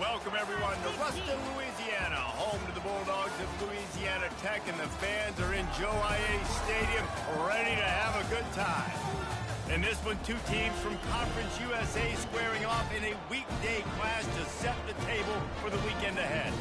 Welcome, everyone, to Ruston, Louisiana, home to the Bulldogs of Louisiana Tech, and the fans are in Joe IA Stadium ready to have a good time. In this one, two teams from Conference USA squaring off in a weekday clash to set the table for the weekend ahead.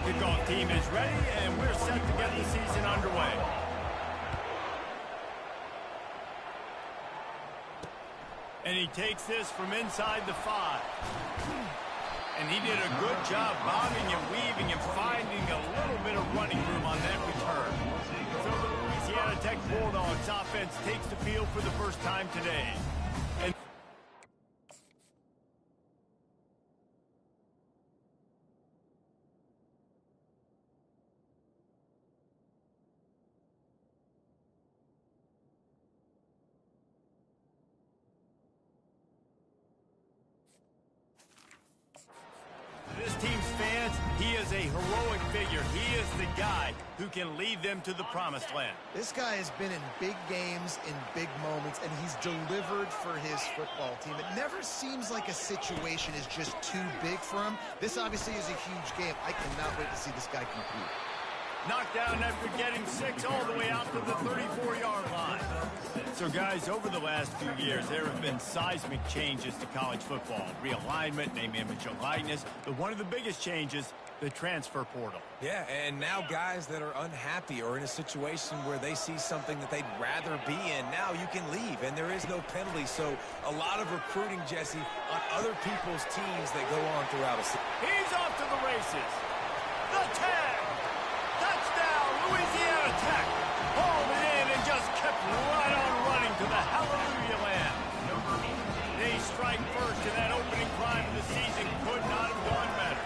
Kickoff team is ready, and we're set to get the season underway. And he takes this from inside the 5. And he did a good job bobbing and weaving and finding a little bit of running room on that return. So the Louisiana Tech Bulldogs offense takes the field for the first time today. And this team's fans, he is a heroic figure. He is the guy who can lead them to the promised land. This guy has been in big games, in big moments, and he's delivered for his football team. It never seems like a situation is just too big for him. This obviously is a huge game. I cannot wait to see this guy compete. Knocked down after getting 6 all the way out to the 34-yard line. So, guys, over the last few years, there have been seismic changes to college football. Realignment, name, image, and likeness. But one of the biggest changes, the transfer portal. Yeah, and now guys that are unhappy or in a situation where they see something that they'd rather be in, now you can leave, and there is no penalty. So a lot of recruiting, Jesse, on other people's teams that go on throughout a season. He's off to the races. The tag. Touchdown, Louisiana Tech. Hauled it in and just kept right on running to the hallelujah land. They strike first, and that opening drive of the season could not have gone better.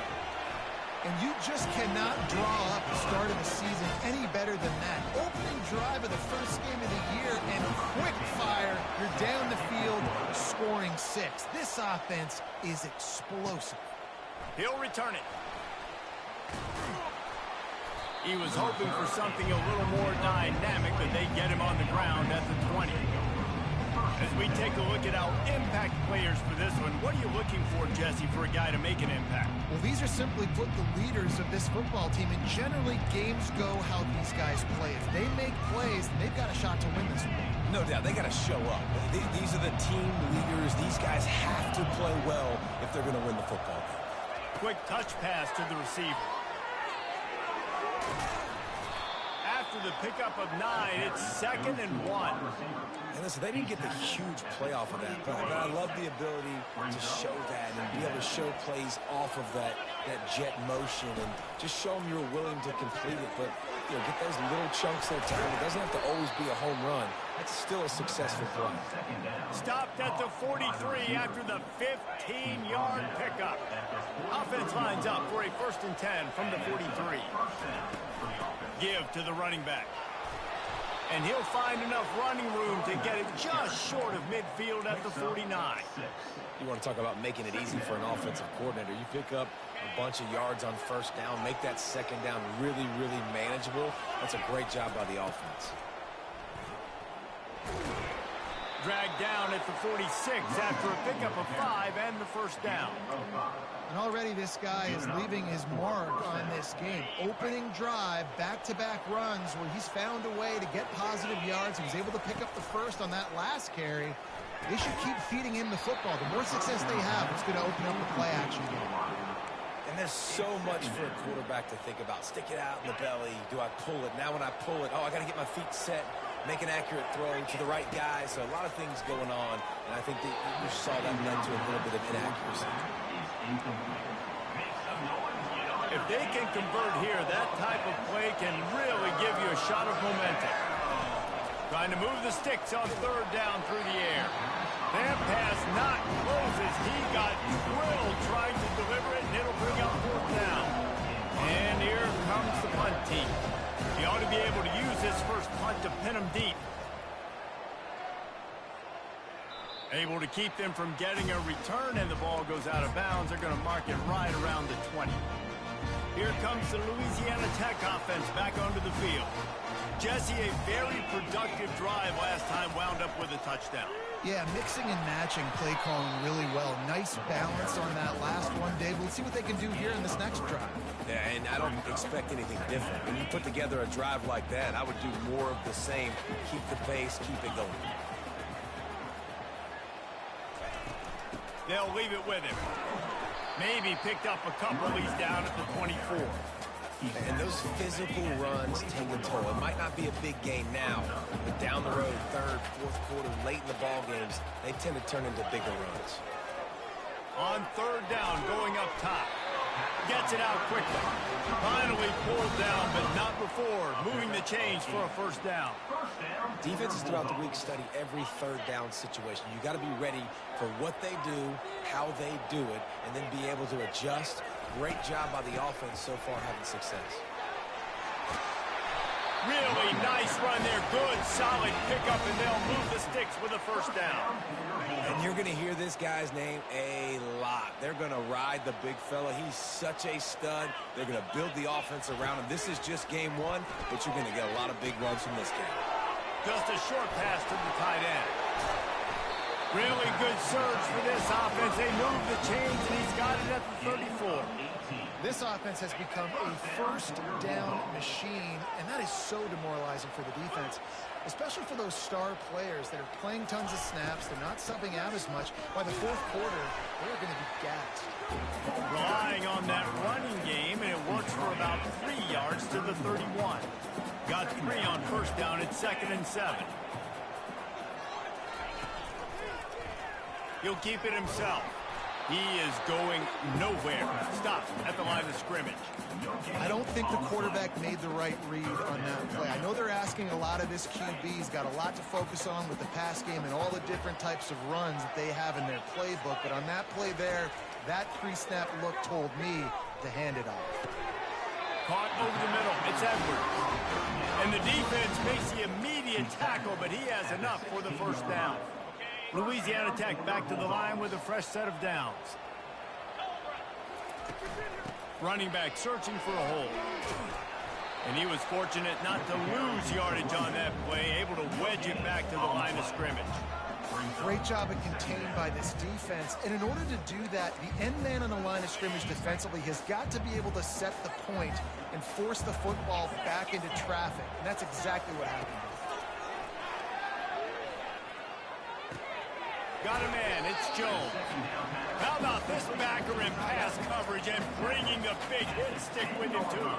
And you just cannot draw up the start of the season any better than that. Opening drive of the first game of the year, and quick fire. You're down the field, scoring 6. This offense is explosive. He'll return it. He was hoping for something a little more dynamic, but they get him on the ground at the 20. As we take a look at our impact players for this one, what are you looking for, Jesse, for a guy to make an impact? Well, these are simply put the leaders of this football team, and generally games go how these guys play. If they make plays, they've got a shot to win this one. No doubt, they got to show up. These are the team leaders. These guys have to play well if they're going to win the football game. Quick touch pass to the receiver. After the pickup of 9, it's 2nd and 1. And listen, they didn't get the huge play off of that, but I love the ability to show that and be able to show plays off of that jet motion and just show them you're willing to complete it. But you know, get those little chunks at a time. It doesn't have to always be a home run. That's still a successful play. Stopped at the 43 after the 15-yard pickup. Offense lines up for a 1st and 10 from the 43. Give to the running back. And he'll find enough running room to get it just short of midfield at the 49. You want to talk about making it easy for an offensive coordinator. You pick up a bunch of yards on 1st down, make that 2nd down really, really manageable. That's a great job by the offense. Dragged down at the 46 after a pickup of 5 and the 1st down. And already this guy is leaving his mark on this game. Opening drive, back-to-back runs where he's found a way to get positive yards. He was able to pick up the 1st on that last carry. They should keep feeding him the football. The more success they have, it's going to open up the play-action game. And there's so much for a quarterback to think about. Stick it out in the belly. Do I pull it? Now when I pull it, I got to get my feet set. Make an accurate throw to the right guy. So a lot of things going on, and I think that you saw that led to a little bit of inaccuracy. If they can convert here, that type of play can really give you a shot of momentum. Trying to move the sticks on 3rd down through the air. That pass not closes. He got drilled trying to deliver it, and it'll bring up 4th down. And here comes the punt team. He ought to be able to use this first punt to pin him deep. Able to keep them from getting a return, and the ball goes out of bounds. They're going to mark it right around the 20. Here comes the Louisiana Tech offense back onto the field. Jesse, a very productive drive last time, wound up with a touchdown. Yeah, mixing and matching play calling really well. Nice balance on that last one, Dave. Let's see what they can do here in this next drive. Yeah, and I don't expect anything different. When you put together a drive like that, I would do more of the same. Keep the pace, keep it going. They'll leave it with him. Maybe picked up a couple. He's down at the 24. And those physical runs take a toll. It might not be a big gain now, but down the road, third, fourth quarter, late in the ball games, they tend to turn into bigger runs. On third down, going up top. Gets it out quickly. Finally pulled down, but not before moving the chains for a first down. Defenses throughout the week study every third down situation. You got to be ready for what they do, how they do it, and then be able to adjust. Great job by the offense so far having success. Really nice run there. Good, solid pickup, and they'll move the sticks with a first down. And you're going to hear this guy's name a lot. They're going to ride the big fella. He's such a stud. They're going to build the offense around him. This is just game one, but you're going to get a lot of big runs from this game. Just a short pass to the tight end. Really good surge for this offense. They move the chains, and he's got it at the 34. This offense has become a first down machine, and that is so demoralizing for the defense, especially for those star players that are playing tons of snaps. They're not subbing out as much. By the fourth quarter, they're going to be gassed. Relying on that running game, and it works for about 3 yards to the 31. Got 3 on first down at 2nd and 7. He'll keep it himself. He is going nowhere. Stop at the line of scrimmage. I don't think the quarterback made the right read on that play. I know they're asking a lot of this QB. He's got a lot to focus on with the pass game and all the different types of runs that they have in their playbook. But on that play there, that pre-snap look told me to hand it off. Caught over the middle. It's Edwards. And the defense makes the immediate tackle, but he has enough for the first down. Louisiana Tech back to the line with a fresh set of downs. Running back searching for a hole. And he was fortunate not to lose yardage on that play, able to wedge it back to the line of scrimmage. Great job of contained by this defense. And in order to do that, the end man on the line of scrimmage defensively has got to be able to set the point and force the football back into traffic. And that's exactly what happened. Got a man, it's Jones. How about this backer in pass coverage and bringing the big hit stick with him too?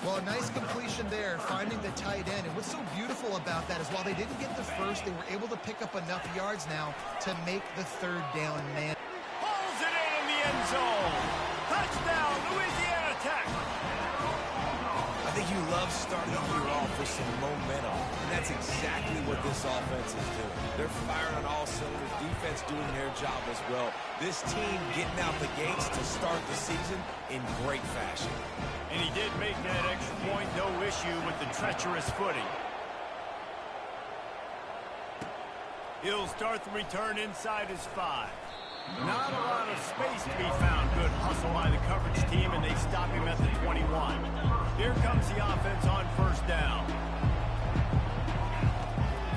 Well, a nice completion there, finding the tight end. And what's so beautiful about that is while they didn't get the first, they were able to pick up enough yards now to make the third down man. Pulls it in the end zone. Touchdown, Louisiana Tech. I think you love starting the year off with some momentum, and that's exactly what this offense is doing. They're firing on all cylinders, defense doing their job as well. This team getting out the gates to start the season in great fashion. And he did make that extra point, no issue with the treacherous footing. He'll start the return inside his 5. Not a lot of space to be found. Good hustle by the coverage team, and they stop him at the 21. Here comes the offense on first down.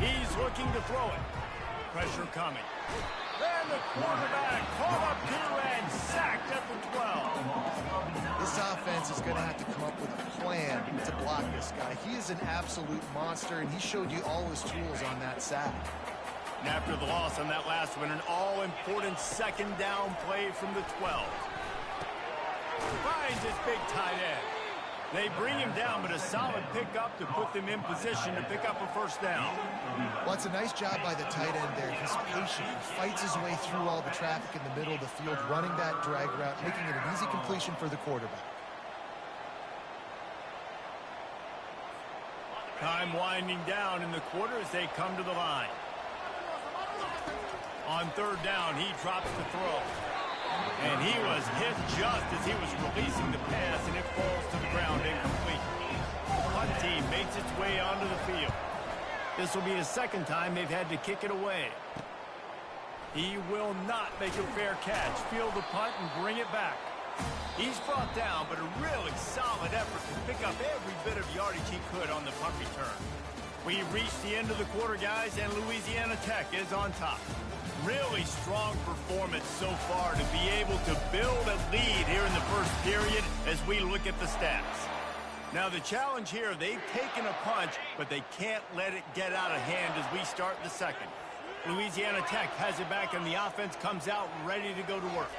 He's looking to throw it. Pressure coming. And the quarterback caught up to and sacked at the 12. This offense is going to have to come up with a plan to block this guy. He is an absolute monster, and he showed you all his tools on that sack. And after the loss on that last one, an all-important second down play from the 12. Finds his big tight end. They bring him down, but a solid pickup to put them in position to pick up a first down. Well, it's a nice job by the tight end there. He's patient. He fights his way through all the traffic in the middle of the field, running that drag route, making it an easy completion for the quarterback. Time winding down in the quarter as they come to the line. On third down, he drops the throw. And he was hit just as he was releasing the pass, and it falls to the ground incomplete. The punt team makes its way onto the field. This will be the second time they've had to kick it away. He will not make a fair catch. Field the punt and bring it back. He's brought down, but a really solid effort to pick up every bit of yardage he could on the punt return. We've reached the end of the quarter, guys, and Louisiana Tech is on top. Really strong performance so far to be able to build a lead here in the first period as we look at the stats. Now the challenge here, they've taken a punch, but they can't let it get out of hand as we start the second. Louisiana Tech has it back, and the offense comes out ready to go to work.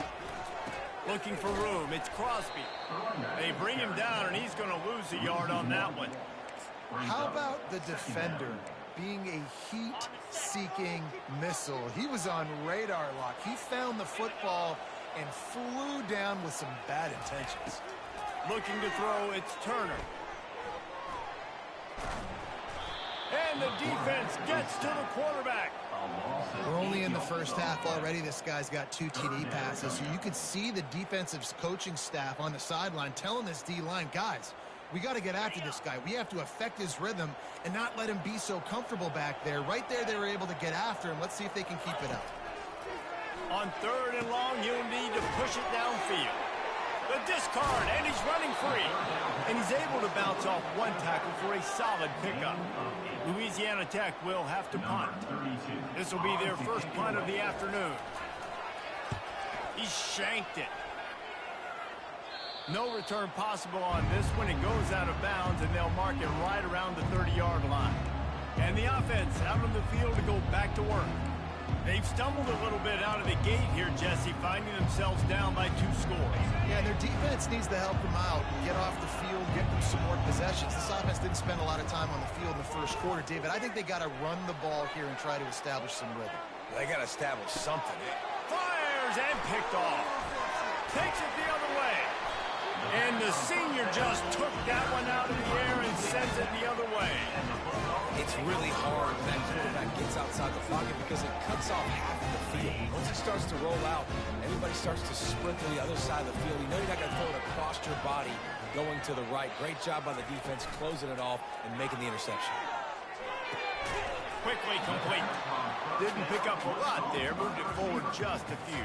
Looking for room, it's Crosby. They bring him down, and he's going to lose a yard on that one. How about the defender being a heat-seeking missile? He was on radar lock. He found the football and flew down with some bad intentions. Looking to throw, it's Turner. And the defense gets to the quarterback. We're only in the first half already. This guy's got 2 TD passes. So you could see the defensive coaching staff on the sideline telling this D-line, guys, we got to get after this guy. We have to affect his rhythm and not let him be so comfortable back there. Right there, they were able to get after him. Let's see if they can keep it up. On 3rd and long, you'll need to push it downfield. The discard, and he's running free. And he's able to bounce off one tackle for a solid pickup. Louisiana Tech will have to punt. This will be their first punt of the afternoon. He shanked it. No return possible on this one. It goes out of bounds, and they'll mark it right around the 30-yard line. And the offense out on the field to go back to work. They've stumbled a little bit out of the gate here, Jesse, finding themselves down by 2 scores. Yeah, their defense needs to help them out, get off the field, get them some more possessions. This offense didn't spend a lot of time on the field in the first quarter, David. I think they got to run the ball here and try to establish some rhythm. They got to establish something. Fires and picked off. Takes it the other way. And the senior just took that one out of the air and sends it the other way. It's really hard when that quarterback gets outside the pocket because it cuts off half of the field. Once he starts to roll out, everybody starts to sprint to the other side of the field. You know you're not going to throw it across your body going to the right. Great job by the defense closing it off and making the interception. Quickly complete. Didn't pick up a lot there. Moved it forward just a few.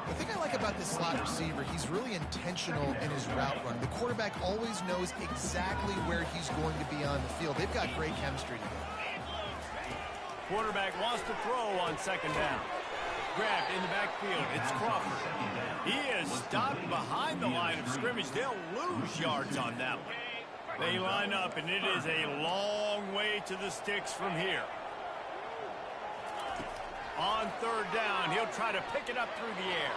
The thing I like about this slot receiver, he's really intentional in his route run. The quarterback always knows exactly where he's going to be on the field. They've got great chemistry together. Quarterback wants to throw on 2nd down. Grabbed in the backfield. It's Crawford. He is stopped behind the line of scrimmage. They'll lose yards on that one. They line up, and it is a long way to the sticks from here. On 3rd down, he'll try to pick it up through the air.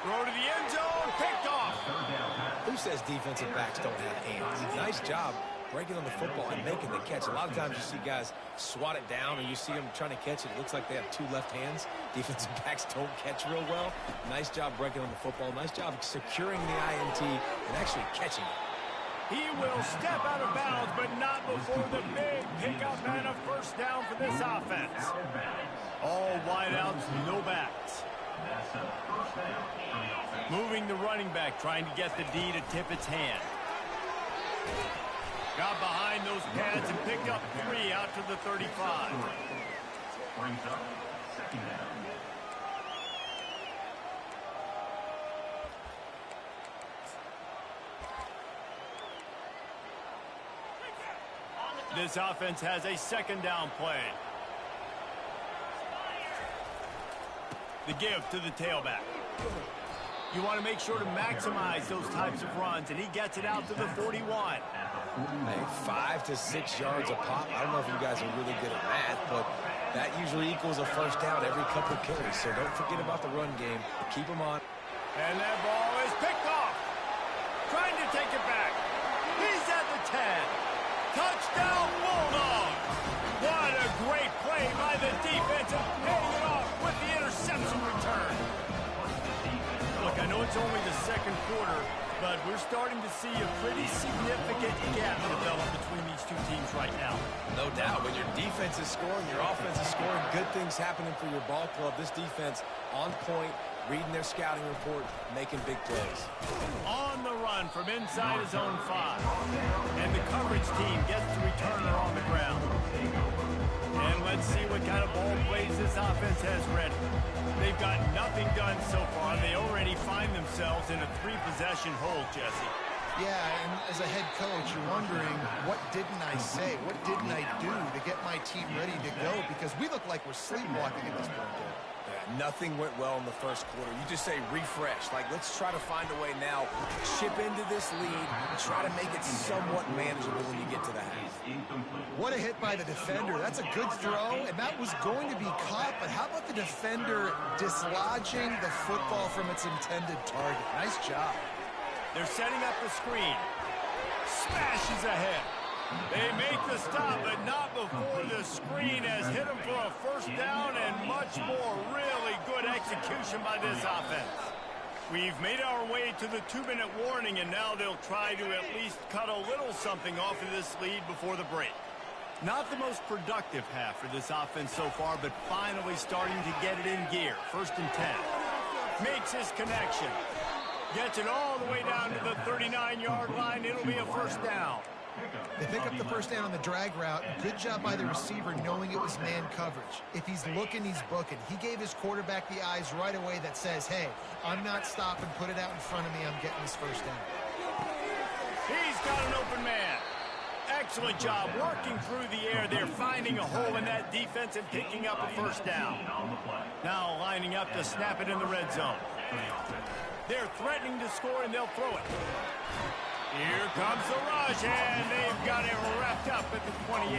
Throw to the end zone, picked off. Who says defensive backs don't have hands? Nice job breaking on the football and making the catch. A lot of times you see guys swat it down, and you see them trying to catch it. It looks like they have 2 left hands. Defensive backs don't catch real well. Nice job breaking on the football. Nice job securing the INT and actually catching it. He will step out of bounds, but not before the big pickup and a 1st down for this offense. All wideouts, no backs. Moving the running back, trying to get the D to tip its hand. Got behind those pads and picked up 3 out to the 35. Brings up 2nd down. This offense has a 2nd down play. The give to the tailback. You want to make sure to maximize those types of runs, and he gets it out to the 41. Hey, 5 to 6 yards a pop. I don't know if you guys are really good at math, but that usually equals a 1st down every couple carries. So don't forget about the run game. Keep them on. And that ball is picked off. Trying to take it back. He's at the 10. Touchdown, Bulldogs! What a great play by the defense and paying it off with the interception return. Look, I know it's only the 2nd quarter, but we're starting to see a pretty significant gap develop between these 2 teams right now. No doubt. When your defense is scoring, your offense is scoring, good things happening for your ball club. This defense on point, reading their scouting report, making big plays. On the run, run from inside his own 5. And the coverage team gets to return her on the ground. And let's see what kind of ball plays this offense has ready. They've got nothing done so far, and they already find themselves in a 3-possession hole, Jesse. Yeah, and as a head coach, you're wondering, what didn't I say? What didn't I do to get my team ready to go? Because we look like we're sleepwalking at this point. Yeah, nothing went well in the first quarter. You just say refresh. Like, let's try to find a way now, chip into this lead, try to make it somewhat manageable when you get to the half. What a hit by the defender. That's a good throw, and that was going to be caught, but how about the defender dislodging the football from its intended target? Nice job. They're setting up the screen. Smashes ahead. They make the stop, but not before the screen has hit them for a first down and much more. Really good execution by this offense. We've made our way to the 2-minute warning, and now they'll try to at least cut a little something off of this lead before the break. Not the most productive half for this offense so far, but finally starting to get it in gear. 1st and 10. Makes his connection. Gets it all the way down to the 39-yard line. It'll be a first down. They pick up the first down on the drag route. Good job by the receiver knowing it was man coverage. If he's looking, he's booking. He gave his quarterback the eyes right away that says, hey, I'm not stopping. Put it out in front of me. I'm getting this first down. He's got an open man. Excellent job working through the air. They're finding a hole in that defense and picking up a first down. Now lining up to snap it in the red zone. They're threatening to score, and they'll throw it. Here comes the rush, and they've got it wrapped up at the 28.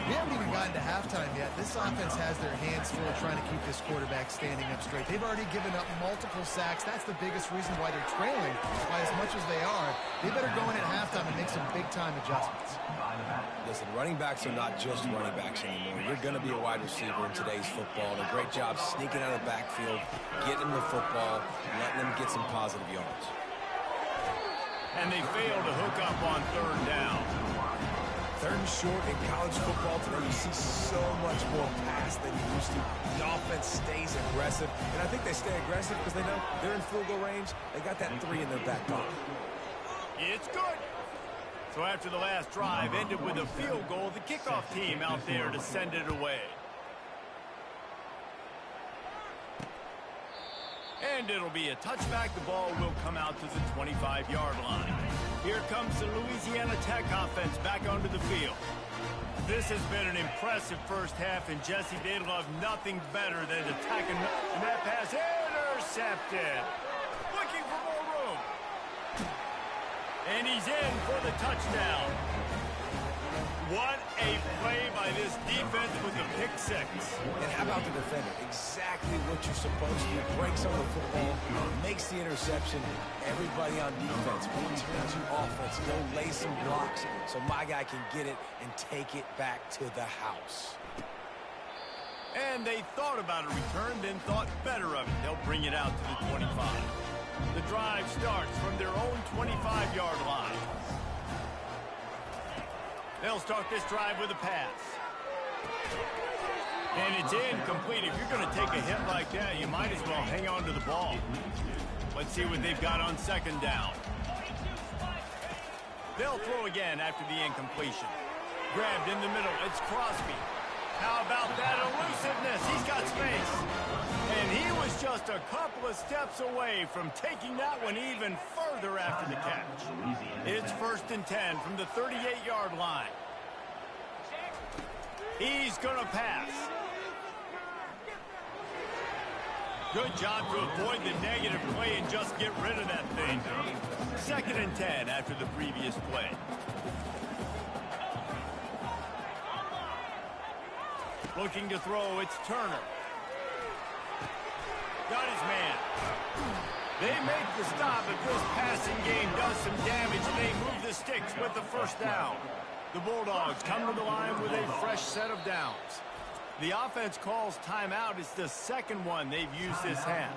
We haven't even gotten to halftime yet. This offense has their hands full trying to keep this quarterback standing up straight. They've already given up multiple sacks. That's the biggest reason why they're trailing by as much as they are. They better go in at halftime and make some big-time adjustments. Listen, running backs are not just running backs anymore. You're going to be a wide receiver in today's football. And a great job sneaking out of the backfield, getting the football, and letting them get some positive yards. And they fail to hook up on 3rd down. 3rd and short in college football today, you see so much more pass than you used to. The offense stays aggressive, and I think they stay aggressive because they know they're in field goal range. They got that 3 in their back pocket. It's good. So after the last drive ended with a field goal, the kickoff team out there to send it away. And it'll be a touchback. The ball will come out to the 25-yard line. Here comes the Louisiana Tech offense back onto the field. This has been an impressive first half, and Jesse, they love nothing better than attacking that pass. Intercepted. Looking for more room. And he's in for the touchdown. What a play by this defense with the pick 6. And how about the defender? Exactly what you're supposed to do. Breaks on the football, makes the interception. Everybody on defense, return to offense. Go lay some blocks so my guy can get it and take it back to the house. And they thought about a return, then thought better of it. They'll bring it out to the 25. The drive starts from their own 25-yard line. They'll start this drive with a pass. And it's incomplete. If you're going to take a hit like that, you might as well hang on to the ball. Let's see what they've got on 2nd down. They'll throw again after the incompletion. Grabbed in the middle. It's Crosby. How about that elusiveness? He's got space. And he was just a couple of steps away from taking that one even further after the catch. It's 1st and 10 from the 38-yard line. He's going to pass. Good job to avoid the negative play and just get rid of that thing. 2nd and 10 after the previous play. Looking to throw, it's Turner. Got his man. They make the stop, but this passing game does some damage, and they move the sticks with the first down. The Bulldogs come to the line with a fresh set of downs. The offense calls timeout. It's the 2nd one they've used this half.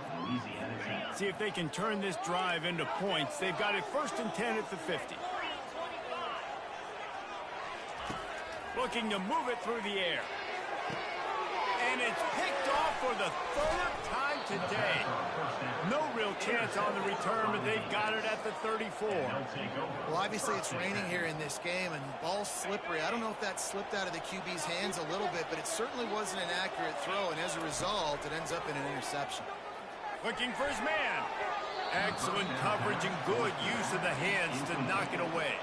See if they can turn this drive into points. They've got it 1st and 10 at the 50. Looking to move it through the air. And it's picked off for the third time today. No real chance on the return, but they've got it at the 34. Well, obviously it's raining here in this game, and the ball's slippery. I don't know if that slipped out of the QB's hands a little bit, but it certainly wasn't an accurate throw, and as a result, it ends up in an interception. Looking for his man. Excellent coverage and good use of the hands to knock it away.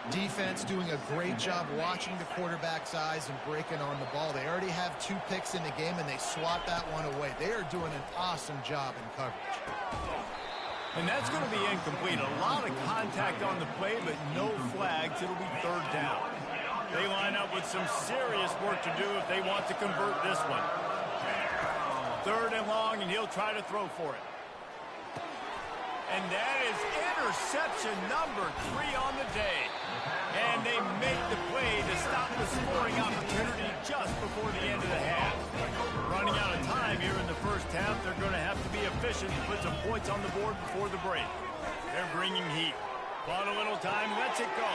Defense doing a great job watching the quarterback's eyes and breaking on the ball. They already have 2 picks in the game, and they swat that one away. They are doing an awesome job in coverage. And that's going to be incomplete. A lot of contact on the play, but no flags. It'll be third down. They line up with some serious work to do if they want to convert this one. Third and long, and he'll try to throw for it. And that is interception number 3 on the day. And they make the play to stop the scoring opportunity just before the end of the half. Running out of time here in the first half, they're going to have to be efficient to put some points on the board before the break. They're bringing heat. Bought a little time, lets it go.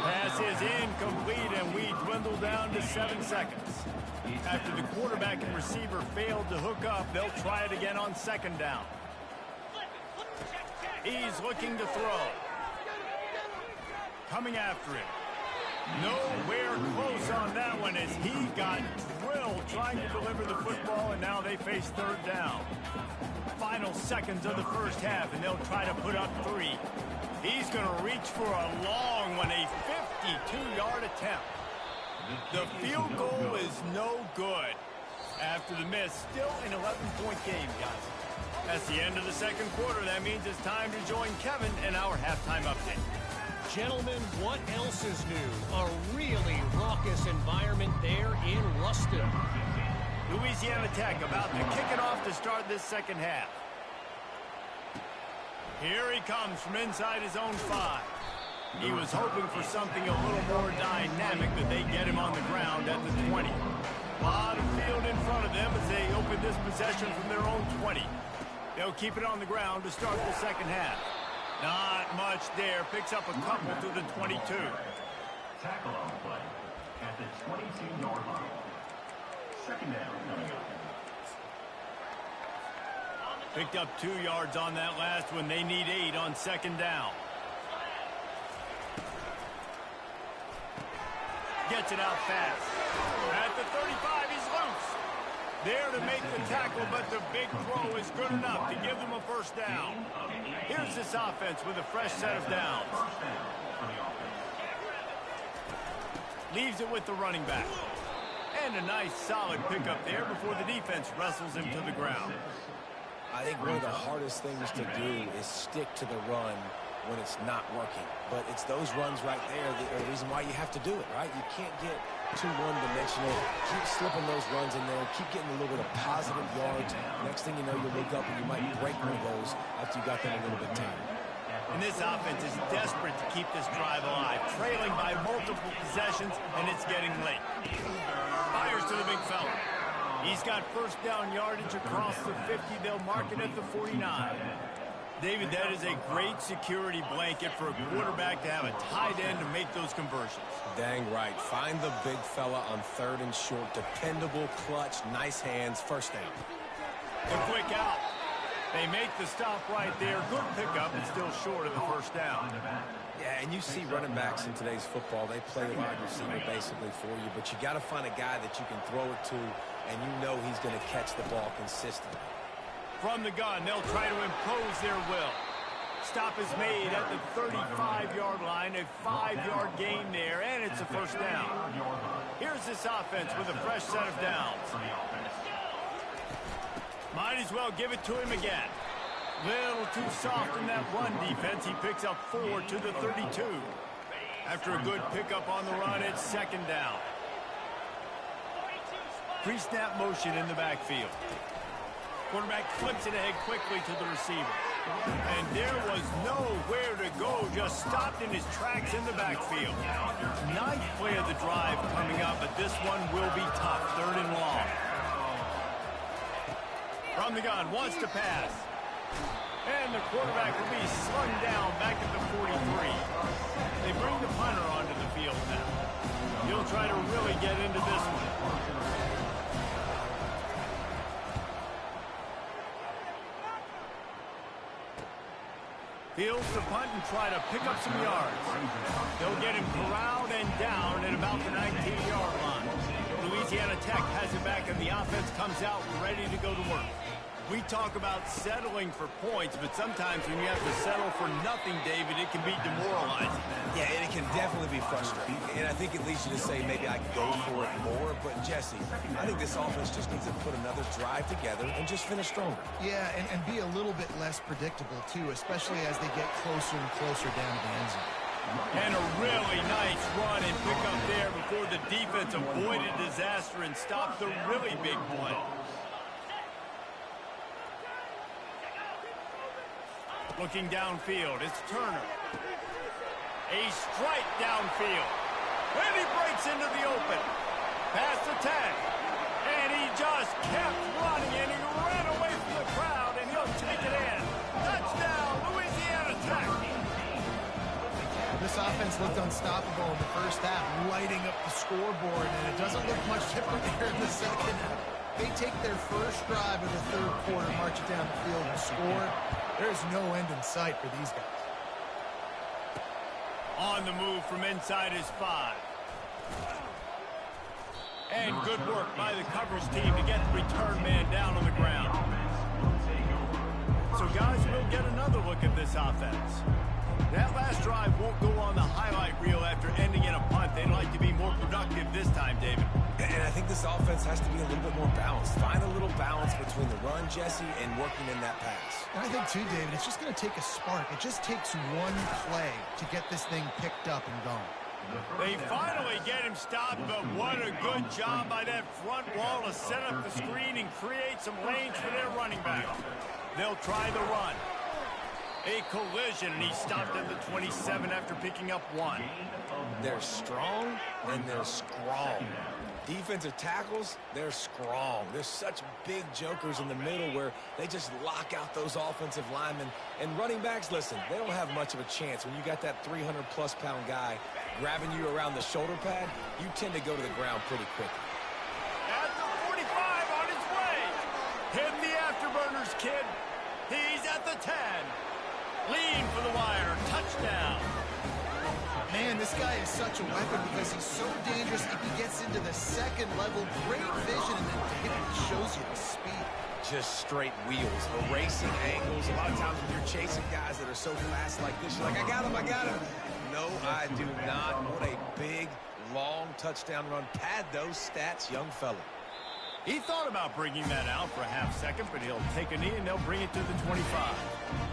Pass is incomplete, and we dwindle down to 7 seconds. After the quarterback and receiver failed to hook up, they'll try it again on second down. He's looking to throw. Coming after him. Nowhere close on that one as he got drilled trying to deliver the football, and now they face third down. Final seconds of the first half, and they'll try to put up 3. He's going to reach for a long one, a 52-yard attempt. The field goal is no good. After the miss, still an 11-point game, guys. That's the end of the second quarter. That means it's time to join Kevin in our halftime update. Gentlemen, what else is new? A really raucous environment there in Ruston. Louisiana Tech about to kick it off to start this second half. Here he comes from inside his own 5. He was hoping for something a little more dynamic, but they get him on the ground at the 20. A lot of field in front of them as they open this possession from their own 20. They'll keep it on the ground to start the second half. Not much there. Picks up a couple to the 22. Tackle on the play at the 22-yard line. Second down. Picked up 2 yards on that last one. They need 8 on second down. Gets it out fast. At the 35, he's loose. There to make the tackle, but the big throw is good enough to give them a first down. Here's this offense with a fresh set of downs. Leaves it with the running back. And a nice solid pickup there before the defense wrestles him to the ground. I think one of the hardest things to do is stick to the run when it's not working. But it's those runs right there that are the reason why you have to do it, right? You can't get too one-dimensional. Keep slipping those runs in there. Keep getting a little bit of positive yards. Next thing you know, you look up and you might break one of those after you got them a little bit tired. And this offense is desperate to keep this drive alive, trailing by multiple possessions, and it's getting late. Fires to the big fella. He's got first down yardage across the 50. They'll mark it at the 49. David, that is a great security blanket for a quarterback to have a tight end to make those conversions. Dang right. Find the big fella on third and short. Dependable, clutch, nice hands, first down. The quick out. They make the stop right there. Good pickup, and still short of the first down. Yeah, and you see running backs in today's football. They play wide receiver basically for you, but you got to find a guy that you can throw it to, and you know he's going to catch the ball consistently. From the gun, they'll try to impose their will. Stop is made at the 35-yard line, a 5-yard gain there, and it's a first down. Here's this offense with a fresh set of downs. Might as well give it to him again. Little too soft in that run defense. He picks up 4 to the 32. After a good pickup on the run, it's second down. Pre-snap motion in the backfield. Quarterback flips it ahead quickly to the receiver. And there was nowhere to go, just stopped in his tracks in the backfield. Ninth play of the drive coming up, but this one will be tough, third and long. From the gun, wants to pass. And the quarterback will be slung down back at the 43. They bring the punter onto the field now. He'll try to really get into this one. Fields the punt and try to pick up some yards. They'll get him corralled and down at about the 19-yard line. Louisiana Tech has it back, and the offense comes out ready to go to work. We talk about settling for points, but sometimes when you have to settle for nothing, David, it can be demoralizing. Yeah, and it can definitely be frustrating. And I think it leads you to say maybe I could go for it more. But, Jesse, I think this offense just needs to put another drive together and just finish stronger. Yeah, and be a little bit less predictable, too, especially as they get closer and closer down to the end zone. And a really nice run and pick up there before the defense avoided disaster and stopped the really big play. Looking downfield, it's Turner. A strike downfield. And he breaks into the open. Past the tag. And he just kept running, and he ran away from the crowd, and he'll take it in. Touchdown, Louisiana Tech. This offense looked unstoppable in the first half, lighting up the scoreboard, and it doesn't look much different here in the second half. They take their first drive of the third quarter, march it down the field, and score. There's no end in sight for these guys. On the move from inside his 5. And good work by the coverage team to get the return man down on the ground. So, guys, we'll get another look at this offense. That last drive won't go on the highlight reel after ending in a punt. They'd like to be more productive this time, David. And I think this offense has to be a little bit more balanced. Find a little balance between the run, Jesse, and working in that pass. And I think, too, David, it's just going to take a spark. It just takes one play to get this thing picked up and going. They finally get him stopped, but what a good job by that front wall to set up the screen and create some lanes for their running back. They'll try the run. A collision, and he stopped at the 27 after picking up 1. They're strong, and they're strong. Defensive tackles, they're strong. There's such big jokers in the middle where they just lock out those offensive linemen. And running backs, listen, they don't have much of a chance. When you got that 300-plus-pound guy grabbing you around the shoulder pad, you tend to go to the ground pretty quickly. At the 45 on his way. Hitting the afterburners, kid. He's at the 10. Lean for the wire. Touchdown. Man, this guy is such a weapon because he's so dangerous if he gets into the second level. Great vision, and then he shows you the speed. Just straight wheels, erasing angles. A lot of times when you're chasing guys that are so fast like this, you're like, I got him, I got him. No, I do not. What a big, long touchdown run. Pad those stats, young fella. He thought about bringing that out for a half second, but he'll take a knee and they'll bring it to the 25.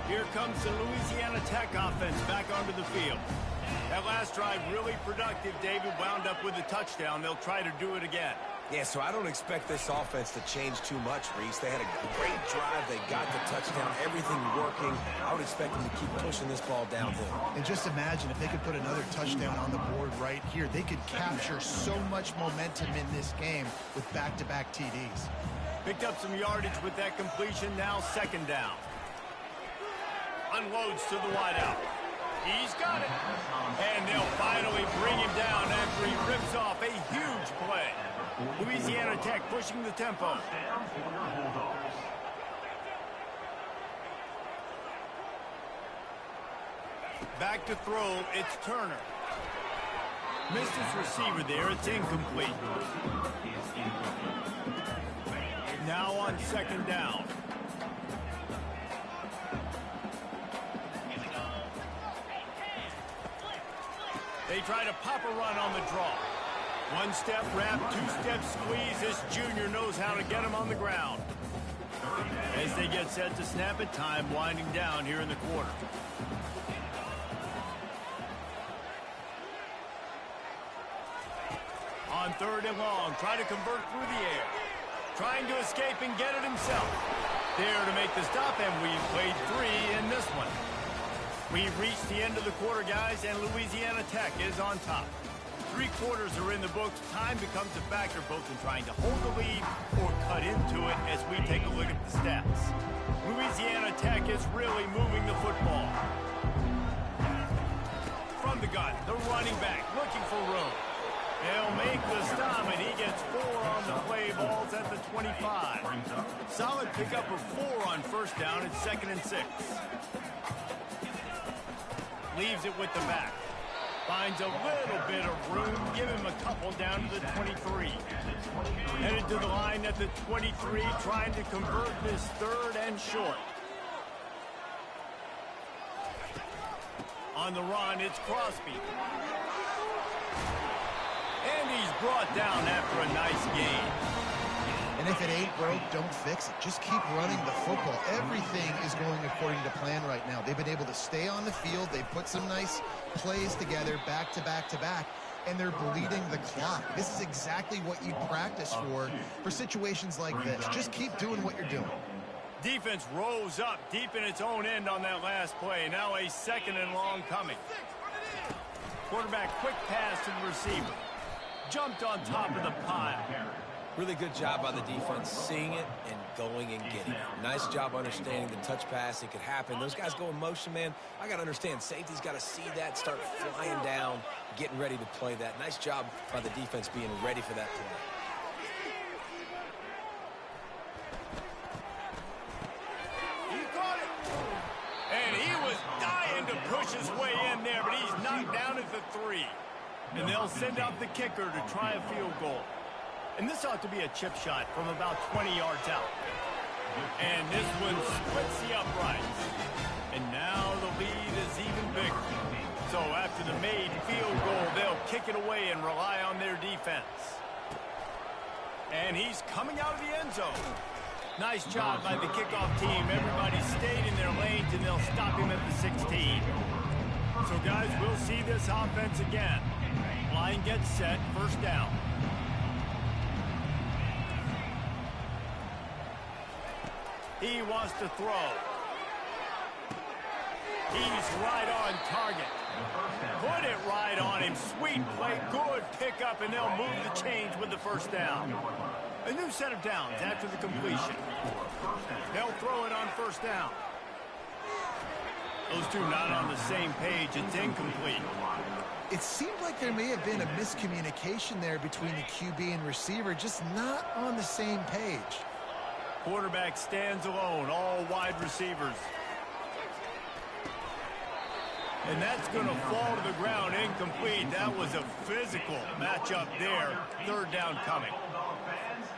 Here comes the Louisiana Tech offense back onto the field. That last drive really productive. David wound up with a touchdown. They'll try to do it again. Yeah, so I don't expect this offense to change too much, Reese. They had a great drive. They got the touchdown, everything working. I would expect them to keep pushing this ball downhill. And just imagine if they could put another touchdown on the board right here. They could capture so much momentum in this game with back-to-back TDs. Picked up some yardage with that completion. Now second down. Unloads to the wideout. He's got it. And they'll finally bring him down after he rips off a huge play. Louisiana Tech pushing the tempo. Back to throw, it's Turner. Missed his receiver there, it's incomplete. Now on second down. They try to pop a run on the draw. One-step wrap, two-step squeeze. This junior knows how to get him on the ground. As they get set to snap it, time winding down here in the quarter. On third and long, try to convert through the air. Trying to escape and get it himself. There to make the stop, and we've played 3 in this one. We've reached the end of the quarter, guys, and Louisiana Tech is on top. 3 quarters are in the books. Time becomes a factor both in trying to hold the lead or cut into it as we take a look at the stats. Louisiana Tech is really moving the football. From the gun, the running back looking for room. They'll make the stop, and he gets 4 on the play. Balls at the 25. Solid pickup of 4 on first down. It's 2nd and 6. leaves it with the back. Finds a little bit of room, give him a couple down to the 23. Headed to the line at the 23, trying to convert this third and short. On the run, it's Crosby. And he's brought down after a nice gain. And if it ain't broke, don't fix it. Just keep running the football. Everything is going according to plan right now. They've been able to stay on the field. They've put some nice plays together back to back to back, and they're bleeding the clock. This is exactly what you practice for situations like this. Just keep doing what you're doing. Defense rose up deep in its own end on that last play. Now a second and long coming. Quarterback quick pass to the receiver. Jumped on top of the pile. Really good job by the defense, seeing it and going and getting it. Nice job understanding the touch pass. It could happen. Those guys go in motion, man. I got to understand, safety's got to see that, start flying down, getting ready to play that. Nice job by the defense being ready for that play. He caught it. And he was dying to push his way in there, but he's knocked down at the 3. And they'll send out the kicker to try a field goal. And this ought to be a chip shot from about 20 yards out. And this one splits the uprights. And now the lead is even bigger. So after the made field goal, they'll kick it away and rely on their defense. And he's coming out of the end zone. Nice job by the kickoff team. Everybody stayed in their lanes, and they'll stop him at the 16. So, guys, we'll see this offense again. Line gets set, first down. He wants to throw. He's right on target. Put it right on him. Sweet play, good pickup, and they'll move the chains with the first down. A new set of downs after the completion. They'll throw it on first down. Those two not on the same page. It's incomplete. It seemed like there may have been a miscommunication there between the QB and receiver, just not on the same page. Quarterback stands alone, all wide receivers. And that's going to fall to the ground, incomplete. That was a physical matchup there. Third down coming.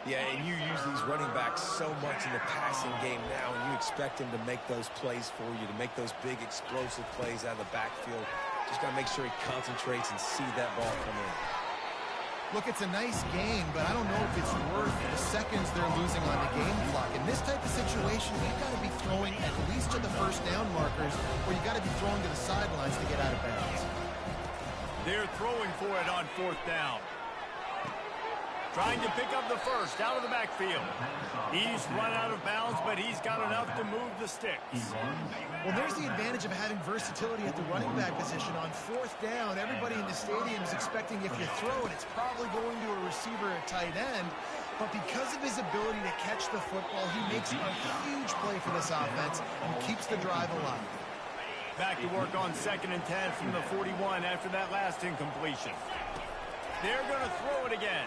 Yeah, and you use these running backs so much in the passing game now, and you expect them to make those plays for you, to make those big explosive plays out of the backfield. Just got to make sure he concentrates and see that ball come in. Look, it's a nice game, but I don't know if it's worth the seconds they're losing on the game clock. In this type of situation, you've got to be throwing at least to the first down markers, or you've got to be throwing to the sidelines to get out of bounds. They're throwing for it on fourth down. Trying to pick up the first out of the backfield. He's run out of bounds, but he's got enough to move the sticks. Well, there's the advantage of having versatility at the running back position. On fourth down, everybody in the stadium is expecting if you throw it, it's probably going to a receiver at tight end. But because of his ability to catch the football, he makes a huge play for this offense and keeps the drive alive. Back to work on 2nd and 10 from the 41 after that last incompletion. They're going to throw it again.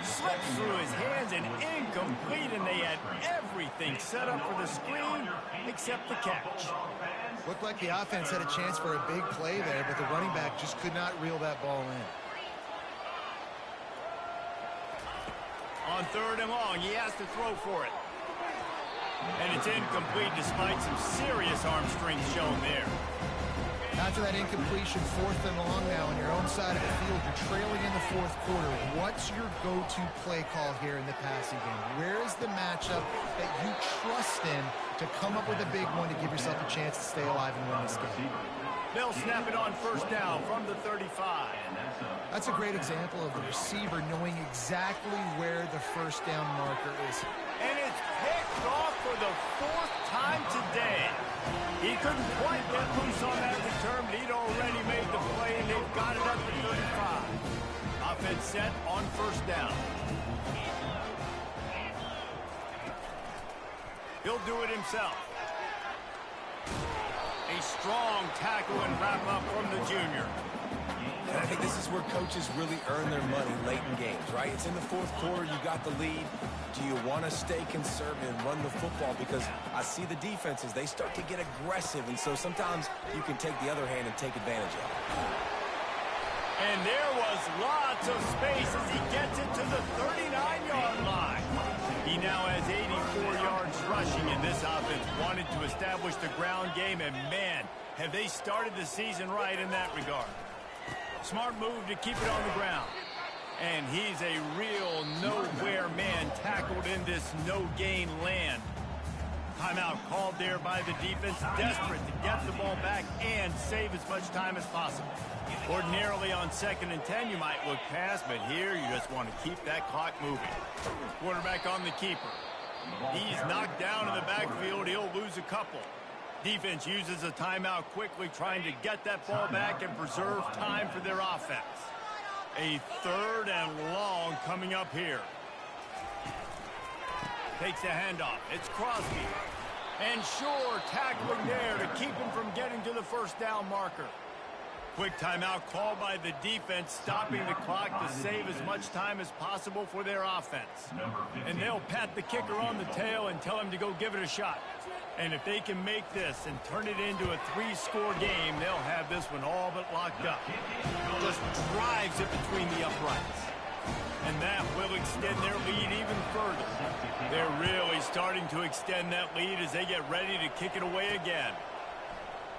Slips through his hands and incomplete, and they had everything set up for the screen except the catch. Looked like the offense had a chance for a big play there, but the running back just could not reel that ball in. On 3rd and long, he has to throw for it. And it's incomplete despite some serious arm strength shown there. After that incompletion, 4th and long now on your own side of the field, you're trailing in the 4th quarter. What's your go-to play call here in the passing game? Where is the matchup that you trust in to come up with a big one to give yourself a chance to stay alive and win this game? They'll snap it on first down from the 35. That's a great example of the receiver knowing exactly where the first down marker is. And it's picked off for the 4th time today. He couldn't quite get loose on that return, but he'd already made the play, and they've got it at the 35. Offense set on first down. He'll do it himself. A strong tackle and wrap up from the junior. And I think this is where coaches really earn their money late in games, right? It's in the 4th quarter. You got the lead. Do you want to stay conservative and run the football? Because I see the defenses, they start to get aggressive, and so sometimes you can take the other hand and take advantage of it. And there was lots of space as he gets it to the 39-yard line. He now has 84 yards rushing, and this offense wanted to establish the ground game, and man, have they started the season right in that regard. Smart move to keep it on the ground. And he's a real nowhere man tackled in this no-gain land. Timeout called there by the defense, desperate to get the ball back and save as much time as possible. Ordinarily on 2nd and 10, you might look past, but here you just want to keep that clock moving. Quarterback on the keeper. He's knocked down in the backfield. He'll lose a couple. Defense uses a timeout quickly, trying to get that ball back and preserve time for their offense. A 3rd and long coming up here. Takes the handoff. It's Crosby. And sure, tackling there to keep him from getting to the first down marker. Quick timeout called by the defense, stopping the clock to save as much time as possible for their offense. And they'll pat the kicker on the tail and tell him to go give it a shot. And if they can make this and turn it into a 3-score game, they'll have this one all but locked up. Just drives it between the uprights. And that will extend their lead even further. They're really starting to extend that lead as they get ready to kick it away again.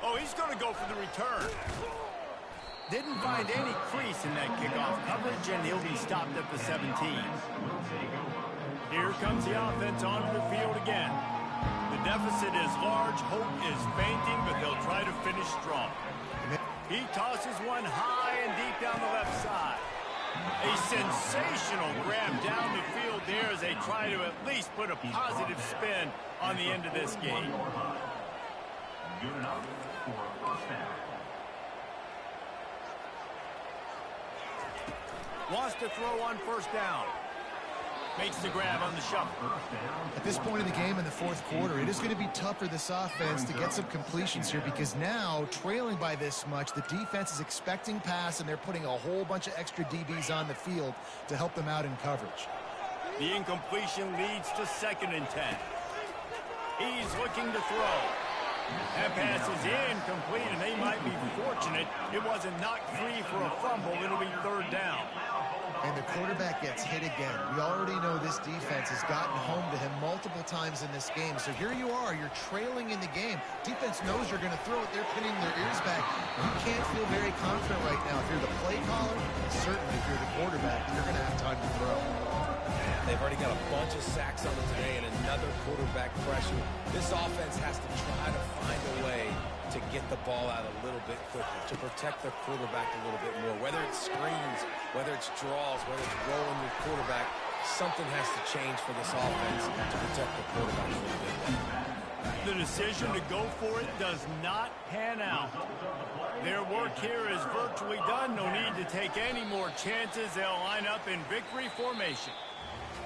Oh, he's going to go for the return. Didn't find any crease in that kickoff coverage, and he'll be stopped at the 17. Here comes the offense onto the field again. The deficit is large, hope is fainting, but they'll try to finish strong. He tosses one high and deep down the left side. A sensational grab down the field there as they try to at least put a positive spin on the end of this game. Good enough for a first down. Wants to throw on 1st down. Makes the grab on the shuffle. At this point in the game in the 4th quarter, it is going to be tough for this offense to get some completions here because now, trailing by this much, the defense is expecting pass, and they're putting a whole bunch of extra DBs on the field to help them out in coverage. The incompletion leads to 2nd and 10. He's looking to throw. That pass is incomplete, and they might be fortunate it wasn't knocked free for a fumble. It'll be 3rd down. And the quarterback gets hit again. We already know this defense has gotten home to him multiple times in this game. So here you are, you're trailing in the game. Defense knows you're going to throw it. They're pinning their ears back. You can't feel very confident right now. If you're the play caller, and certainly if you're the quarterback, you're going to have time to throw. They've already got a bunch of sacks on them today and another quarterback pressure. This offense has to try to find a way to get the ball out a little bit quicker, to protect their quarterback a little bit more. Whether it's screens, whether it's draws, whether it's rolling your quarterback, something has to change for this offense to protect the quarterback a little bit better. The decision to go for it does not pan out. Their work here is virtually done. No need to take any more chances. They'll line up in victory formation.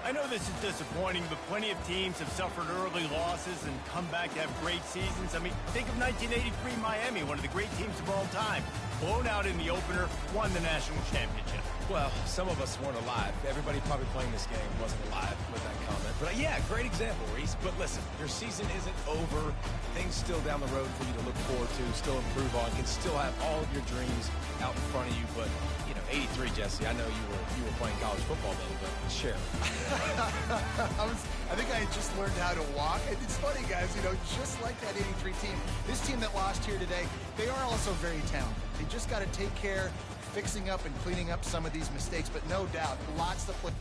I know this is disappointing, but plenty of teams have suffered early losses and come back to have great seasons. I mean, think of 1983 Miami, one of the great teams of all time. Blown out in the opener, won the national championship. Well, some of us weren't alive. Everybody probably playing this game wasn't alive with that comment. But yeah, great example, Reese. But listen, your season isn't over. Things still down the road for you to look forward to, still improve on. You can still have all of your dreams out in front of you. But, you know, 83, Jesse, I know you were playing college football then, but share. I think I had just learned how to walk. And it's funny, guys, you know, just like that 83 team, this team that lost here today, they are also very talented. They just got to take care fixing up and cleaning up some of these mistakes, but no doubt, lots to play.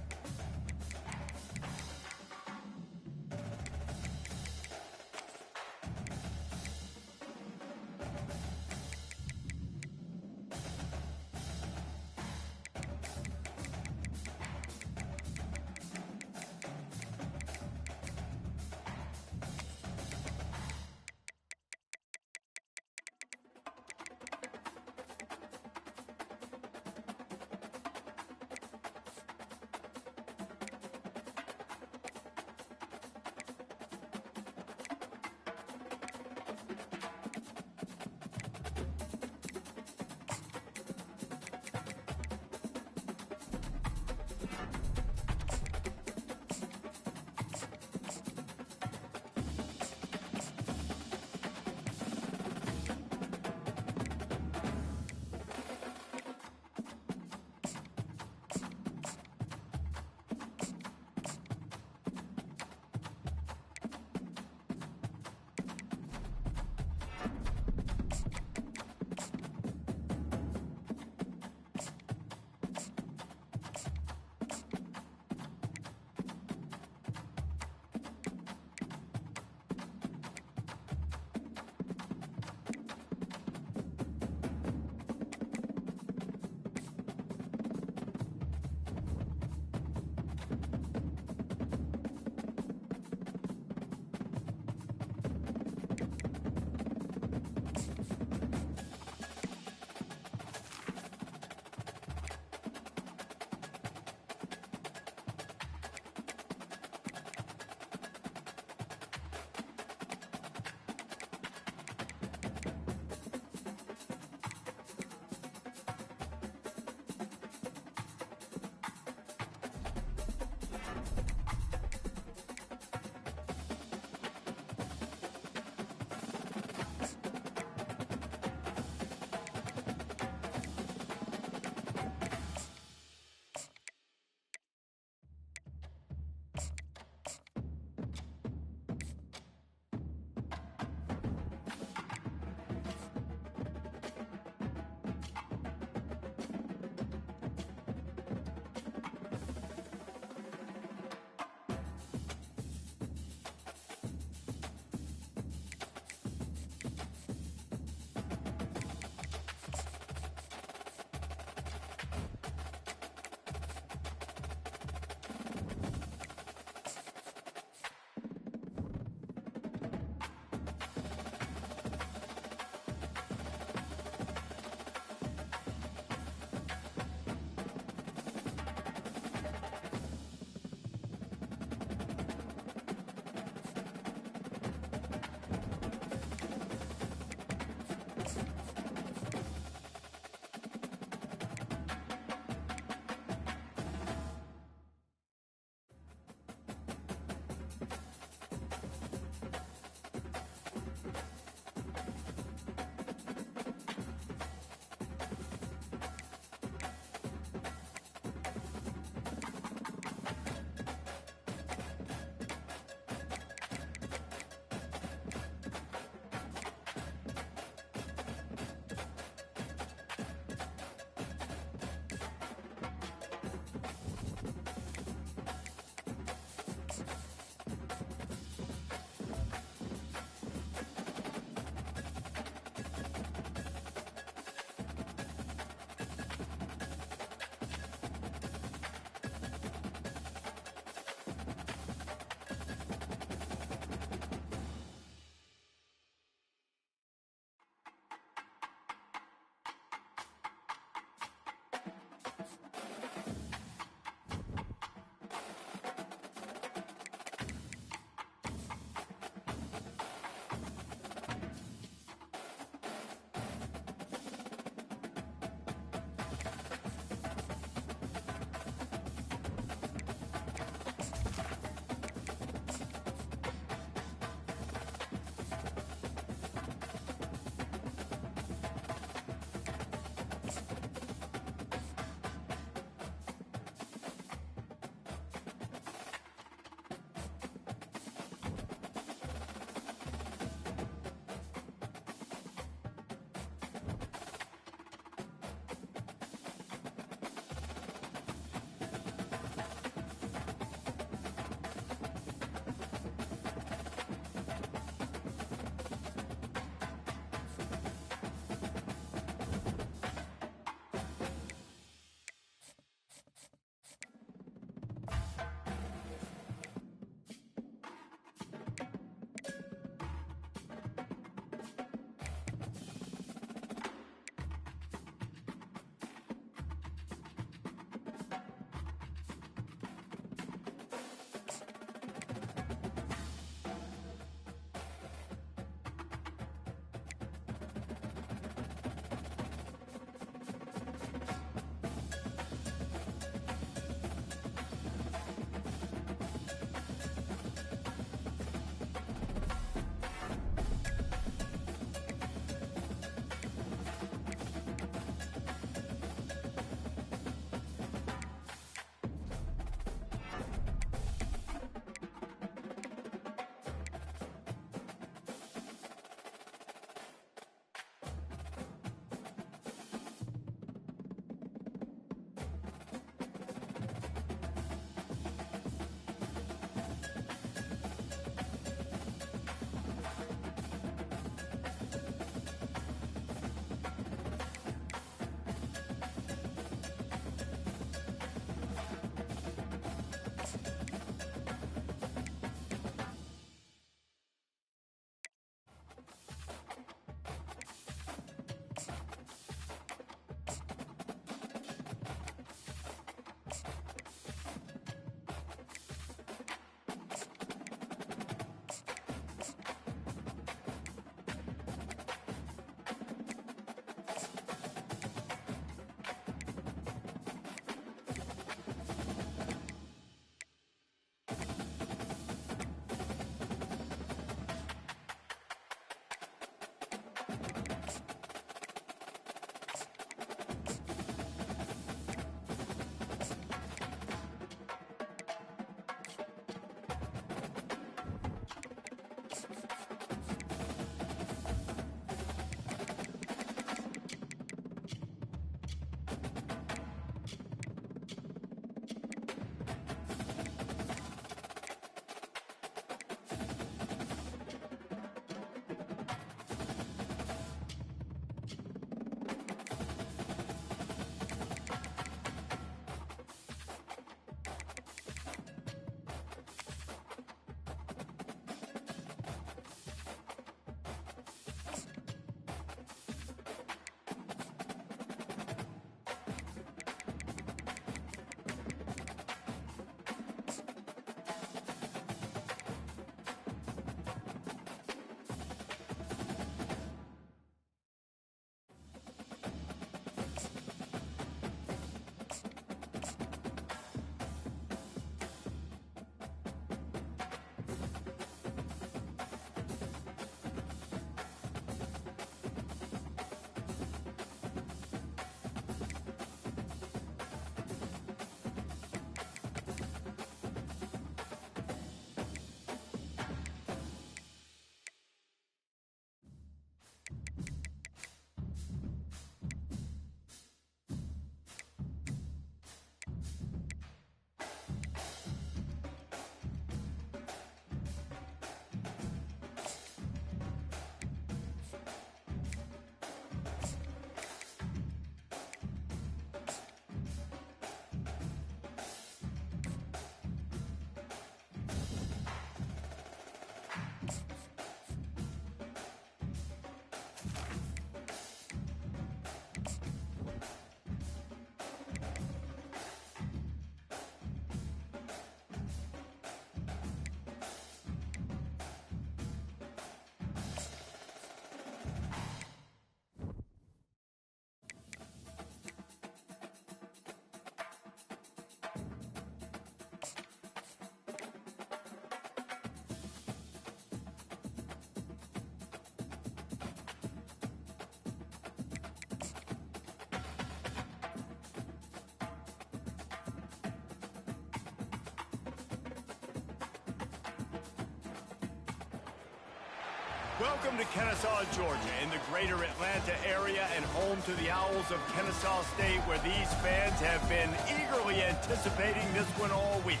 Welcome to Kennesaw, Georgia, in the greater Atlanta area and home to the Owls of Kennesaw State, where these fans have been eagerly anticipating this one all week.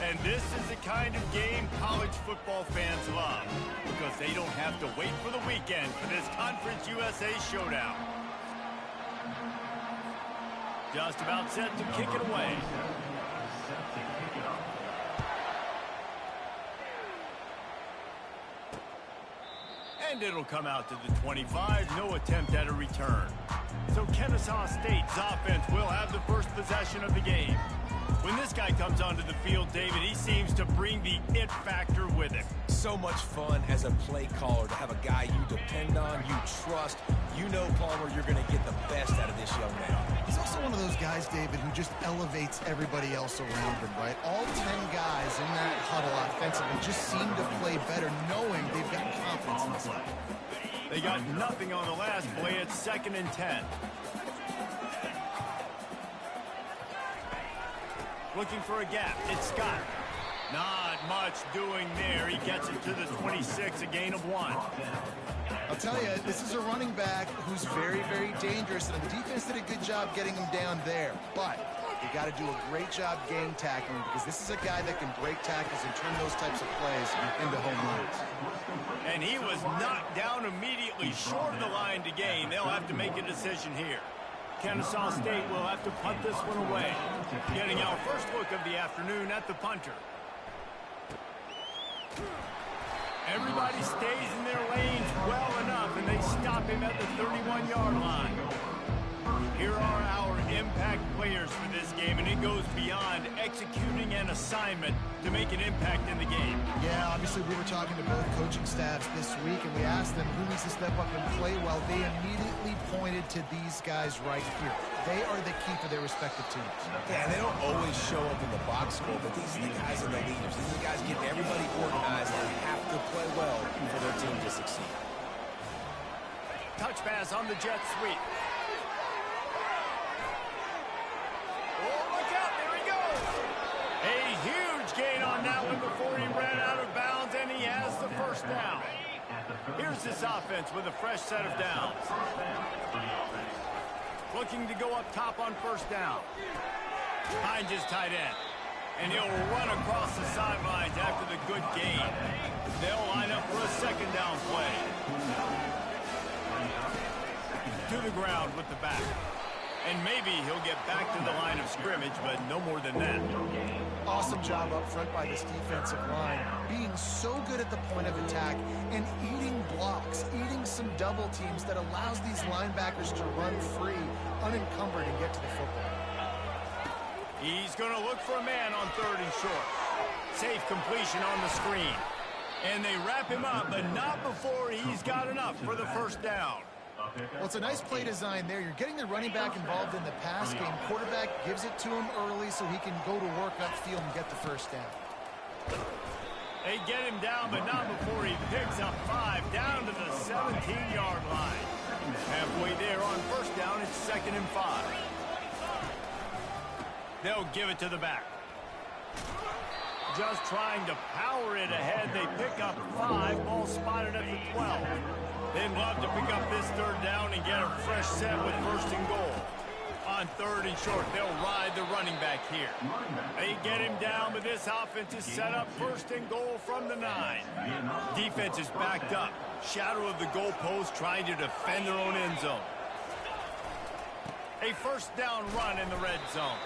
And this is the kind of game college football fans love, because they don't have to wait for the weekend for this Conference USA showdown. Just about set to kick it away. And it'll come out to the 25, no attempt at a return. So Kennesaw State's offense will have the first possession of the game. When this guy comes onto the field, David, he seems to bring the it factor with him. So much fun as a play caller to have a guy you depend on, you trust. You know, Palmer, you're going to get the best out of this young man. He's also one of those guys, David, who just elevates everybody else around him, right? All 10 guys in that huddle offensively just seem to play better knowing they've got confidence in this. They got nothing on the last play. It's 2nd and 10. Looking for a gap. It's Scott. Not much doing there. He gets it to the 26, a gain of 1. I'll tell you, this is a running back who's very, very dangerous, and the defense did a good job getting him down there. But you got to do a great job game tackling, because this is a guy that can break tackles and turn those types of plays into home runs. And he was knocked down immediately short of the line to gain. They'll have to make a decision here. Kennesaw State will have to punt this one away. Getting our first look of the afternoon at the punter. Everybody stays in their lanes well enough, and they stop him at the 31-yard line. Here are our impact players for this game, and it goes beyond executing an assignment to make an impact in the game. Yeah, obviously we were talking to both coaching staffs this week, and we asked them who needs to step up and play well. They immediately pointed to these guys right here. They are the key for their respective teams. Yeah, and they don't always show up in the box score, but these are the guys and the leaders. These are the guys getting everybody organized and have to play well for their team to succeed. Touch pass on the jet sweep. Oh, look out, there he goes. A huge gain on that one before he ran out of bounds, and he has the first down. Here's this offense with a fresh set of downs. Looking to go up top on first down. Finds his tight end. And he'll run across the sidelines after the good gain. They'll line up for a 2nd down play. To the ground with the back. And maybe he'll get back to the line of scrimmage, but no more than that. Awesome job up front by this defensive line, being so good at the point of attack and eating blocks, eating some double teams that allows these linebackers to run free, unencumbered, and get to the football. He's going to look for a man on 3rd and short. Safe completion on the screen. And they wrap him up, but not before he's got enough for the first down. Well, it's a nice play design there. You're getting the running back involved in the pass game. Quarterback gives it to him early so he can go to work upfield and get the first down. They get him down, but not before he picks up 5 down to the 17-yard line. Halfway there on first down, it's 2nd and 5. They'll give it to the back. Just trying to power it ahead. They pick up 5, ball spotted at the 12. They'd love to pick up this 3rd down and get a fresh set with 1st and goal. On 3rd and short, they'll ride the running back here. They get him down, but this offense is set up 1st and goal from the 9. Defense is backed up. Shadow of the goalpost trying to defend their own end zone. A 1st down run in the red zone.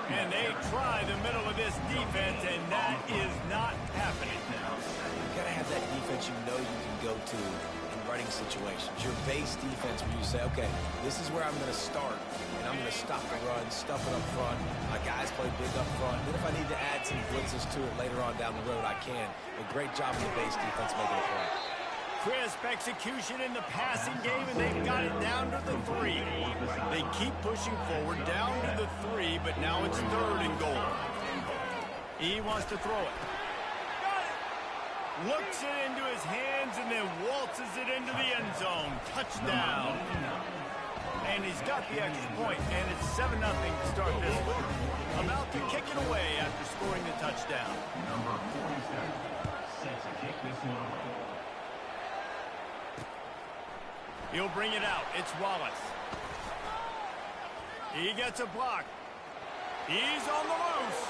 And they try the middle of this defense, and that is not happening. You've got to have that defense you know you can go to in running situations. Your base defense where you say, okay, this is where I'm going to start, and I'm going to stop the run, stuff it up front. My guys play big up front. Then if I need to add some blitzes to it later on down the road, I can. A great job in the base defense making a play. Crisp execution in the passing game, and they've got it down to the 3. They keep pushing forward down to the 3, but now it's 3rd and goal. He wants to throw it. Looks it into his hands and then waltzes it into the end zone. Touchdown. And he's got the extra point, and it's 7-0 to start this one. About to kick it away after scoring the touchdown. Number 47 set to kick this one away. He'll bring it out. It's Wallace. He gets a block. He's on the loose.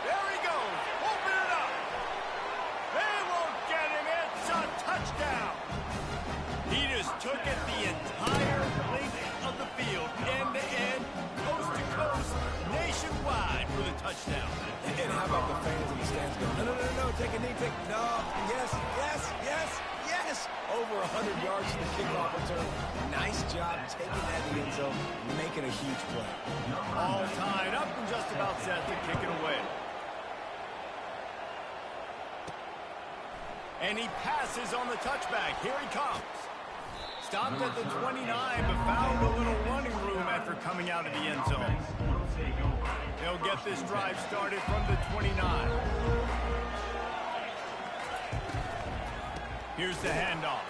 There he goes. Open it up. They won't get him. It's a touchdown. He just took it the entire length of the field, end to end, coast to coast, nationwide for the touchdown. And how about the fans in the stands going, no, take a knee, yes. Over 100 yards to the kickoff return. Nice job taking that in the end zone, making a huge play. All tied up and just about set to kick it away. And he passes on the touchback. Here he comes. Stopped at the 29, but found a little running room after coming out of the end zone. They'll get this drive started from the 29. Here's the handoff.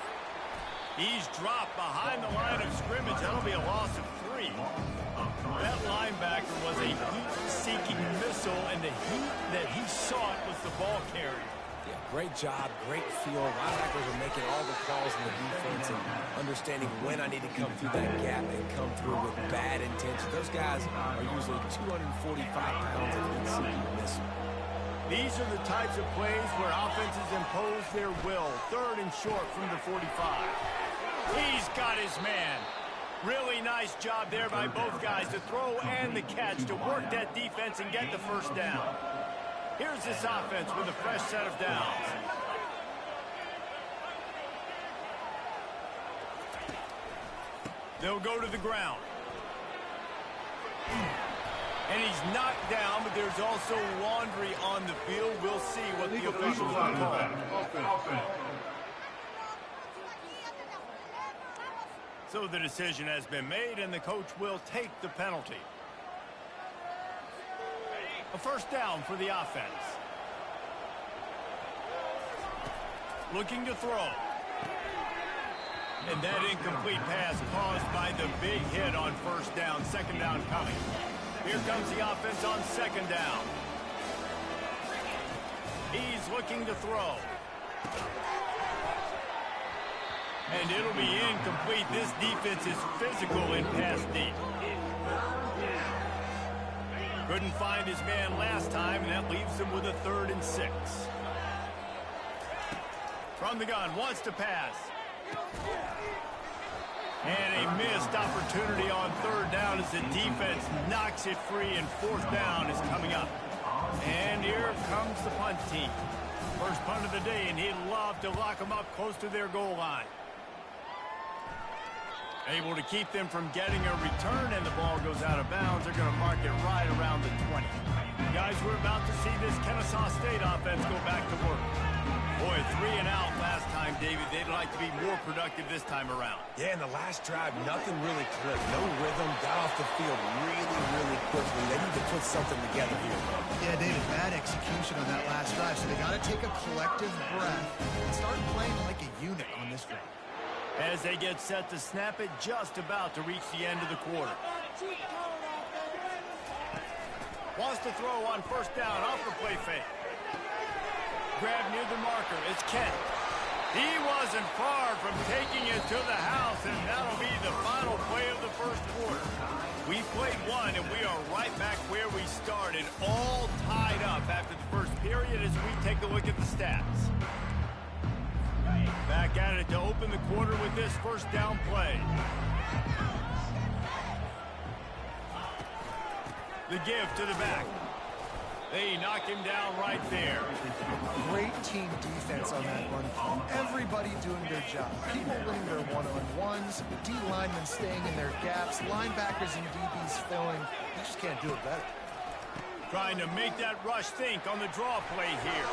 He's dropped behind the line of scrimmage. That'll be a loss of 3. That linebacker was a heat-seeking missile, and the heat that he sought was the ball carrier. Yeah, great job, great feel. Linebackers are making all the calls in the defense and understanding when I need to come through that gap and come through with bad intention. Those guys are usually 245 pounds of heat-seeking missile. These are the types of plays where offenses impose their will. 3rd and short from the 45. He's got his man. Really nice job there by both guys, the throw and the catch, to work that defense and get the first down. Here's this offense with a fresh set of downs. They'll go to the ground. And he's knocked down, but there's also laundry on the field. We'll see what the officials will call. So the decision has been made, and the coach will take the penalty. A first down for the offense. Looking to throw. And that incomplete pass caused by the big hit on first down. 2nd down coming. Here comes the offense on 2nd down. He's looking to throw. And it'll be incomplete. This defense is physical in pass deep. Couldn't find his man last time, and that leaves him with a 3rd and 6. From the gun, wants to pass. And a missed opportunity on 3rd down as the defense knocks it free, and 4th down is coming up. And here comes the punt team. First punt of the day, and he'd love to lock them up close to their goal line. Able to keep them from getting a return, and the ball goes out of bounds. They're going to mark it right around the 20. Guys, we're about to see this Kennesaw State offense go back to work. Boy, 3 and out last time, David. They'd like to be more productive this time around. Yeah, in the last drive, nothing really clicked. No rhythm, got off the field really quickly. They need to put something together here. Yeah, David, bad execution on that last drive, so they got to take a collective breath and start playing like a unit on this drive. As they get set to snap it, just about to reach the end of the quarter. Wants to throw on first down off the play fake. Grab near the marker. It's Kent. He wasn't far from taking it to the house, and that'll be the final play of the first quarter. We played one, and we are right back where we started, all tied up after the first period as we take a look at the stats. Back at it to open the quarter with this first down play. The give to the back. They knock him down right there. Great team defense on that run play. Everybody doing their job. People winning their one-on-ones, D linemen staying in their gaps, linebackers and DBs filling. You just can't do it better. Trying to make that rush think on the draw play here.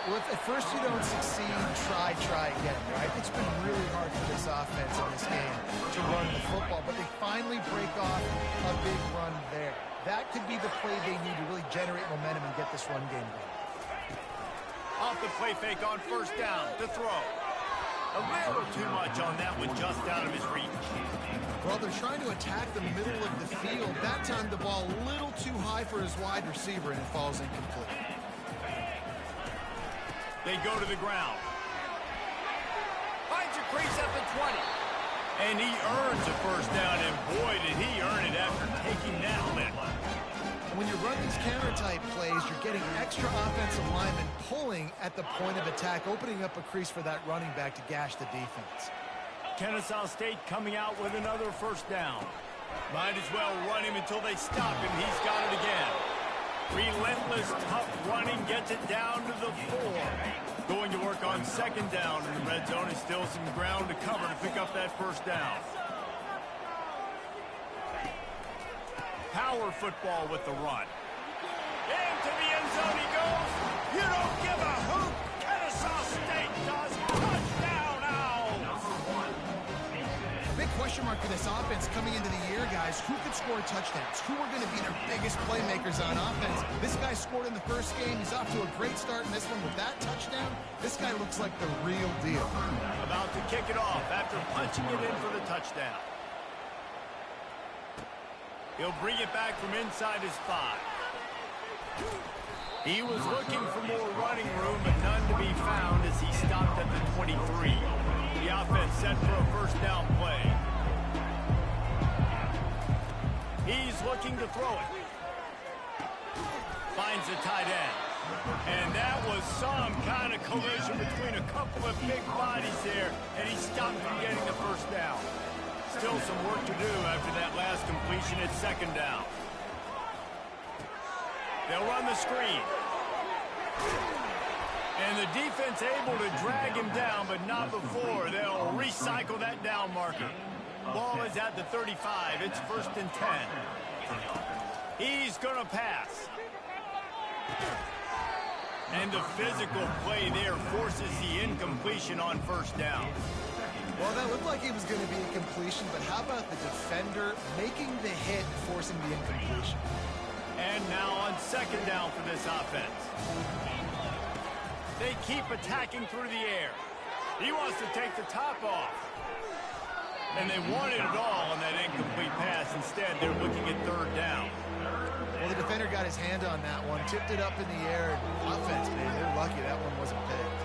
Well, if at first you don't succeed, try again, right? It's been really hard for this offense in this game to run the football, but they finally break off a big run there. That could be the play they need to really generate momentum and get this run game going. Off the play fake on first down to throw. A little too much on that one, just out of his reach. Well, they're trying to attack the middle of the field. That time the ball a little too high for his wide receiver, and it falls incomplete. They go to the ground. crease at the 20. And he earns a first down, and boy, did he earn it after taking that lick. When you run these counter-type plays, you're getting extra offensive linemen pulling at the point of attack, opening up a crease for that running back to gash the defense. Kennesaw State coming out with another first down. Might as well run him until they stop him. He's got it again. Relentless, tough running gets it down to the 4. Going to work on second down, and the red zone is still some ground to cover to pick up that first down. Power football with the run. Into the end zone he goes. You don't give a hoot. Kennesaw State does. Touchdown, Owls. Big question mark for this offense coming into the year, guys. Who could score touchdowns? Who are going to be their biggest playmakers on offense? This guy scored in the first game. He's off to a great start in this one with that touchdown. This guy looks like the real deal. About to kick it off after punching it in for the touchdown. He'll bring it back from inside his 5. He was looking for more running room, but none to be found as he stopped at the 23. The offense set for a first down play. He's looking to throw it. Finds the tight end. And that was some kind of collision between a couple of big bodies there, and he stopped from getting the first down. Still some work to do after that last completion at second down. They'll run the screen. And the defense able to drag him down, but not before. They'll recycle that down marker. Ball is at the 35. It's first and 10. He's going to pass. And the physical play there forces the incompletion on first down. Well, that looked like it was going to be a completion, but how about the defender making the hit, forcing the incompletion? And now on second down for this offense. They keep attacking through the air. He wants to take the top off. And they wanted it all on that incomplete pass. Instead, they're looking at third down. Well, the defender got his hand on that one, tipped it up in the air. Offense, man, they're lucky that one wasn't picked.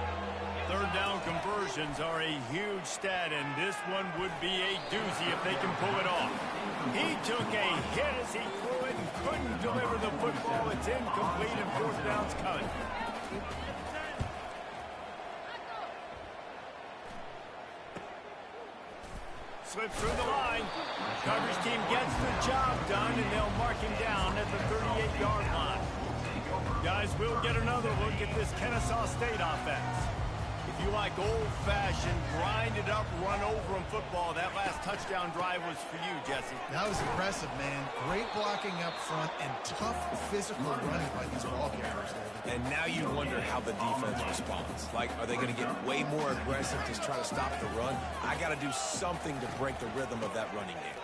Third down conversions are a huge stat, and this one would be a doozy if they can pull it off. He took a hit as he threw it and couldn't deliver the football. It's incomplete, and fourth down's coming. Slips through the line. Coverage team gets the job done, and they'll mark him down at the 38-yard line. Guys, we'll get another look at this Kennesaw State offense. If you like old-fashioned, grind-it-up, run-over-'em football, that last touchdown drive was for you, Jesse. That was impressive, man. Great blocking up front and tough physical running by these ball carriers there. And now you wonder how the defense responds. Like, are they going to get way more aggressive to try to stop the run? I got to do something to break the rhythm of that running game.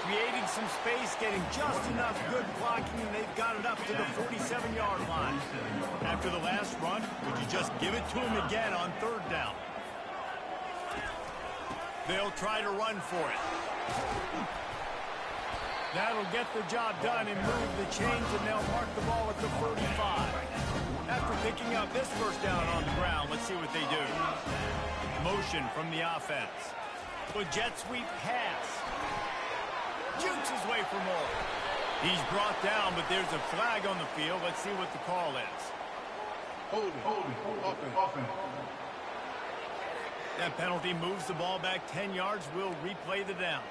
Creating some space, getting just enough good blocking, and they've got it up to the 47-yard line. After the last run, would you just give it to him again on third down? They'll try to run for it. That'll get the job done and move the chains, and they'll mark the ball at the 45. After picking up this first down on the ground, let's see what they do. Motion from the offense. A jet sweep pass. Jukes his way for more. He's brought down, but there's a flag on the field. Let's see what the call is. Holding. Offense. That penalty moves the ball back 10 yards. We'll replay the down.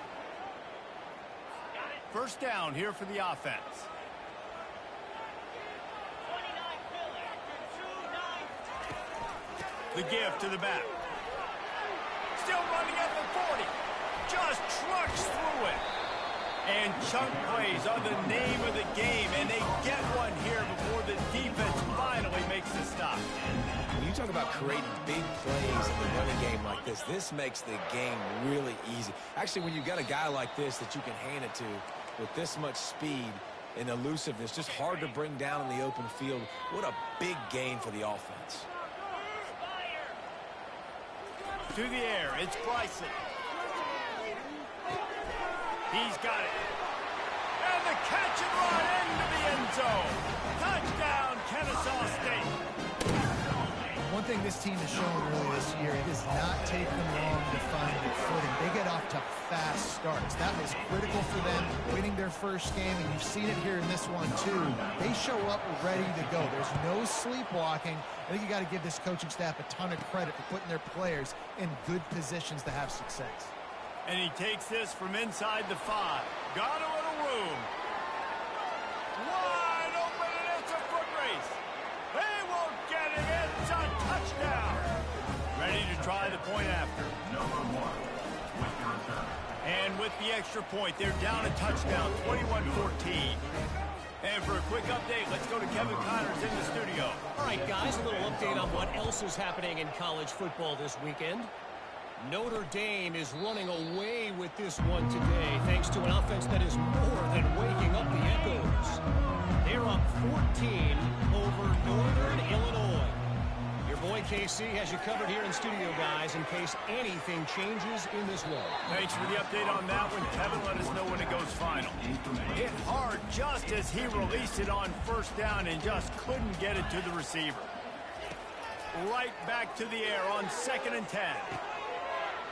First down here for the offense. The give to the back. Still running at the 40. Just trucks through it. And chunk plays are the name of the game, and they get one here before the defense finally makes the stop. When you talk about creating big plays in the running game like this makes the game really easy. Actually, when you've got a guy like this that you can hand it to with this much speed and elusiveness, just hard to bring down in the open field, what a big gain for the offense. To the air, it's Bryson. He's got it. And the catch and run into the end zone. Touchdown, Kennesaw State. One thing thing this team has shown really this year, it does not take them long to find their footing. They get off to fast starts. That was critical for them winning their first game, and you've seen it here in this one too. They show up ready to go. There's no sleepwalking. I think you got to give this coaching staff a ton of credit for putting their players in good positions to have success. And he takes this from inside the 5. Got a little room. Wide open, and it's a foot race. They won't get it. It's a touchdown. Ready to try the point after. Number 1 with your return. And with the extra point, they're down a touchdown, 21-14. And for a quick update, let's go to Kevin Connors in the studio. All right, guys, a little update on what else is happening in college football this weekend. Notre Dame is running away with this one today, thanks to an offense that is more than waking up the echoes. They're up 14 over Northern Illinois. Your boy KC has you covered here in studio, guys, in case anything changes in this one. Thanks for the update on that one, Kevin. Let us know when it goes final. Hit hard just as he released it on first down and just couldn't get it to the receiver. Right back to the air on 2nd and 10.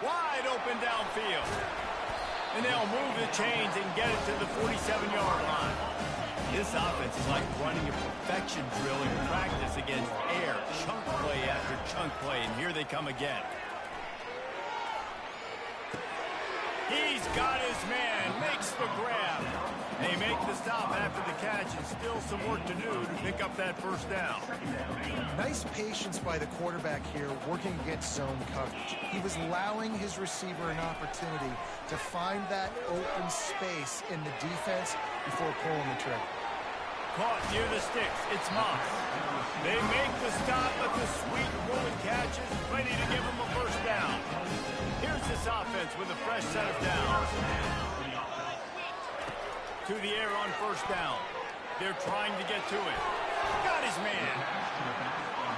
Wide open downfield. And they'll move the chains and get it to the 47-yard line. This offense is like running a perfection drill in practice against air, chunk play after chunk play, and here they come again. He's got his man, makes the grab. They make the stop after the catch, and still some work to do to pick up that first down. Nice patience by the quarterback here, working against zone coverage. He was allowing his receiver an opportunity to find that open space in the defense before pulling the trigger. Caught near the sticks. It's Moss. They make the stop, but the sweet rolling catch is ready to give them a first down. Here's this offense with a fresh set of downs. To the air on first down. They're trying to get to it. Got his man.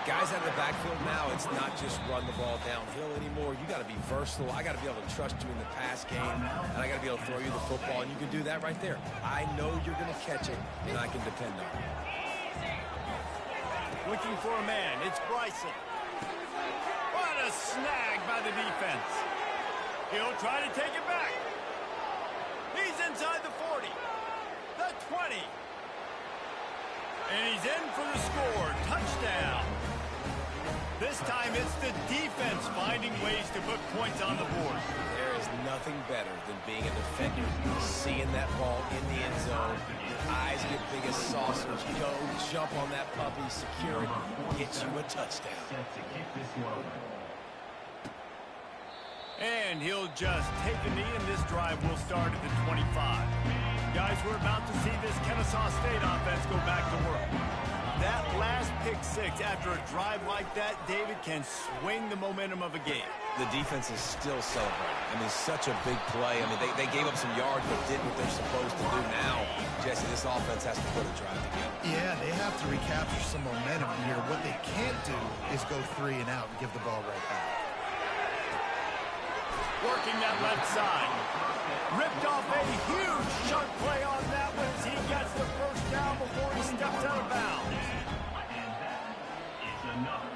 Guys out of the backfield now, it's not just run the ball downhill anymore. You got to be versatile. I got to be able to trust you in the pass game, and I got to be able to throw you the football, and you can do that right there. I know you're going to catch it, and I can depend on it. Looking for a man. It's Bryson. What a snag by the defense. He'll try to take it back. He's inside the 40. The 20. And he's in for the score. Touchdown. This time it's the defense finding ways to put points on the board. There is nothing better than being a defender, seeing that ball in the end zone. Your eyes get big as saucers. Go, jump on that puppy, secure it, get you a touchdown. Set to kick this one. And he'll just take a knee, and this drive will start at the 25. Guys, we're about to see this Kennesaw State offense go back to work. That last pick six after a drive like that, David, can swing the momentum of a game. The defense is still celebrating. I mean, such a big play. I mean, they gave up some yards but did what they're supposed to do now. Jesse, this offense has to put a drive together. Yeah, they have to recapture some momentum here. What they can't do is go 3 and out and give the ball right back. Working that left side. Ripped off a huge chunk play on that one as he gets the first down before he steps out of bounds. And that is another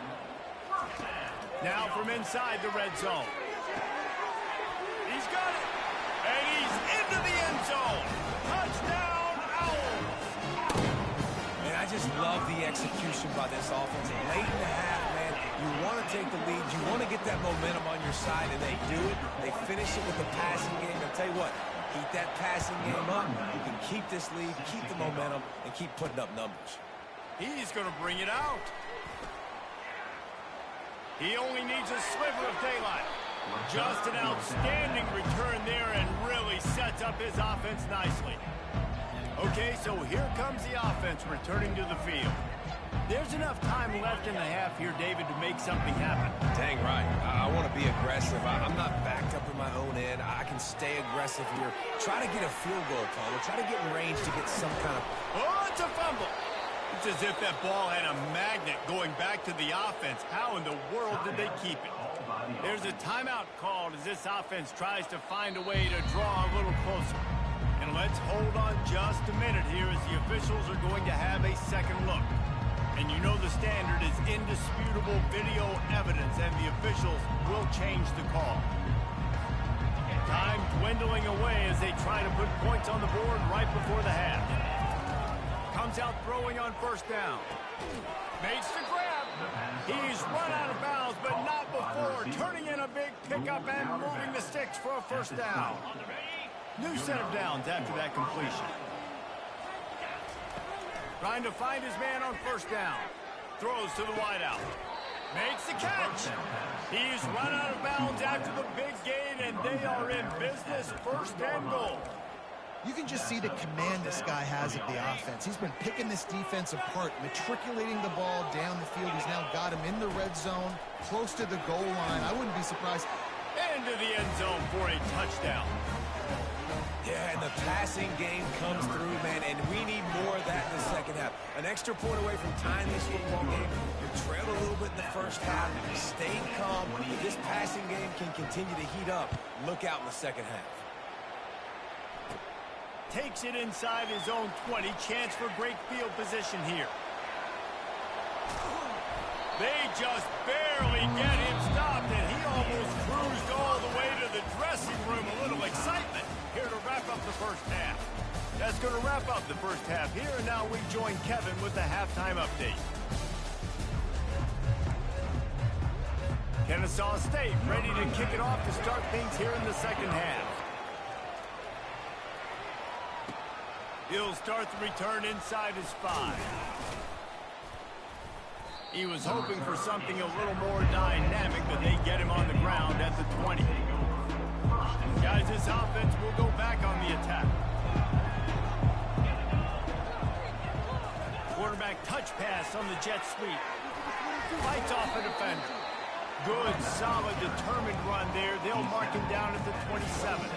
first down. Now from inside the red zone. He's got it. And he's into the end zone. Touchdown, Owls. And I just love the execution by this offense. Late in the half, man, you want to take the lead. You want to get that momentum on your side, and they do it. They finish it with the passing game. I'll tell you what, keep that passing game up. You can keep this lead, keep the momentum, and keep putting up numbers. He's going to bring it out. He only needs a sliver of daylight. Just an outstanding return there and really sets up his offense nicely. Okay, so here comes the offense returning to the field. There's enough time left in the half here, David, to make something happen. Dang right. I want to be aggressive. I'm not backed up in my own end. I can stay aggressive here. Try to get a field goal, Palmer. Try to get in range to get some kind of... Oh, it's a fumble. It's as if that ball had a magnet going back to the offense. How in the world did they keep it? There's a timeout called as this offense tries to find a way to draw a little closer. And let's hold on just a minute here as the officials are going to have a second look. And you know the standard is indisputable video evidence, and the officials will change the call. Time dwindling away as they try to put points on the board right before the half. Comes out throwing on first down. Makes the grab. He's run out of bounds, but not before turning in a big pickup and moving the sticks for a first down. New set of downs after that completion. Trying to find his man on first down. Throws to the wideout. Makes the catch. He's run out of bounds after the big gain, and they are in business, first and goal. You can just see the command this guy has of the offense. He's been picking this defense apart, matriculating the ball down the field. He's now got him in the red zone, close to the goal line. I wouldn't be surprised. Into the end zone for a touchdown. Yeah, and the passing game comes through, man, and we need more of that in the second half. An extra point away from tying this football game. You trailed a little bit in the first half, stayed calm. If this passing game can continue to heat up, look out in the second half. Takes it inside his own 20. Chance for great field position here. They just barely get him stopped, and he almost cruised all the way to the dressing room. A little excitement here to wrap up the first half. That's going to wrap up the first half here, and now we join Kevin with the halftime update. Kennesaw State ready to kick it off to start things here in the second half. He'll start the return inside his 5. He was hoping for something a little more dynamic, but they get him on the ground at the 20. Guys, this offense will go back on the attack. Quarterback touch pass on the jet sweep. Fights off a defender. Good, solid, determined run there. They'll mark him down at the 27.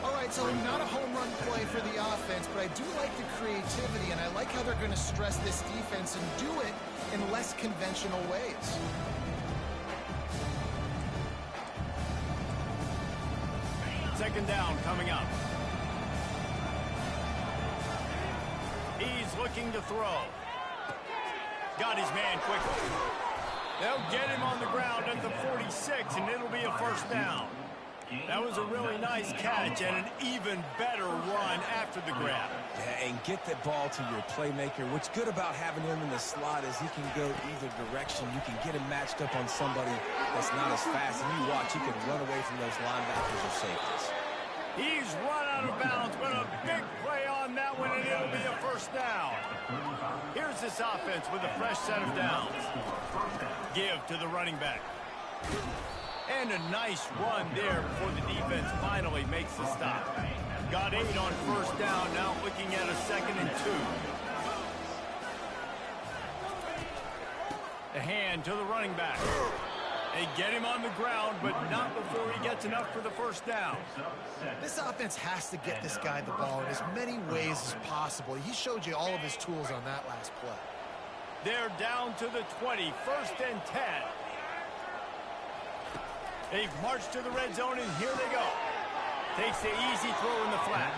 All right, so not a home run play for the offense, but I do like the creativity, and I like how they're going to stress this defense and do it in less conventional ways. Second down coming up. He's looking to throw. Got his man quickly. They'll get him on the ground at the 46, and it'll be a first down. That was a really nice catch and an even better run after the grab. Yeah, and get the ball to your playmaker. What's good about having him in the slot is he can go either direction. You can get him matched up on somebody that's not as fast, and you watch, he can run away from those linebackers or safeties. He's run out of bounds, but a big play on that one, and it'll be a first down. Here's this offense with a fresh set of downs. Give to the running back. And a nice run there before the defense finally makes the stop. Got 8 on first down, now looking at a 2nd and 2. The hand to the running back. They get him on the ground, but not before he gets enough for the first down. This offense has to get this guy the ball in as many ways as possible. He showed you all of his tools on that last play. They're down to the 20, 1st and 10. They've marched to the red zone, and here they go. Takes the easy throw in the flat.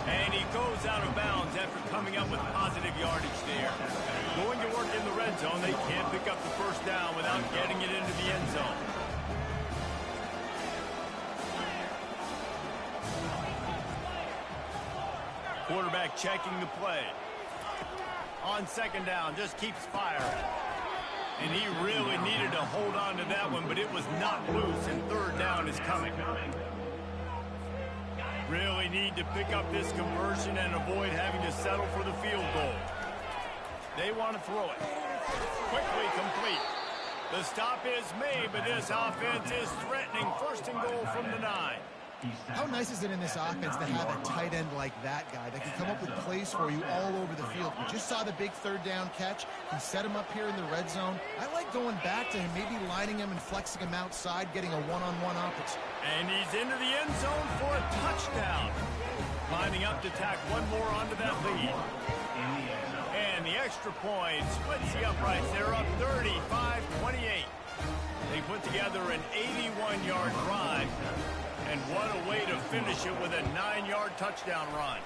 And he goes out of bounds after coming up with positive yardage there. Going to work in the red zone, they can't pick up the first down without getting it into the end zone. Quarterback checking the play. On second down, just keeps firing. And he really needed to hold on to that one, but it was not loose, and third down is coming. Really need to pick up this conversion and avoid having to settle for the field goal. They want to throw it. Quickly complete. The stop is made, but this offense is threatening. 1st and goal from the 9. How nice is it in this offense to have a tight end like that guy that can come up with plays for you all over the field? We just saw the big third down catch. He set him up here in the red zone. I like going back to him, maybe lining him and flexing him outside, getting a one-on-one opportunity. And he's into the end zone for a touchdown. Lining up to tack one more onto that lead. And the extra point splits the uprights. They're up 35-28. They put together an 81-yard drive. And what a way to finish it with a 9-yard touchdown run.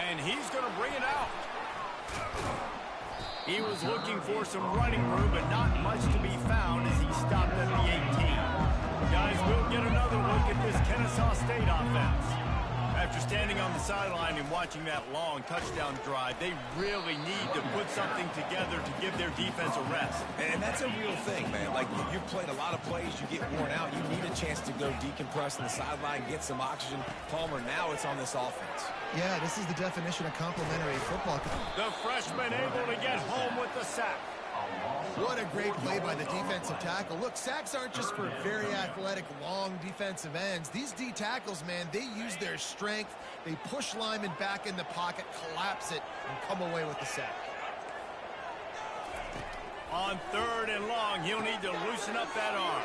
And he's going to bring it out. He was looking for some running room, but not much to be found as he stopped at the 18. Guys, we'll get another look at this Kennesaw State offense. After standing on the sideline and watching that long touchdown drive, they really need to put something together to give their defense a rest. And that's a real thing, man. Like, you've played a lot of plays, you get worn out, you need a chance to go decompress on the sideline, get some oxygen. Palmer, now it's on this offense. Yeah, this is the definition of complimentary football. The freshman able to get home with the sack. What a great play by the defensive tackle. Look, sacks aren't just for very athletic, long defensive ends. These D tackles, man, they use their strength. They push linemen back in the pocket, collapse it, and come away with the sack. On 3rd and long, he'll need to loosen up that arm.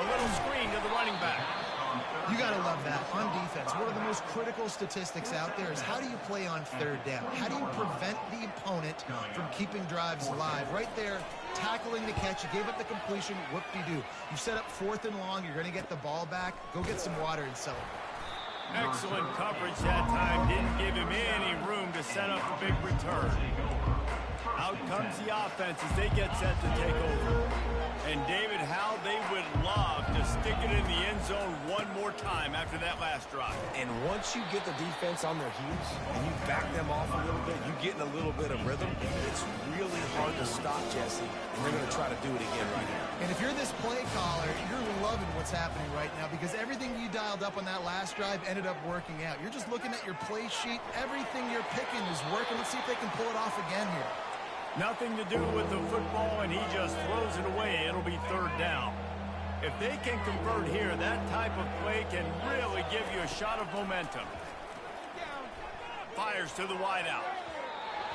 A little screen to the running back. You got to love that. On defense, one of the most critical statistics out there is how do you play on 3rd down? How do you prevent the opponent from keeping drives alive? Right there, tackling the catch. You gave up the completion. Whoop-de-doo. You set up 4th and long. You're going to get the ball back. Go get some water and celebrate. Excellent coverage that time. Didn't give him any room to set up a big return. Out comes the offense as they get set to take over. And David, how they would love to stick it in the end zone one more time after that last drive. And once you get the defense on their heels and you back them off a little bit, you get in a little bit of rhythm, it's really hard to stop, Jesse. And they're going to try to do it again right here. And if you're this play caller, you're loving what's happening right now because everything you dialed up on that last drive ended up working out. You're just looking at your play sheet. Everything you're picking is working. Let's see if they can pull it off again here. Nothing to do with the football, and he just throws it away. It'll be 3rd down. If they can convert here, that type of play can really give you a shot of momentum. Fires to the wideout.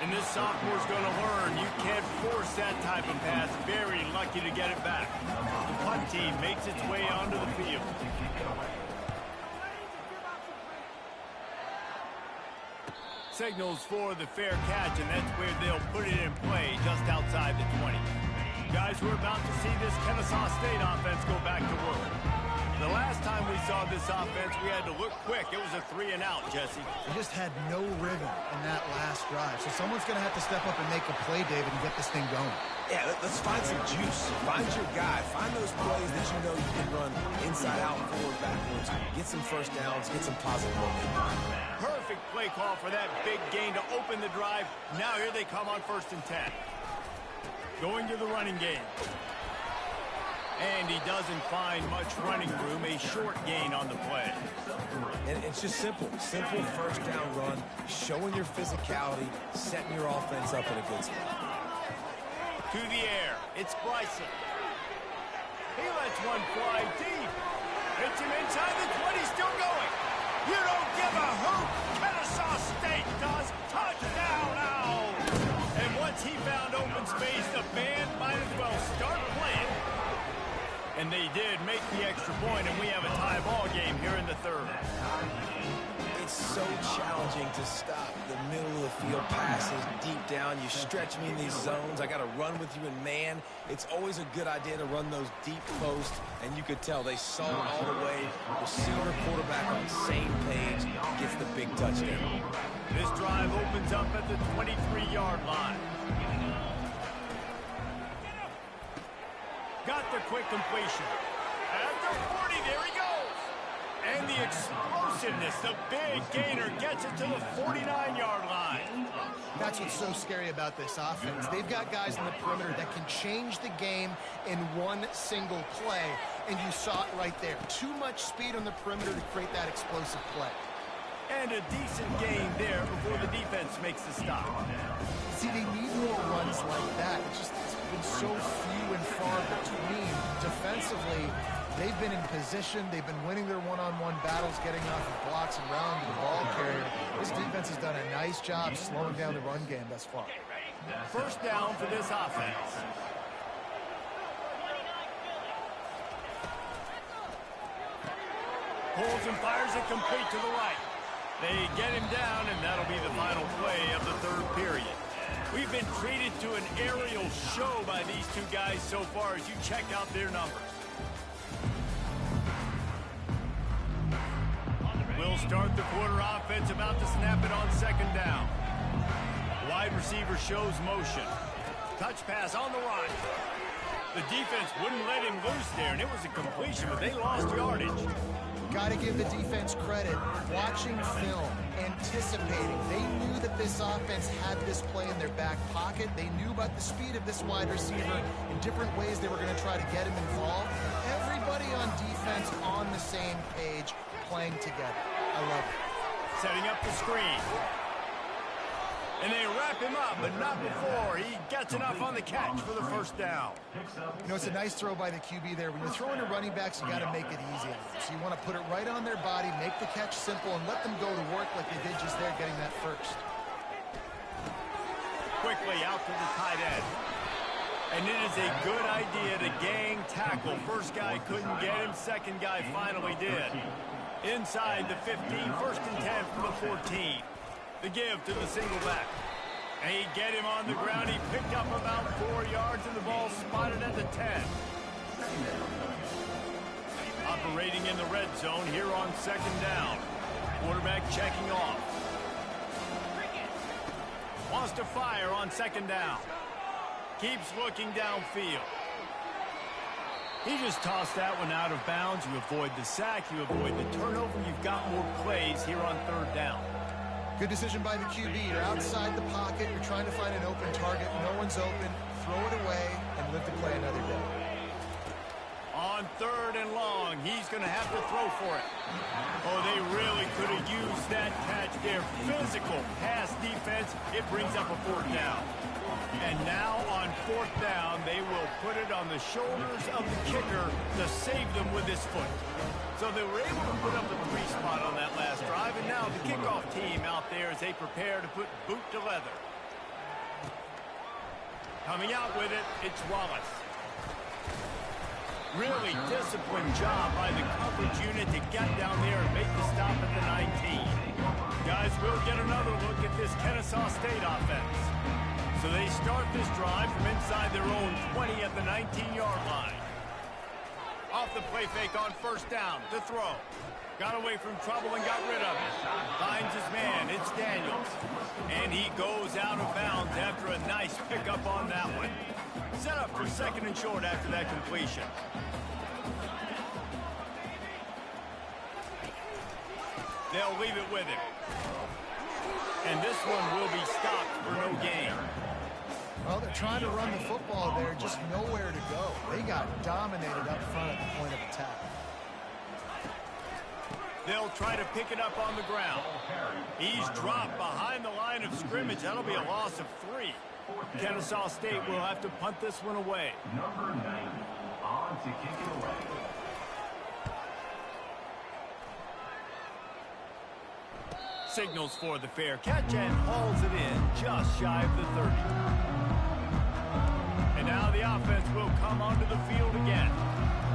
And this sophomore's going to learn you can't force that type of pass. Very lucky to get it back. The punt team makes its way onto the field. Signals for the fair catch, and that's where they'll put it in play just outside the 20. Guys, we're about to see this Kennesaw State offense go back to work. The last time we saw this offense, we had to look quick. It was a 3-and-out, Jesse. They just had no rhythm in that last drive. So someone's going to have to step up and make a play, David, and get this thing going. Yeah, let's find some juice. Find your guy. Find those plays that you know you can run inside out, forward, backwards. Get some first downs. Get some positive momentum. Perfect play call for that big gain to open the drive. Now here they come on 1st and 10. Going to the running game. And he doesn't find much running room. A short gain on the play. And it's just simple. Simple first down run. Showing your physicality. Setting your offense up in a good spot. To the air. It's Bryson. He lets one fly deep. Hits him inside the 20. Still going. You don't give a hoot. Kennesaw State does. Touchdown now. And once he found open space, the band might as well start playing. And they did make the extra point, and we have a tie ball game here in the 3rd. It's so challenging to stop the middle of the field passes deep down. You stretch me in these zones. I got to run with you in man. It's always a good idea to run those deep posts, and you could tell they saw it all the way. Receiver, quarterback on the same page, gets the big touchdown. This drive opens up at the 23-yard line. Got the quick completion. At the 40, there he goes. And the explosiveness, the big gainer gets it to the 49-yard line. That's what's so scary about this offense. They've got guys in the perimeter that can change the game in one single play, and you saw it right there. Too much speed on the perimeter to create that explosive play. And a decent gain there before the defense makes the stop. See, they need more runs like that. It's been so few and far between. Defensively, they've been in position. They've been winning their one-on-one battles, getting off of blocks and round to the ball carrier. This defense has done a nice job slowing down the run game thus far. 1st down for this offense. Pulls and fires it complete to the right. They get him down, and that'll be the final play of the 3rd period. We've been treated to an aerial show by these two guys so far as you check out their numbers. We'll start the quarter offense, about to snap it on second down. Wide receiver shows motion. Touch pass on the run. The defense wouldn't let him loose there, and it was a completion, but they lost yardage. Got to give the defense credit. Watching film, anticipating. They knew that this offense had this play in their back pocket. They knew about the speed of this wide receiver in different ways they were going to try to get him involved. Everybody on defense on the same page, playing together. I love it. Setting up the screen. And they wrap him up, but not before he gets enough on the catch for the first down. You know, it's a nice throw by the QB there. When you're throwing to running backs, you got to make it easy on them. So you want to put it right on their body, make the catch simple, and let them go to work like they did just there, getting that first. Quickly out to the tight end. And it is a good idea to gang tackle. First guy couldn't get him. Second guy finally did. Inside the 15, first and 10 for the 14. The give to the single back. And he get him on the ground. He picked up about 4 yards, and the ball spotted at the 10. Operating in the red zone here on second down. Quarterback checking off. Wants to fire on second down. Keeps looking downfield. He just tossed that one out of bounds. You avoid the sack. You avoid the turnover. You've got more plays here on third down. Good decision by the QB. You're outside the pocket. You're trying to find an open target. No one's open. Throw it away and live to play another day. On third and long, he's going to have to throw for it. Oh, they really could have used that catch there. Physical pass defense. It brings up a fourth down. And now on fourth down, they will put it on the shoulders of the kicker to save them with his foot. So they were able to put up a 3 spot on that last drive, and now the kickoff team out there as they prepare to put boot to leather. Coming out with it, it's Wallace. Really disciplined job by the coverage unit to get down there and make the stop at the 19. Guys, we'll get another look at this Kennesaw State offense. So they start this drive from inside their own 20 at the 19-yard line. Off the play fake on first down to throw. Got away from trouble and got rid of it. Finds his man. It's Daniels. And he goes out of bounds after a nice pickup on that one. Set up for second and short after that completion. They'll leave it with him. And this one will be stopped for no gain. Well, they're trying to run the football there, just nowhere to go. They got dominated up front at the point of attack. They'll try to pick it up on the ground. He's dropped behind the line of scrimmage. That'll be a loss of 3. Kennesaw State will have to punt this one away. Number 90 on to kick it away. Signals for the fair catch and hauls it in just shy of the 30. And now the offense will come onto the field again.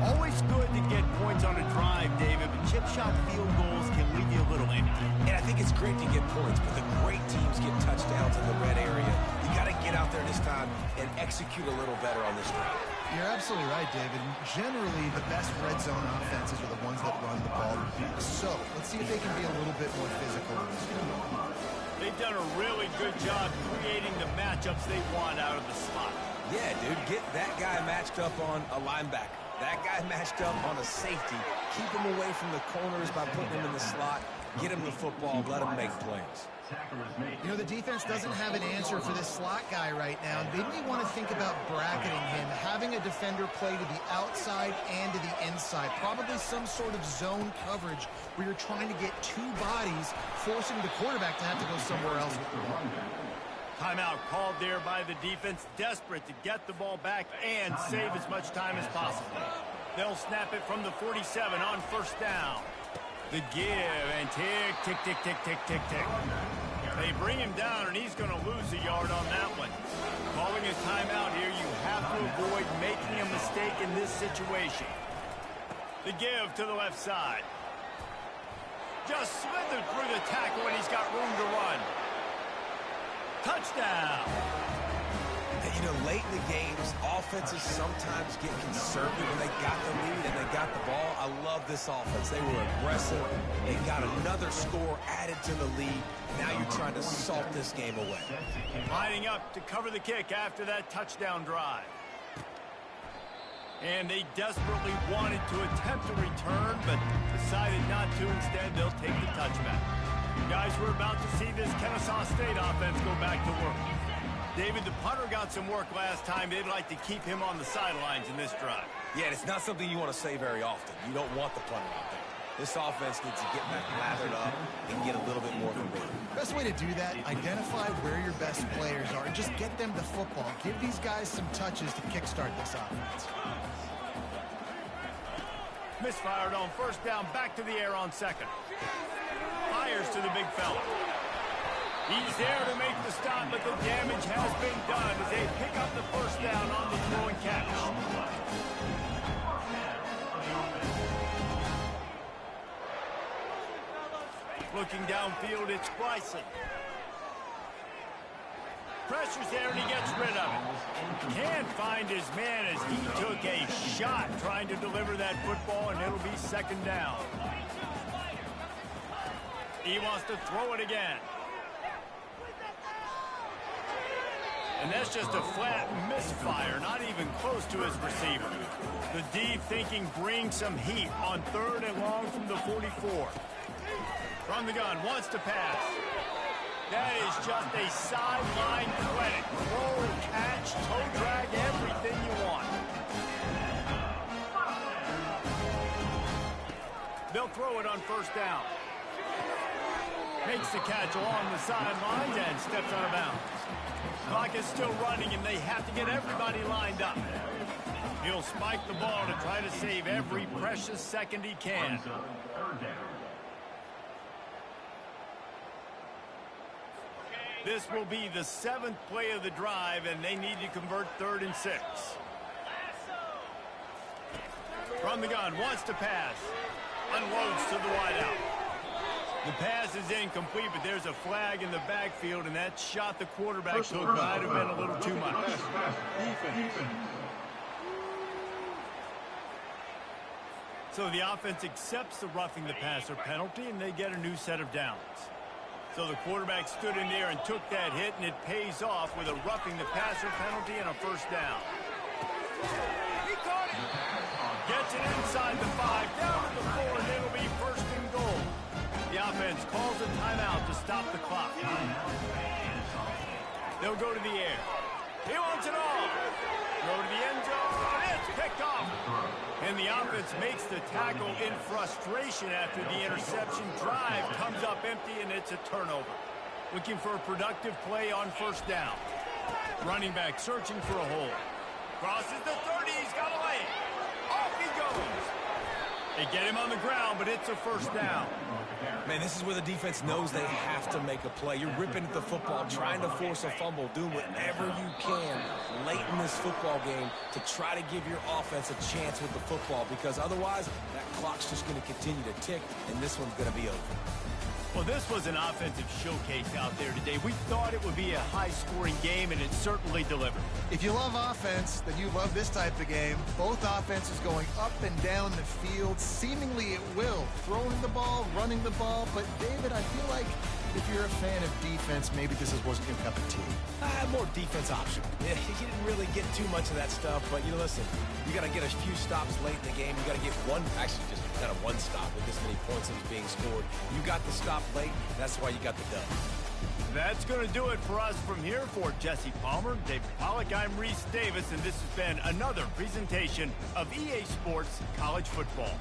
Always good to get points on a drive, David, but chip shot field goals can leave you a little empty. And I think it's great to get points, but the great teams get touchdowns in the red area. You got to get out there this time and execute a little better on this drive. You're absolutely right, David. Generally, the best red zone offenses are the ones that run the ball. So, let's see if they can be a little bit more physical in this game. They've done a really good job creating the matchups they want out of the slot. Yeah, dude, get that guy matched up on a linebacker. That guy matched up on a safety. Keep him away from the corners by putting him in the slot. Get him the football. Let him make plays. You know, the defense doesn't have an answer for this slot guy right now. They may want to think about bracketing him, having a defender play to the outside and to the inside. Probably some sort of zone coverage where you're trying to get 2 bodies, forcing the quarterback to have to go somewhere else with the ball. Timeout called there by the defense, desperate to get the ball back and save as much time as possible. They'll snap it from the 47 on first down. The give, and tick, tick, tick, tick, tick, tick, tick. They bring him down, and he's going to lose a yard on that one. Calling a timeout here, you have to avoid making a mistake in this situation. The give to the left side. Just slithered through the tackle, and he's got room to run. Touchdown. And, you know, late in the games, offenses sometimes get conservative when they got the lead and they got the ball. I love this offense. They were aggressive. They got another score added to the lead. Now you're trying to salt this game away. Lining up to cover the kick after that touchdown drive. And they desperately wanted to attempt a return, but decided not to. Instead, they'll take the touchback. Guys, we're about to see this Kennesaw State offense go back to work. David, the punter got some work last time. They'd like to keep him on the sidelines in this drive. Yeah, and it's not something you want to say very often. You don't want the punter out there. This offense needs to get back lathered up and get a little bit more converted. Best way to do that, identify where your best players are and just get them the football. Give these guys some touches to kickstart this offense. Misfired on first down, back to the air on second. Fires to the big fella. He's there to make the stop, but the damage has been done as they pick up the first down on the throw and catch. Looking downfield, it's Bryson. Pressure's there, and he gets rid of it. Can't find his man as he took a shot trying to deliver that football, and it'll be second down. He wants to throw it again. And that's just a flat misfire, not even close to his receiver. The D thinking bring some heat on third and long from the 44. From the gun, wants to pass. That is just a sideline credit. Roll, catch, toe drag, everything you want. They'll throw it on first down. Makes the catch along the sidelines and steps out of bounds. Clock is still running, and they have to get everybody lined up. He'll spike the ball to try to save every precious second he can. This will be the 7th play of the drive, and they need to convert 3rd and 6. From the gun, wants to pass. Unloads to the wideout. The pass is incomplete, but there's a flag in the backfield, and that shot the quarterback took might have been a little too much. So the offense accepts the roughing the passer penalty, and they get a new set of downs. So the quarterback stood in there and took that hit, and it pays off with a roughing the passer penalty and a first down. He caught it. Gets it inside the 5, down to the 4, and it'll be first and goal. The offense calls a timeout to stop the clock. They'll go to the air. He wants it all. Go to the end zone. It's picked off. And the offense makes the tackle in frustration after the interception. Drive comes up empty, and it's a turnover. Looking for a productive play on first down. Running back searching for a hole. Crosses the 30. He's got a lane. Off he goes. They get him on the ground, but it's a first down. Man, this is where the defense knows they have to make a play. You're ripping at the football, trying to force a fumble, doing whatever you can late in this football game to try to give your offense a chance with the football, because otherwise that clock's just going to continue to tick, and this one's going to be over. Well, this was an offensive showcase out there today. We thought it would be a high-scoring game, and it certainly delivered. If you love offense, then you love this type of game. Both offenses going up and down the field, seemingly at will. Throwing the ball, running the ball. But, David, I feel like if you're a fan of defense, maybe this wasn't your cup of tea. More defense option. Yeah, you didn't really get too much of that stuff, but, you know, listen, you got to get a few stops late in the game. You got to get actually just kind of one stop with this many points that was being scored. You got the stop late. That's why you got the dub. That's going to do it for us from here. For Jesse Palmer, David Pollack, I'm Reese Davis, and this has been another presentation of EA Sports College Football.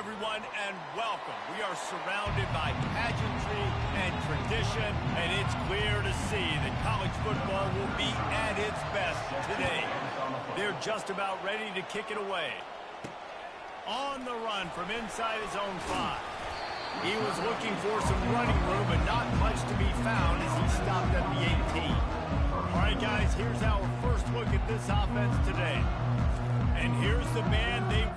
everyone, and welcome. We are surrounded by pageantry and tradition, and it's clear to see that college football will be at its best today. They're just about ready to kick it away. On the run from inside his own 5. He was looking for some running room, but not much to be found as he stopped at the 18. All right, guys, here's our first look at this offense today. And here's the man they...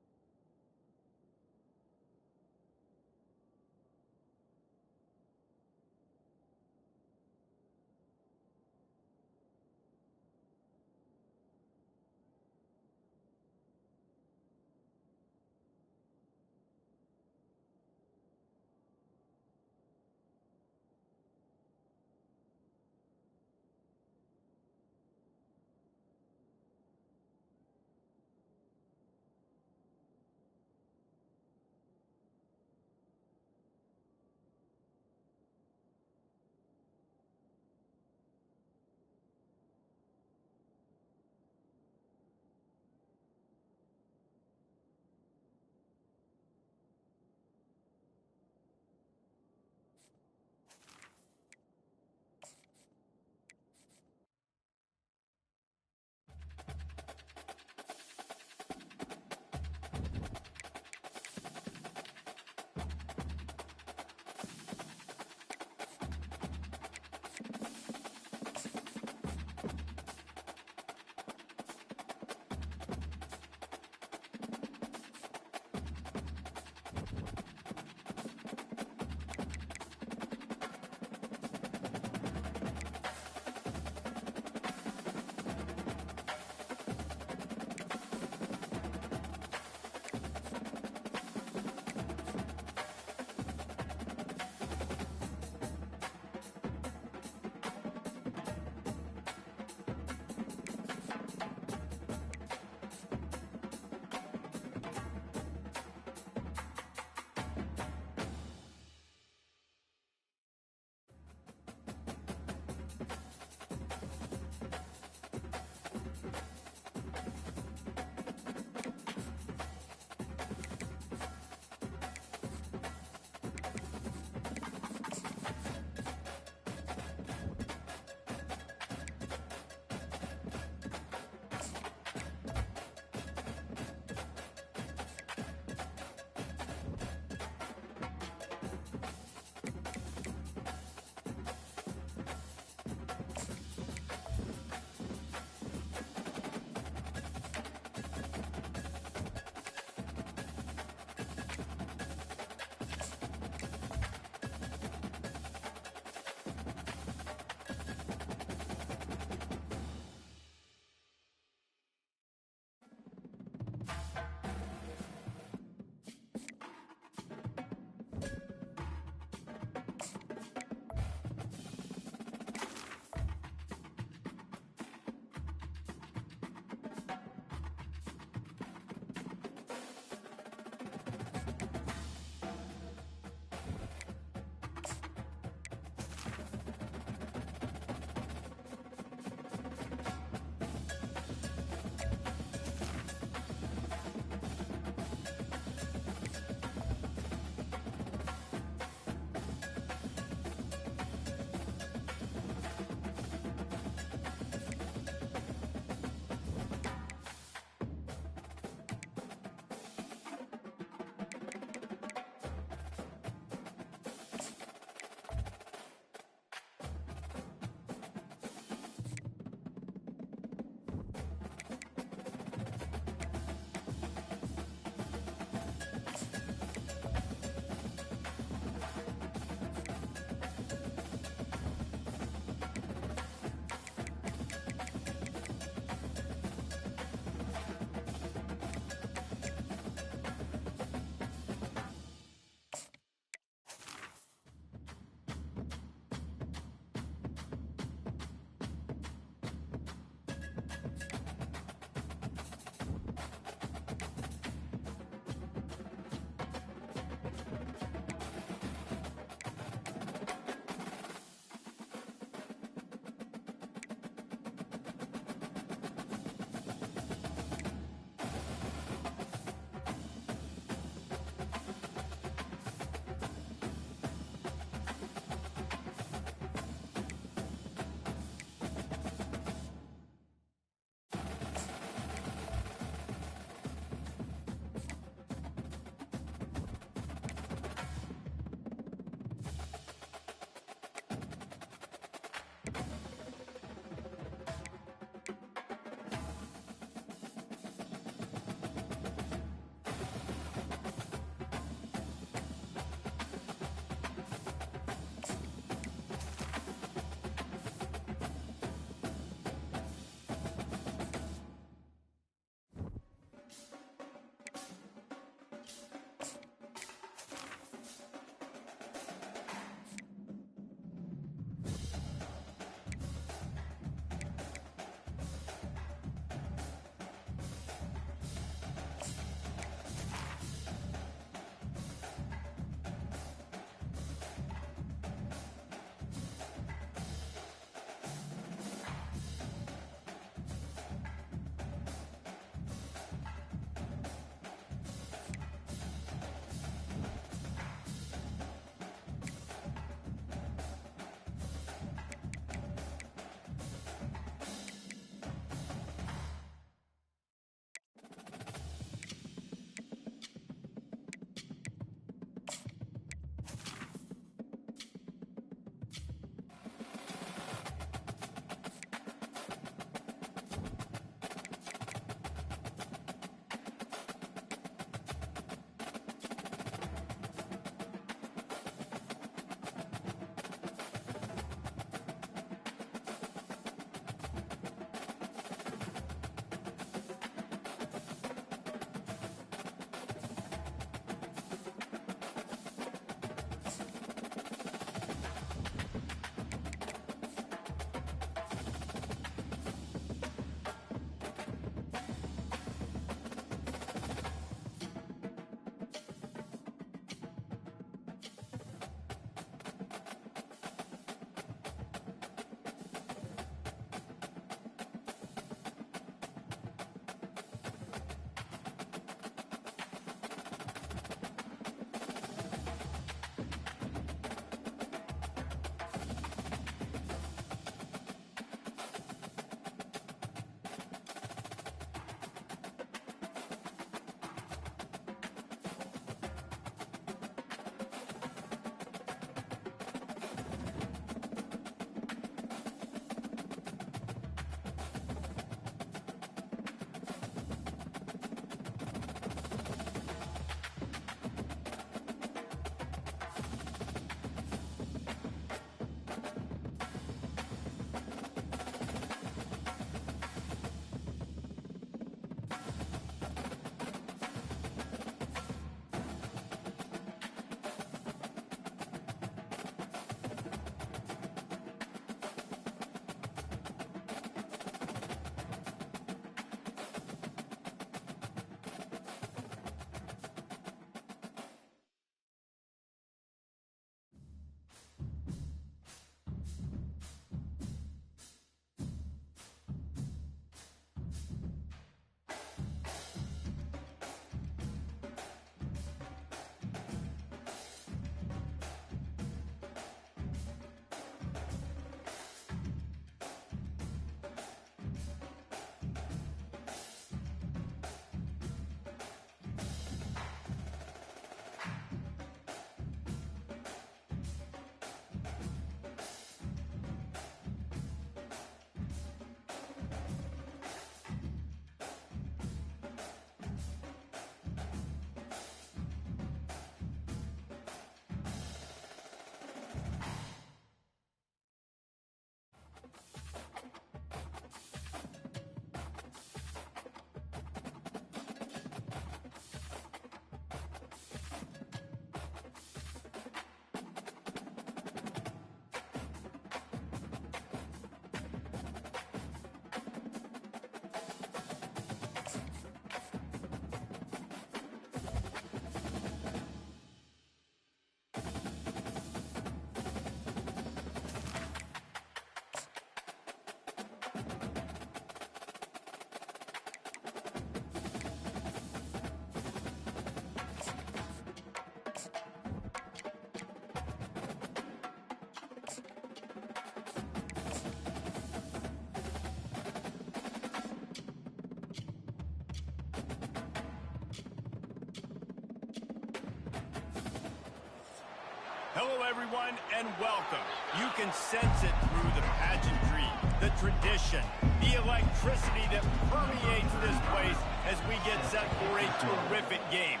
Hello, everyone, and welcome. You can sense it through the pageantry, the tradition, the electricity that permeates this place as we get set for a terrific game.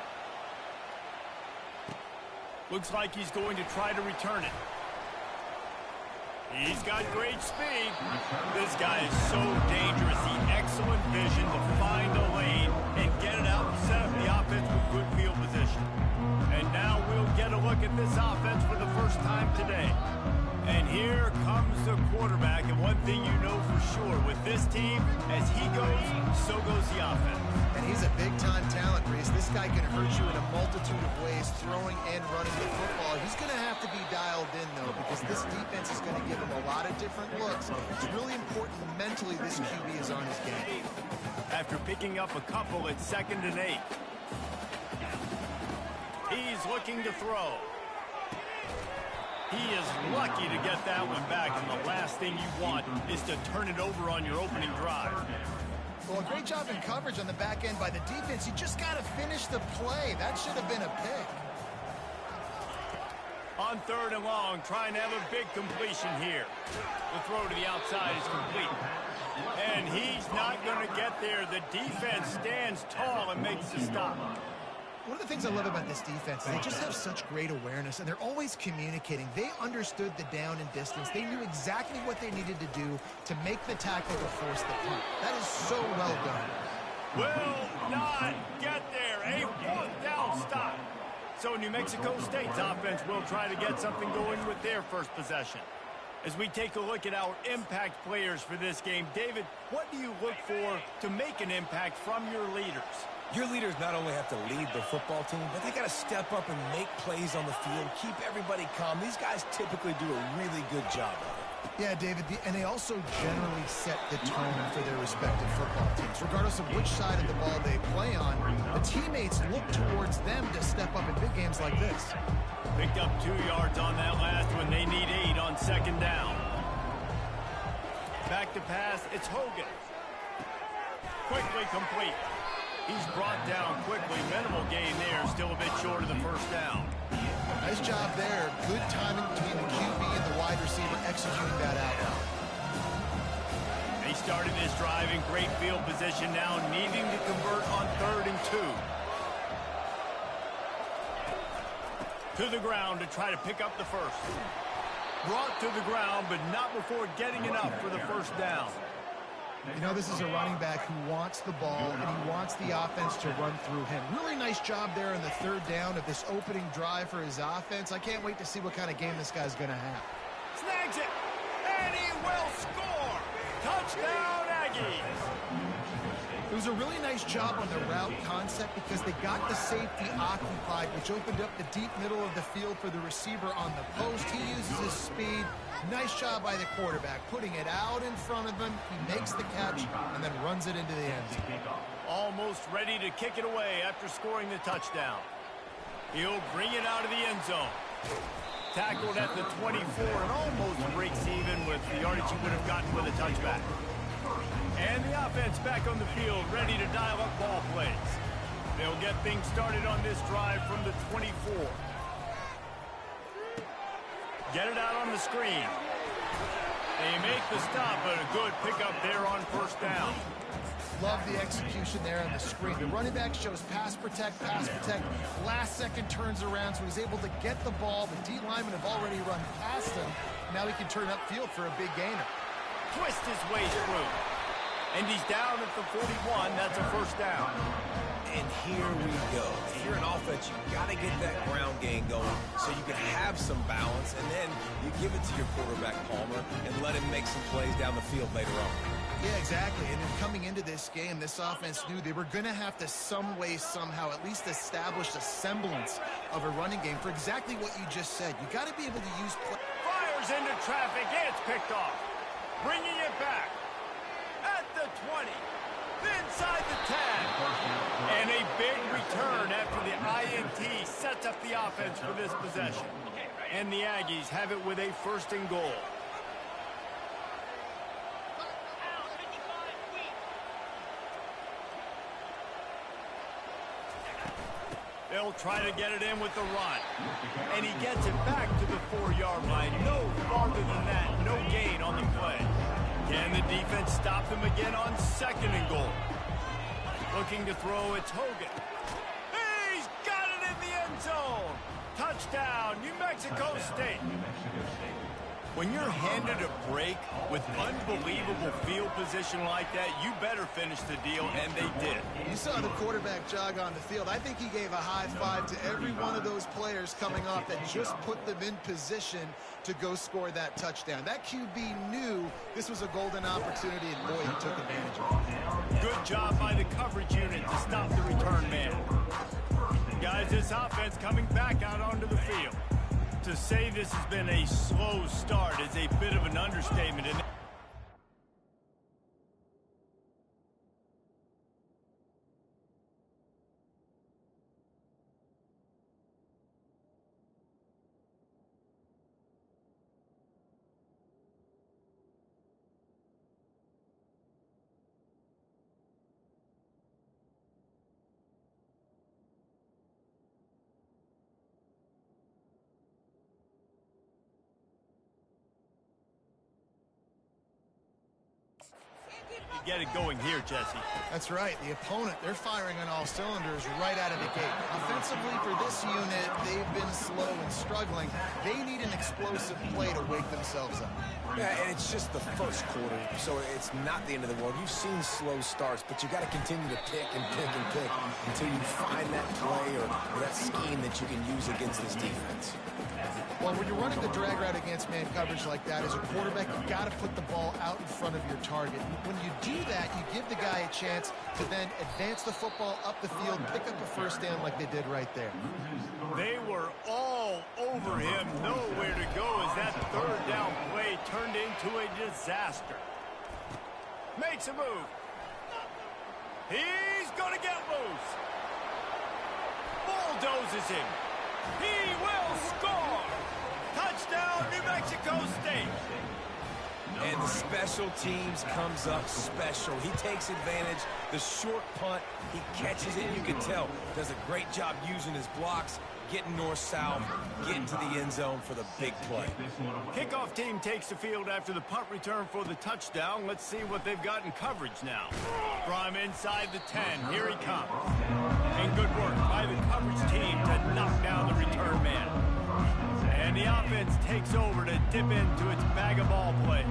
Looks like he's going to try to return it. He's got great speed. This guy is so dangerous. The excellent vision to find a lane and get it out and set up the offense with good field position. And now we'll get a look at this offense for the first time today. And here comes the quarterback. And one thing you know for sure, with this team, as he goes, so goes the offense. And he's a big-time talent, Reese. This guy can hurt you in a multitude of ways, throwing and running the football. He's going to have to be dialed in, though, because this defense is going to give him a lot of different looks. It's really important mentally this QB is on his game. After picking up a couple at 2nd and 8. He's looking to throw. He is lucky to get that one back, and the last thing you want is to turn it over on your opening drive. Well, great job in coverage on the back end by the defense. You just got to finish the play. That should have been a pick. On 3rd and long, trying to have a big completion here. The throw to the outside is complete. And he's not going to get there. The defense stands tall and makes the stop. One of the things I love about this defense is they just have such great awareness, and they're always communicating. They understood the down and distance. They knew exactly what they needed to do to make the tackle to force the punt. That is so well done. Will not get there. A 4th down stop. So New Mexico State's offense will try to get something going with their first possession. As we take a look at our impact players for this game, David, what do you look for to make an impact from your leaders? Your leaders not only have to lead the football team, but they got to step up and make plays on the field, keep everybody calm. These guys typically do a really good job of it. Yeah, David, and they also generally set the tone for their respective football teams. Regardless of which side of the ball they play on, the teammates look towards them to step up in big games like this. Picked up 2 yards on that last one. They need 8 on 2nd down. Back to pass. It's Hogan. Quickly complete. He's brought down quickly. Minimal gain there. Still a bit short of the 1st down. Nice job there. Good timing between the QB and the wide receiver executing that out. They started this drive in great field position now, needing to convert on 3rd and 2. To the ground to try to pick up the first. Brought to the ground, but not before getting enough for the 1st down. You know, this is a running back who wants the ball, and he wants the offense to run through him. Really nice job there on the 3rd down of this opening drive for his offense. I can't wait to see what kind of game this guy's going to have. Snags it, and he will score. Touchdown, Aggies. It was a really nice job on the route concept because they got the safety occupied, which opened up the deep middle of the field for the receiver on the post. He uses his speed. Nice job by the quarterback, putting it out in front of him. He makes the catch and then runs it into the end zone. Almost ready to kick it away after scoring the touchdown. He'll bring it out of the end zone. Tackled at the 24 and almost breaks even with the yardage he would have gotten with a touchback. And the offense back on the field, ready to dial up ball plays. They'll get things started on this drive from the 24. Get it out on the screen. They make the stop, but a good pickup there on 1st down. Love the execution there on the screen. The running back shows pass protect, last second turns around, so he's able to get the ball. The D linemen have already run past him. Now he can turn upfield for a big gainer. Twist his way through. And he's down at the 41. That's a 1st down. And here we go. If you're an offense, you got to get that ground game going so you can have some balance, and then you give it to your quarterback, Palmer, and let him make some plays down the field later on. Yeah, exactly. And then coming into this game, this offense knew they were going to have to some way, somehow, at least establish a semblance of a running game for exactly what you just said. You got to be able to use play. Fires into traffic. It's picked off. Bringing it back. At the 20. Inside the 10. And a big return after the INT sets up the offense for this possession. And the Aggies have it with a 1st and goal. They'll They'll try to get it in with the run. And he gets it back to the 4-yard line. No farther than that. No gain on the play. Can the defense stop him again on 2nd and goal? Looking to throw, it's Hogan. He's got it in the end zone. Touchdown, New Mexico State. When you're handed a break with unbelievable field position like that, you better finish the deal, and they did. You saw the quarterback jog on the field. I think he gave a high five to every one of those players coming off that just put them in position to go score that touchdown. That QB knew this was a golden opportunity, and boy, he took advantage of it. Good job by the coverage unit to stop the return man. Guys, this offense coming back out onto the field. To say this has been a slow start is a bit of an understatement. Get it going here, Jesse. That's right. The opponent, they're firing on all cylinders right out of the gate. Offensively, for this unit, they've been slow and struggling. They need an explosive play to wake themselves up. Yeah, and it's just the first quarter, so it's not the end of the world. You've seen slow starts, but you got to continue to pick and pick and pick until you find that play or that scheme that you can use against this defense. Well, when you're running the drag route against man coverage like that, as a quarterback, you've got to put the ball out in front of your target. When you do that, you give the guy a chance to then advance the football up the field, pick up a first down like they did right there. They were all over him. Nowhere to go as that 3rd down play turned into a disaster. Makes a move. He's going to get loose. Bulldozes him. He will score. Touchdown, New Mexico State. And the special teams comes up special. He takes advantage. The short punt, he catches it. You can tell. Does a great job using his blocks, getting north-south, getting to the end zone for the big play. Kickoff team takes the field after the punt return for the touchdown. Let's see what they've got in coverage now. From inside the 10, here he comes. And good work by the coverage team to knock down the return man. And the offense takes over to dip into its bag of ball plays.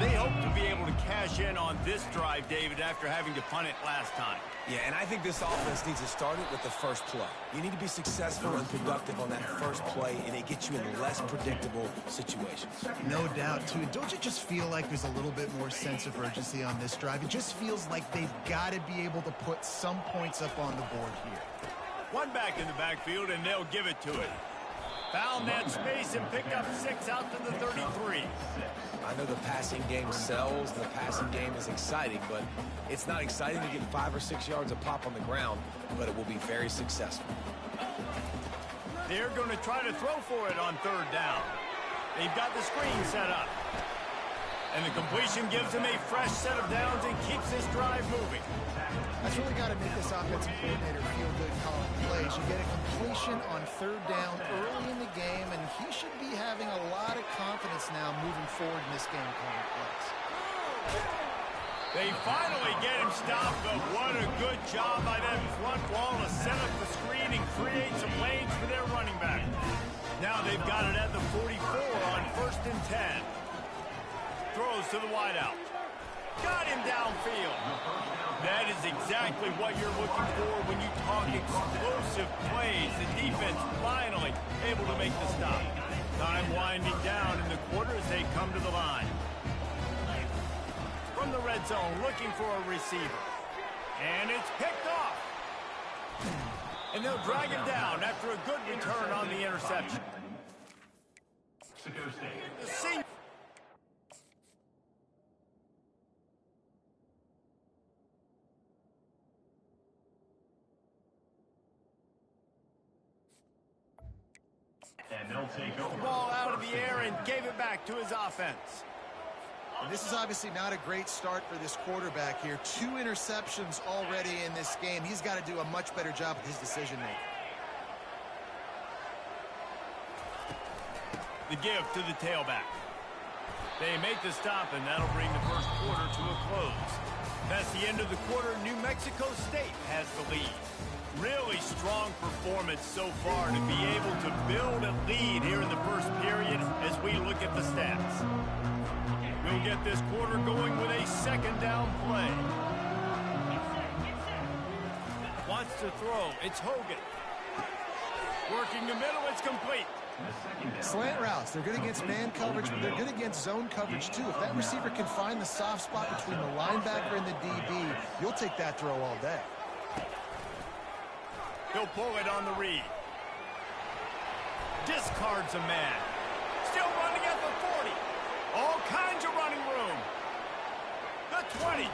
They hope to be able to cash in on this drive, David, after having to punt it last time. Yeah, and I think this offense needs to start it with the first play. You need to be successful and productive on that first play, and it gets you in less predictable situations. No doubt, too. Don't you just feel like there's a little bit more sense of urgency on this drive? It just feels like they've got to be able to put some points up on the board here. One back in the backfield, and they'll give it to it. Found that space and picked up 6 out to the 33. I know the passing game sells, the passing game is exciting, but it's not exciting to get 5 or 6 yards of pop on the ground, but it will be very successful. They're going to try to throw for it on 3rd down. They've got the screen set up. And the completion gives him a fresh set of downs and keeps this drive moving. That's really got to make this offensive coordinator feel good calling plays. You get a completion on 3rd down early in the game, and he should be having a lot of confidence now moving forward in this game calling plays. They finally get him stopped, but what a good job by that front wall to set up the screen and create some lanes for their running back. Now they've got it at the 44 on 1st and 10. Throws to the wideout. Got him downfield. That is exactly what you're looking for when you talk explosive plays. The defense finally able to make the stop. Time winding down in the quarter as they come to the line. From the red zone, looking for a receiver. And it's picked off. And they'll drag him down after a good return on the interception. The senior. And they'll take over. The ball out of the air and gave it back to his offense. And this is obviously not a great start for this quarterback here. 2 interceptions already in this game. He's got to do a much better job with his decision-making. The give to the tailback. They make the stop, and that'll bring the first quarter to a close. That's the end of the quarter. New Mexico State has the lead. Really strong performance so far to be able to build a lead here in the first period as we look at the stats. We'll get this quarter going with a second down play. Wants to throw. It's Hogan. Working the middle. It's complete. Slant routes, they're good against man coverage, but they're good against zone coverage too. If that receiver can find the soft spot between the linebacker and the DB, you'll take that throw all day. He'll pull it on the read. Discards a man. Still running at the 40. All kinds of running room. The 20.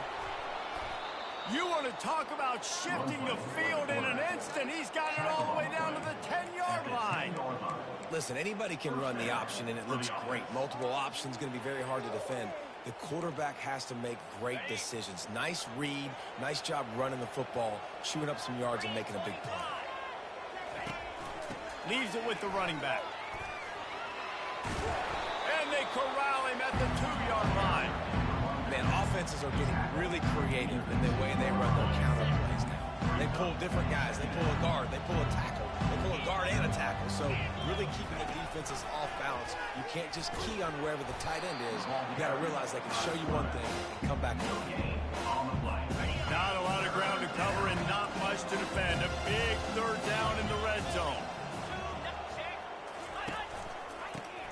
You want to talk about shifting the field in an instant. He's got it all the way down to the 10-yard line. Listen, anybody can run the option, and it looks great. Multiple options going to be very hard to defend. The quarterback has to make great decisions. Nice read, nice job running the football, chewing up some yards and making a big play. Leaves it with the running back. And they corral him at the 2-yard line. Man, offenses are getting really creative in the way they run their counter plays now. They pull different guys. They pull a guard. They pull a tackle. They pull a guard and a tackle. So really keeping the defenses off balance. You can't just key on wherever the tight end is. You got to realize they can show you one thing and come back on. Not a lot of ground to cover and not much to defend. A big third down in the red zone.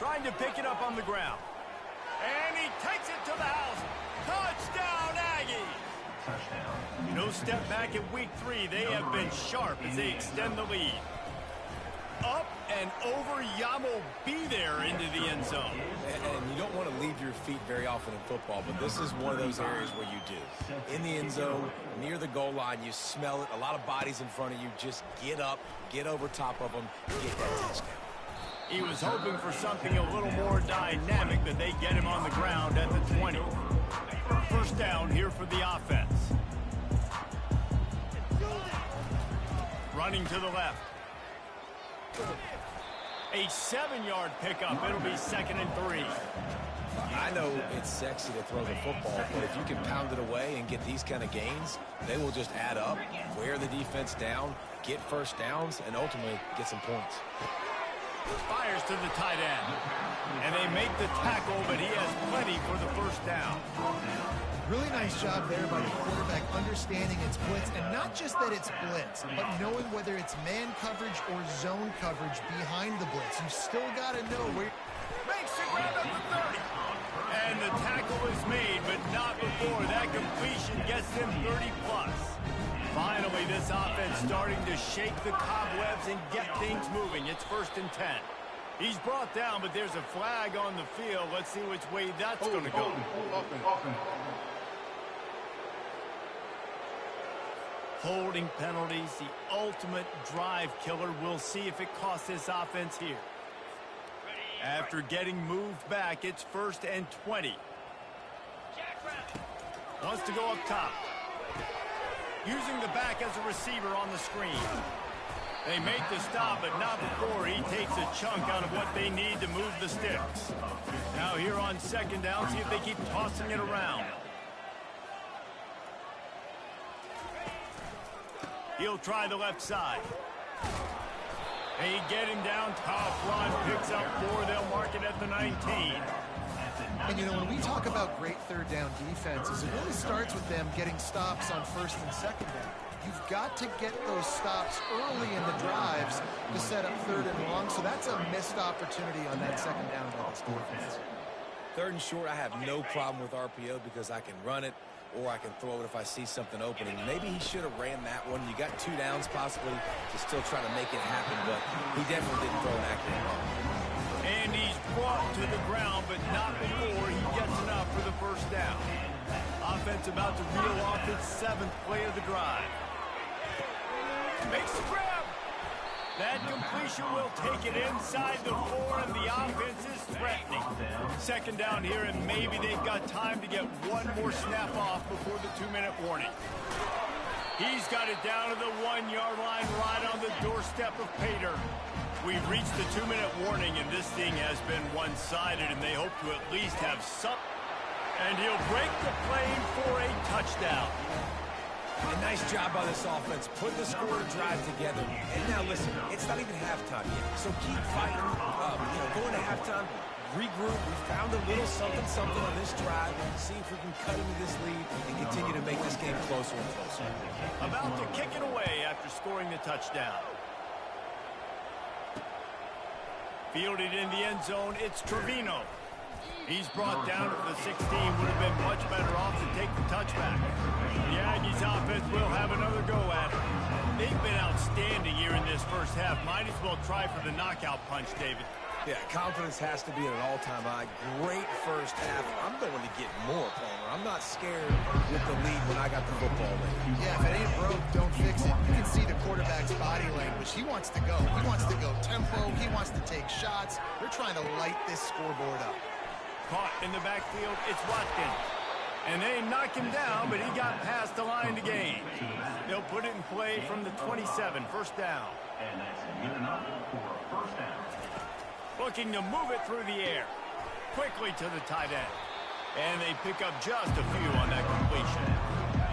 Trying to pick it up on the ground. And he takes it to the house. Touchdown, Aggie! No step back in week 3. They have been sharp as they extend the lead. Up and over, Yamo be there into the end zone. And you don't want to leave your feet very often in football, but this is one of those areas where you do. In the end zone, near the goal line, you smell it. A lot of bodies in front of you. Just get up, get over top of them, and get that touchdown. He was hoping for something a little more dynamic, but they get him on the ground at the 20. First down here for the offense. Running to the left. A 7-yard pickup. It'll be 2nd and 3. I know it's sexy to throw the football, but if you can pound it away and get these kind of gains, they will just add up, wear the defense down, get first downs, and ultimately get some points. Fires to the tight end. And they make the tackle, but he has plenty for the first down. Really nice job there by the quarterback understanding it's blitz, and not just that it's blitz, but knowing whether it's man coverage or zone coverage behind the blitz. You've still got to know where... Makes the grab at the 30. And the tackle is made, but not before. That completion gets them 30+. Finally, this offense starting to shake the cobwebs and get things moving. It's 1st and 10. He's brought down, but there's a flag on the field. Let's see which way that's going to go. Holding penalties, the ultimate drive killer. We'll see if it costs this offense here. After getting moved back, it's 1st and 20. Wants to go up top. Using the back as a receiver on the screen. They make the stop, but not before he takes a chunk out of what they need to move the sticks. Now here on 2nd down, see if they keep tossing it around. He'll try the left side. They get him down top. Ron picks up 4. They'll mark it at the 19. And, you know, when we talk about great third down defenses, it really starts with them getting stops on 1st and 2nd down. You've got to get those stops early in the drives to set up 3rd and long, so that's a missed opportunity on that 2nd down by this defense. 3rd and short, I have no problem with RPO because I can run it or I can throw it if I see something opening. Maybe he should have ran that one. You got 2 downs possibly to still try to make it happen, but he definitely didn't throw an accurate ball. And he's brought to the ground, but not before he gets enough for the first down. Offense about to reel off its 7th play of the drive. Makes the grab. That completion will take it inside the 4, and the offense is threatening. 2nd down here, and maybe they've got time to get one more snap off before the 2-minute warning. He's got it down to the 1-yard line right on the doorstep of Pater. We've reached the 2-minute warning, and this thing has been one-sided, and they hope to at least have some. And he'll break the plane for a touchdown. A nice job by this offense. Put the score and drive together. And now, listen, it's not even halftime yet. So keep fighting. Going to halftime, regroup. We found a little something on this drive. See if we can cut into this lead and continue to make this game closer and closer. About to kick it away after scoring the touchdown. Fielded in the end zone, it's Trevino. He's brought down at the 16. Would have been much better off to take the touchback. The Aggies offense will have another go at it. They've been outstanding here in this first half. Might as well try for the knockout punch, David. Yeah, confidence has to be at an all-time high. Great first half. I'm going to get more, Palmer. I'm not scared with the lead when I got the football in. Yeah, if it ain't broke, don't fix it. You can see the quarterback's body language. He wants to go. He wants to go tempo. He wants to take shots. They're trying to light this scoreboard up. Caught in the backfield, it's Watkins. And they knock him down, but he got past the line to gain. They'll put it in play from the 27, first down. And that's good enough for a first down. Looking to move it through the air. Quickly to the tight end. And they pick up just a few on that completion.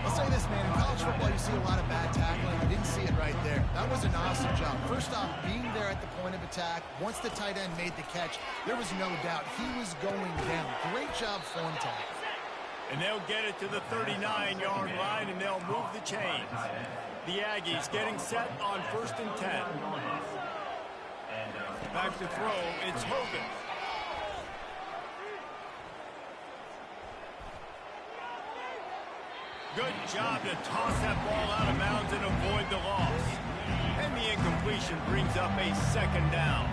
I'll say this, man. In college football, you see a lot of bad tackling. I didn't see it right there. That was an awesome job. First off, being there at the point of attack. Once the tight end made the catch, there was no doubt he was going down. Great job form tackle. And they'll get it to the 39-yard line, and they'll move the chains. The Aggies getting set on 1st and 10. Back to throw, it's Hogan. Good job to toss that ball out of bounds and avoid the loss. And the incompletion brings up a second down.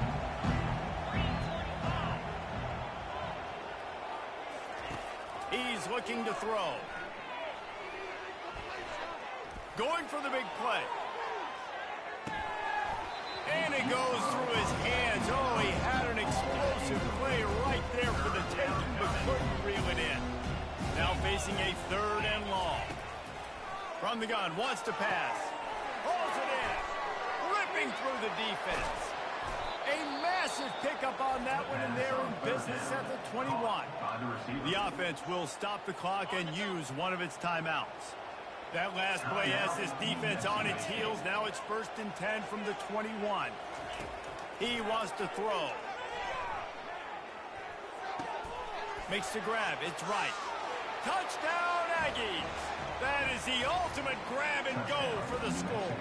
He's looking to throw. Going for the big play. And it goes through his hands. Oh, he had an explosive play right there for the taking, but couldn't reel it in. Now facing a 3rd and long. From the gun, wants to pass. Pulls it in. Ripping through the defense. A massive pickup on that one, and they're in business at the 21. The offense will stop the clock and use one of its timeouts. That last play has this defense on its heels. Now it's 1st and 10 from the 21. He wants to throw. Makes the grab. It's right. Touchdown, Aggies! That is the ultimate grab and go for the score.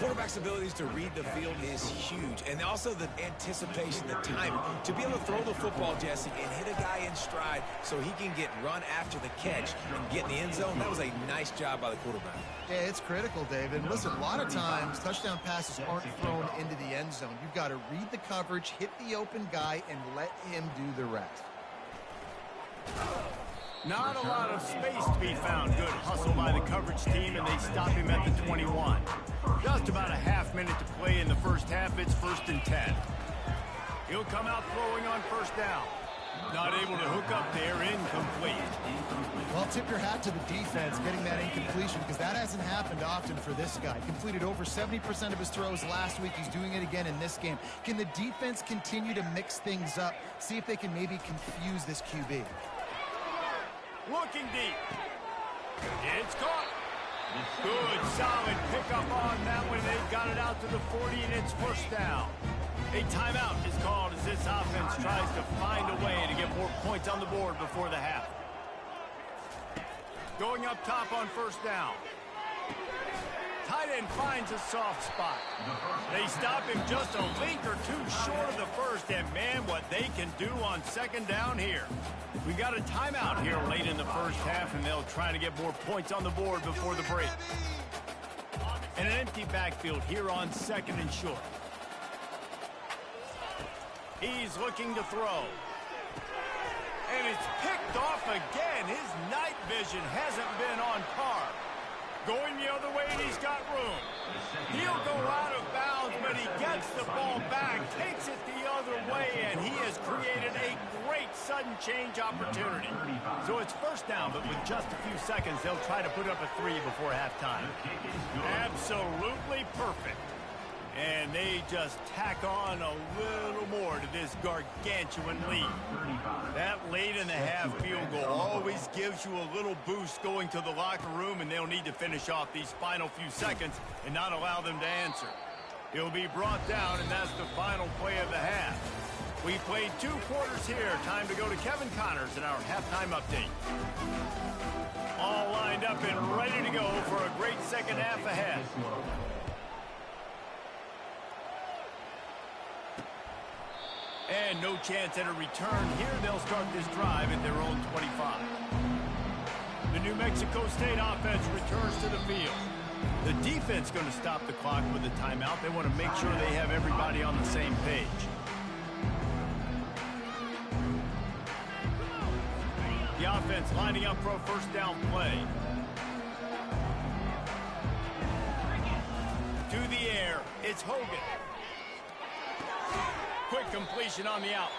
Quarterback's abilities to read the field is huge. And also the anticipation, the timing. To be able to throw the football, Jesse, and hit a guy in stride so he can get run after the catch and get in the end zone, that was a nice job by the quarterback. Yeah, it's critical, David. Listen, a lot of times touchdown passes aren't thrown into the end zone. You've got to read the coverage, hit the open guy, and let him do the rest. Not a lot of space to be found. Good hustle by the coverage team, and they stop him at the 21. Just about a half-minute to play in the first half. It's 1st and 10. He'll come out throwing on 1st down. Not able to hook up there, incomplete. Well, tip your hat to the defense getting that incompletion, because that hasn't happened often for this guy. Completed over 70% of his throws last week. He's doing it again in this game. Can the defense continue to mix things up? See if they can maybe confuse this QB. Looking deep. It's caught. Good, solid pickup on that one. They've got it out to the 40, and it's 1st down. A timeout is called as this offense tries to find a way to get more points on the board before the half. Going up top on 1st down. Tight end finds a soft spot. They stop him just a link or two short of the first, and man, what they can do on 2nd down here. We got a timeout here late in the first half, and they'll try to get more points on the board before the break. And an empty backfield here on 2nd and short. He's looking to throw. And it's picked off again. His night vision hasn't been on par. Going the other way, and he's got room. He'll go out of bounds, but he gets the ball back, takes it the other way, and he has created a great sudden change opportunity. So it's 1st down, but with just a few seconds, they'll try to put up a 3 before halftime. Absolutely perfect. And they just tack on a little more to this gargantuan lead. That late in the half field goal always gives you a little boost going to the locker room, and they'll need to finish off these final few seconds and not allow them to answer. He'll be brought down, and that's the final play of the half. We played 2 quarters here. Time to go to Kevin Connors in our halftime update. All lined up and ready to go for a great second half ahead. And no chance at a return here. They'll start this drive at their own 25. The New Mexico State offense returns to the field. The defense going to stop the clock with a timeout. They want to make sure they have everybody on the same page. The offense lining up for a first down play. To the air, it's Hogan. Quick completion on the out.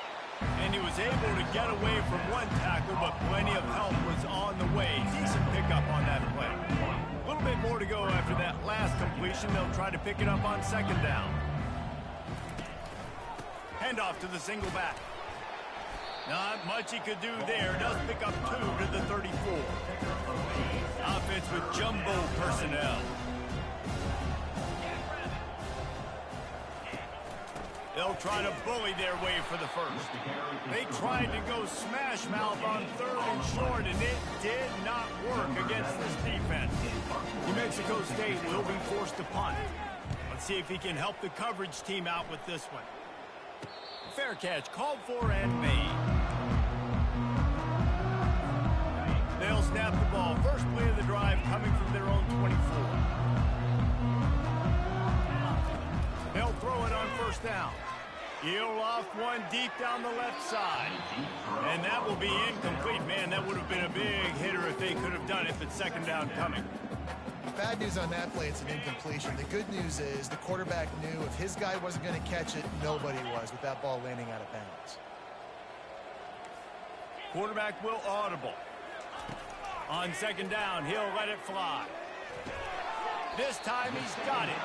And he was able to get away from one tackle, but plenty of help was on the way. Decent pickup on that play. A little bit more to go after that last completion. They'll try to pick it up on second down. Handoff to the single back. Not much he could do there. Does pick up 2 to the 34. Offense with jumbo personnel. They'll try to bully their way for the first. They tried to go smash mouth on 3rd and short, and it did not work against this defense. New Mexico State will be forced to punt. Let's see if he can help the coverage team out with this one. Fair catch called for and made. They'll snap the ball. First play of the drive coming from their own 24. They'll throw it on first down. He'll loft one deep down the left side. And that will be incomplete. Man, that would have been a big hitter if they could have done it, but second down coming. Bad news on that play, it's an incompletion. The good news is the quarterback knew if his guy wasn't going to catch it, nobody was with that ball landing out of bounds. Quarterback will audible. On second down, he'll let it fly. This time he's got it.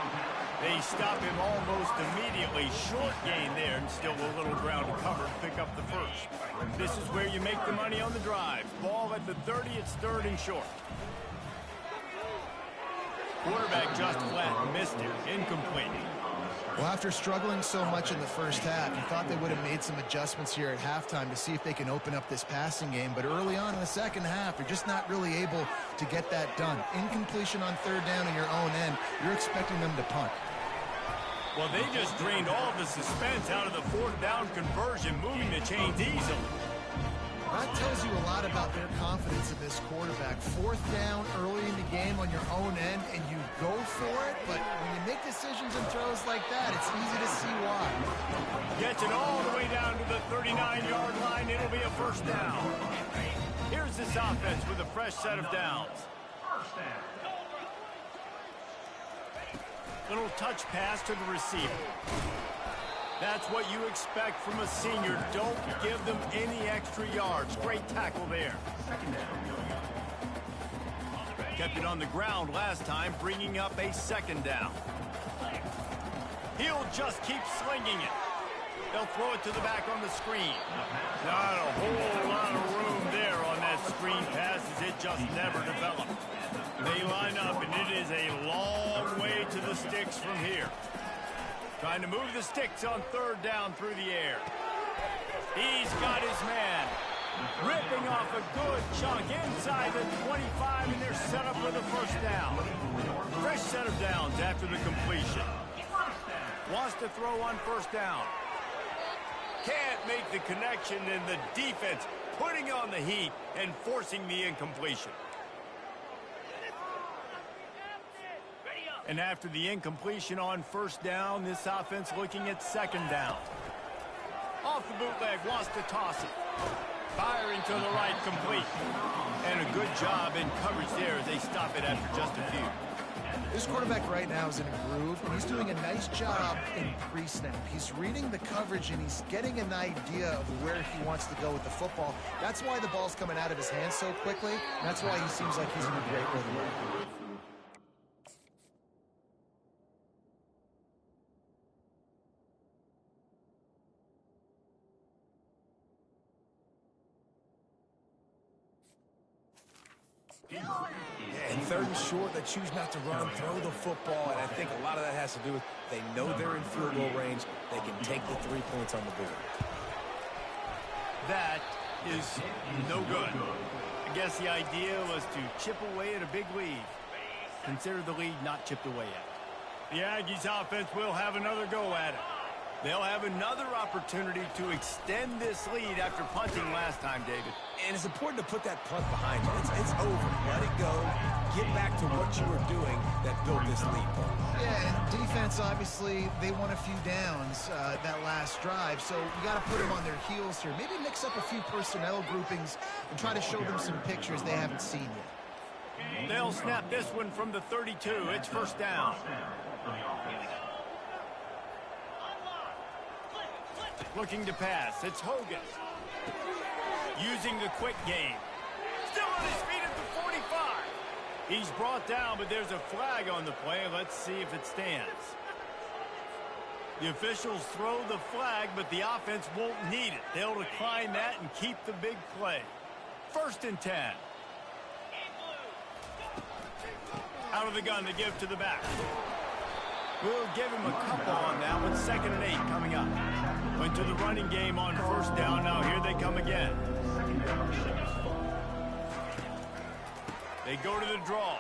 They stop him almost immediately. Short gain there, and still a little ground to cover to pick up the first. This is where you make the money on the drive. Ball at the 30, it's 3rd and short. Quarterback just flat missed it. Incomplete. Well, after struggling so much in the first half, you thought they would have made some adjustments here at halftime to see if they can open up this passing game. But early on in the second half, they're just not really able to get that done. Incompletion on 3rd down in your own end, you're expecting them to punt. Well, they just drained all the suspense out of the 4th down conversion, moving the chains easily. That tells you a lot about their confidence in this quarterback. 4th down early in the game on your own end, and you go for it, but when you make decisions and throws like that, it's easy to see why. Gets it all the way down to the 39-yard line. It'll be a first down. Here's this offense with a fresh set of downs. Little touch pass to the receiver. That's what you expect from a senior. Don't give them any extra yards. Great tackle there. Kept it on the ground last time, bringing up a second down. He'll just keep slinging it. They'll throw it to the back on the screen. Not a whole lot of room there on that screen pass, as it just never developed. They line up, and it is a long way to the sticks from here. Trying to move the sticks on 3rd down through the air. He's got his man. Ripping off a good chunk inside the 25, and they're set up with a first down. Fresh set of downs after the completion. Wants to throw on first down. Can't make the connection, and the defense putting on the heat and forcing the incompletion. And after the incompletion on first down, this offense looking at second down. Off the bootleg, wants to toss it. Firing to the right, complete. And a good job in coverage there as they stop it after just a few. This quarterback right now is in a groove, and he's doing a nice job in pre-snap. He's reading the coverage, and he's getting an idea of where he wants to go with the football. That's why the ball's coming out of his hands so quickly. That's why he seems like he's in a great rhythm. 3rd and short, they choose not to run, throw the football, and I think a lot of that has to do with they know they're in field goal range. They can take the 3 points on the board. That is no good. I guess the idea was to chip away at a big lead. Consider the lead not chipped away yet. The Aggies offense will have another go at it. They'll have another opportunity to extend this lead after punting last time, David. And it's important to put that punt behind you. It's over. Let it go. Get back to what you were doing that built this lead. Yeah, and defense, obviously, they won a few downs that last drive, so you got to put them on their heels here. Maybe mix up a few personnel groupings and try to show them some pictures they haven't seen yet. They'll snap this one from the 32. It's 1st down. Looking to pass. It's Hogan. Using the quick game. Still on his feet at the 45. He's brought down, but there's a flag on the play. Let's see if it stands. The officials throw the flag, but the offense won't need it. They'll decline that and keep the big play. 1st and 10. Out of the gun to give to the back. We'll give him a couple on that one. 2nd and 8 coming up. Went to the running game on 1st down. Now here they come again. They go to the draw.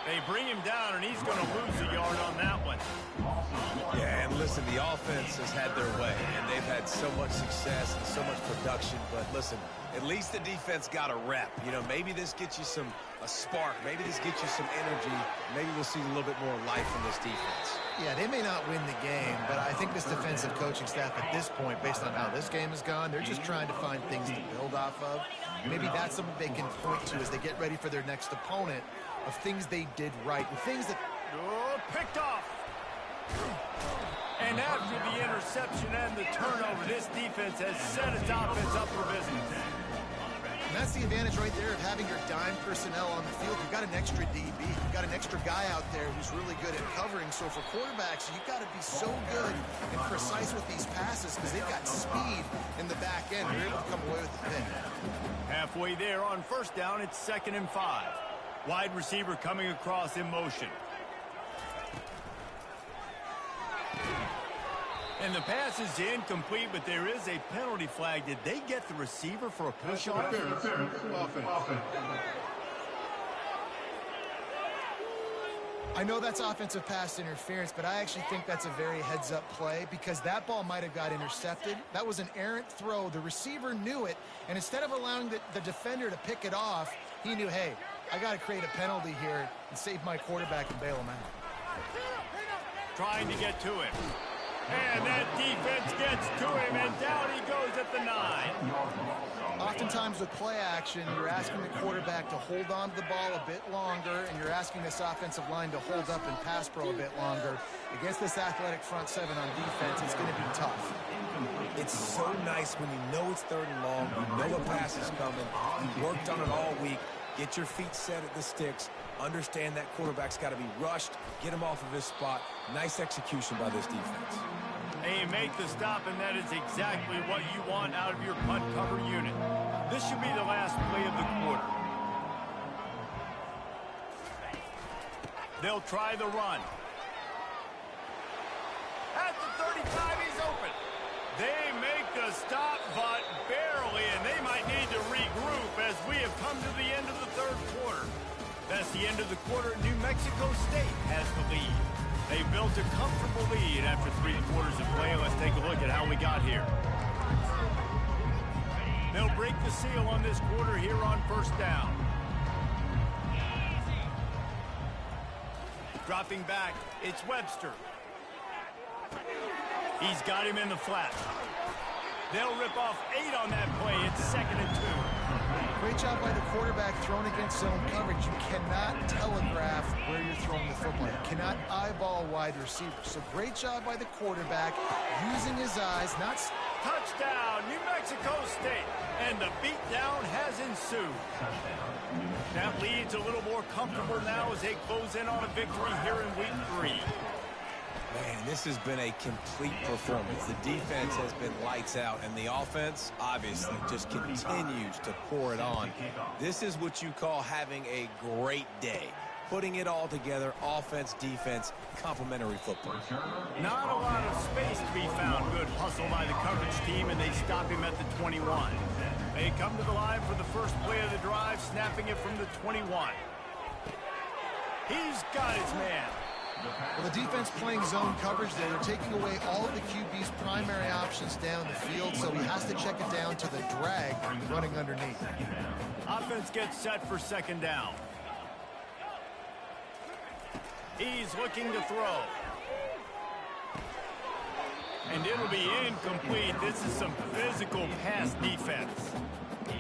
They bring him down, and he's going to lose a yard on that one. Yeah, and listen, the offense has had their way, and they've had so much success and so much production. But listen, at least the defense got a rep. You know, maybe this gets you a spark. Maybe this gets you some energy. Maybe we'll see a little bit more life from this defense. Yeah, they may not win the game, but I think this defensive coaching staff at this point, based on how this game has gone, they're just trying to find things to build off of. Maybe that's something they can point to as they get ready for their next opponent of things they did right and things that... Oh, picked off. And after the interception and the turnover, this defense has set its offense up for business. And that's the advantage right there of having your dime personnel on the field. You've got an extra DB. You've got an extra guy out there who's really good at covering. So for quarterbacks, you've got to be so good and precise with these passes because they've got speed in the back end. You're able to come away with the pick. Halfway there on 1st down, it's 2nd and 5. Wide receiver coming across in motion. And the pass is incomplete, but there is a penalty flag. Did they get the receiver for a push-off? I know that's offensive pass interference, but I actually think that's a very heads-up play because that ball might have got intercepted. That was an errant throw. The receiver knew it, and instead of allowing the defender to pick it off, he knew, hey, I got to create a penalty here and save my quarterback and bail him out. Trying to get to him. And that defense gets to him, and down he goes at the 9. Oftentimes with play action, you're asking the quarterback to hold on to the ball a bit longer, and you're asking this offensive line to hold up and pass pro a bit longer. Against this athletic front 7 on defense, it's going to be tough. It's so nice when you know it's 3rd and long, you know a pass is coming, you worked on it all week, get your feet set at the sticks, understand that quarterback's got to be rushed, get him off of his spot. Nice execution by this defense. They make the stop, and that is exactly what you want out of your punt cover unit. This should be the last play of the quarter. They'll try the run. At the 35, he's open. They make the stop, but barely, and they might need to regroup as we have come to the end of the 3rd quarter. That's the end of the quarter. New Mexico State has the lead. They built a comfortable lead after 3 quarters of play. Let's take a look at how we got here. They'll break the seal on this quarter here on 1st down. Dropping back, it's Webster. He's got him in the flat. They'll rip off 8 on that play. It's 2nd and 2. Great job by the quarterback thrown against zone coverage. You cannot telegraph where you're throwing the football. You cannot eyeball a wide receiver. So great job by the quarterback using his eyes, not... Touchdown, New Mexico State. And the beatdown has ensued. That lead's a little more comfortable now as they close in on a victory here in week 3. Man, this has been a complete performance. The defense has been lights out, and the offense, obviously, just continues to pour it on. This is what you call having a great day. putting it all together, offense, defense, complementary football. Not a lot of space to be found. Good hustle by the coverage team, and they stop him at the 21. They come to the line for the first play of the drive, snapping it from the 21. He's got his man. Well, the defense playing zone coverage there. They're taking away all of the QB's primary options down the field, so he has to check it down to the drag running underneath. Offense gets set for second down. He's looking to throw. And it'll be incomplete. This is some physical pass defense.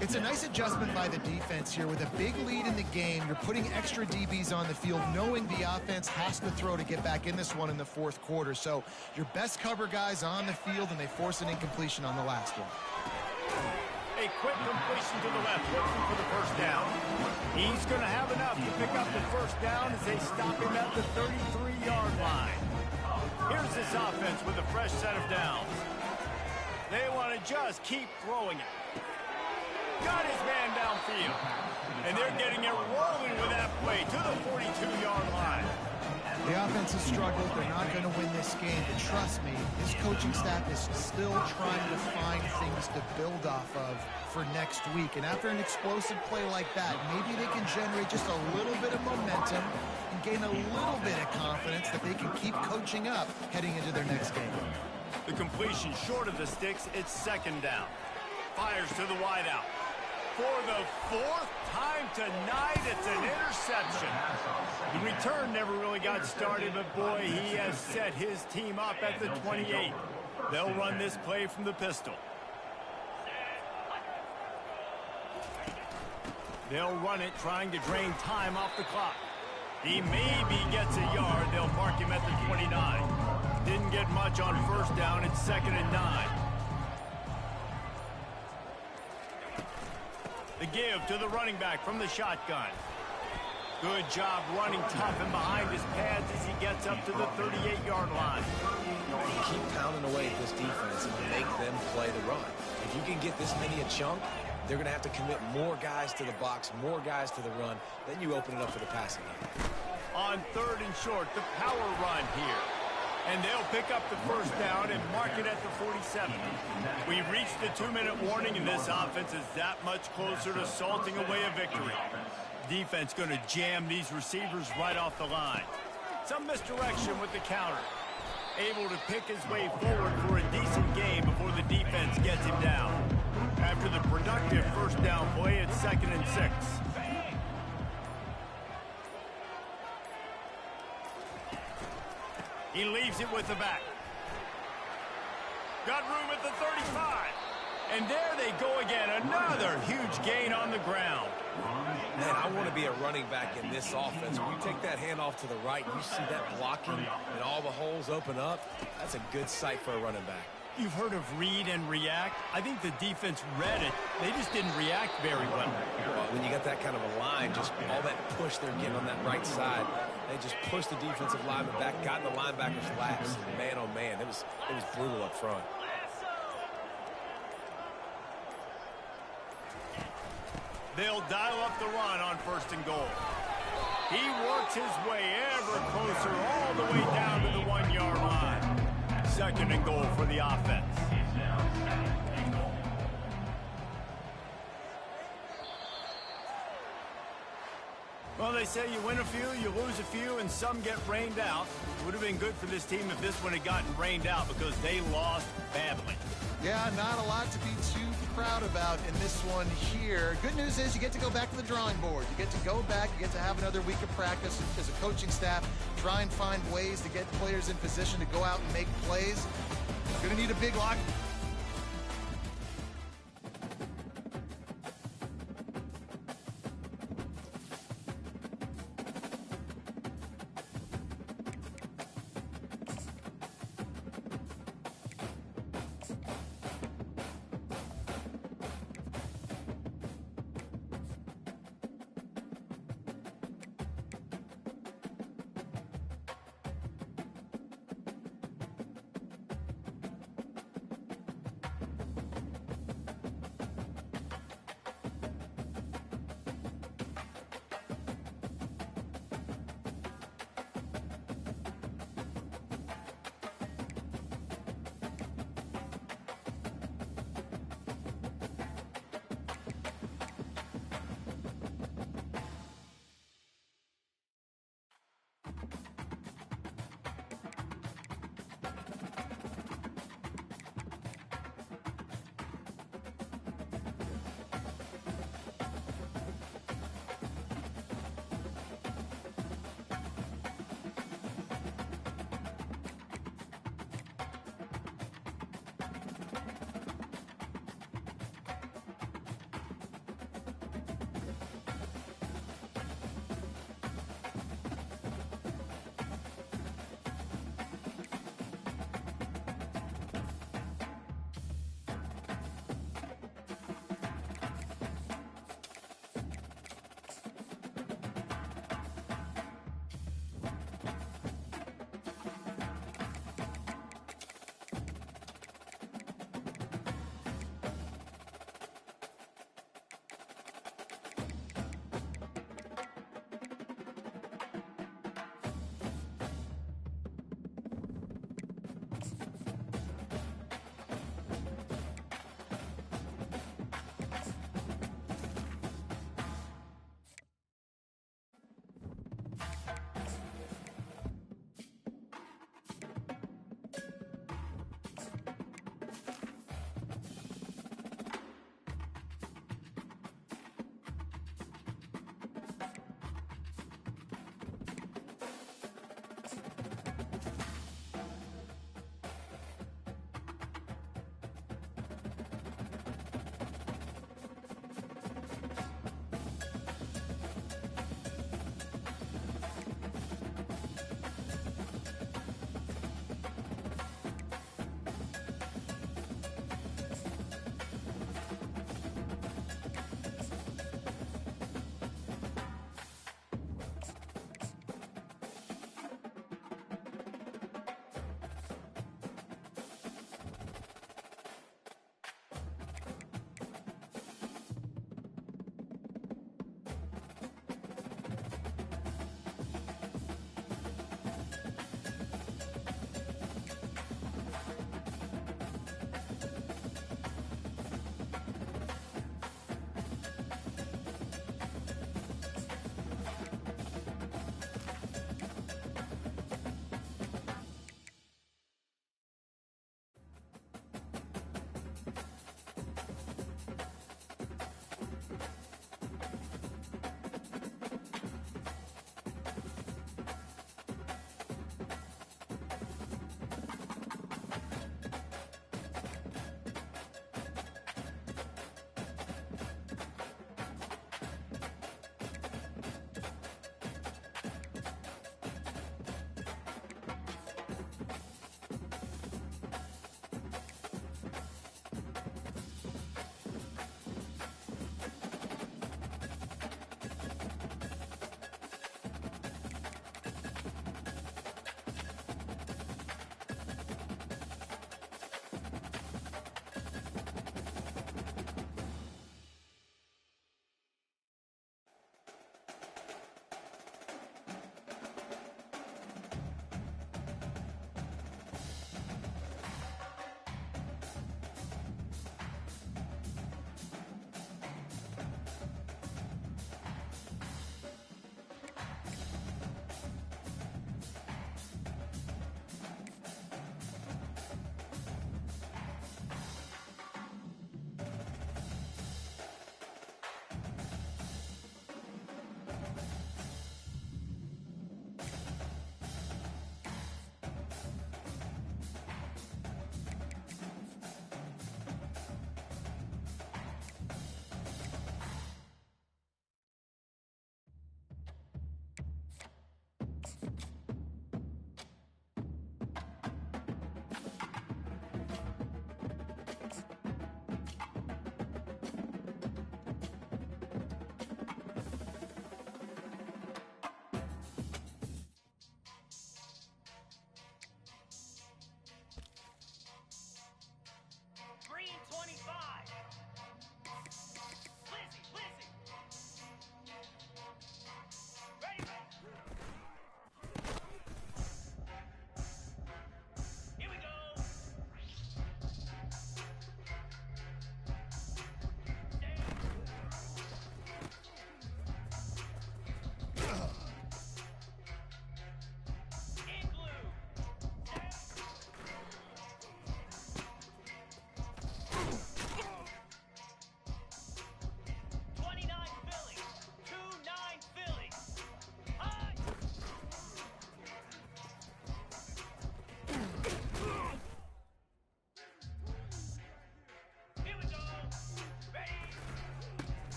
It's a nice adjustment by the defense here. With a big lead in the game, you're putting extra DBs on the field, knowing the offense has to throw to get back in this one in the fourth quarter. So your best cover guys on the field, and they force an incompletion on the last one. A quick completion to the left, looking for the first down. He's going to have enough to pick up the first down as they stop him at the 33-yard line. Here's this offense with a fresh set of downs. They want to just keep throwing it. Got his man downfield. And they're getting it rolling with that play to the 42-yard line. The offense has struggled. They're not going to win this game. But trust me, this coaching staff is still trying to find things to build off of for next week. And after an explosive play like that, maybe they can generate just a little bit of momentum and gain a little bit of confidence that they can keep coaching up heading into their next game. The completion short of the sticks. It's second down. Fires to the wideout. For the fourth time tonight, it's an interception. The return never really got started, but boy, he has set his team up at the 28. They'll run this play from the pistol. They'll run it, trying to drain time off the clock. He maybe gets a yard. They'll mark him at the 29. Didn't get much on first down. It's 2nd and 9. The give to the running back from the shotgun. Good job running tough and behind his pads as he gets up to the 38-yard line. Keep pounding away at this defense and make them play the run. If you can get this many a chunk, they're going to have to commit more guys to the box, more guys to the run. Then you open it up for the passing game. On 3rd and short, the power run here. And they'll pick up the first down and mark it at the 47. We reached the 2-minute warning, and this offense is that much closer to salting away a victory. Defense going to jam these receivers right off the line. Some misdirection with the counter. Able to pick his way forward for a decent game before the defense gets him down. After the productive first down play, it's 2nd and 6. He leaves it with the back. Got room at the 35. And there they go again. Another huge gain on the ground. Man, I want to be a running back in this offense. When you take that handoff to the right, you see that blocking and all the holes open up. That's a good sight for a running back. You've heard of read and react. I think the defense read it. They just didn't react very well. When you got that kind of a line, just all that push they're getting on that right side, they just pushed the defensive lineman back, got in the linebacker's laps. And man, oh man, it was brutal up front. They'll dial up the run on 1st and goal. He works his way ever closer all the way down to the 1-yard line. 2nd and goal for the offense. Well, they say you win a few, you lose a few, and some get rained out. It would have been good for this team if this one had gotten rained out because they lost badly. Yeah, not a lot to be too proud about in this one here. Good news is you get to go back to the drawing board. You get to go back, you get to have another week of practice as a coaching staff, try and find ways to get players in position to go out and make plays. Going to need a big lock.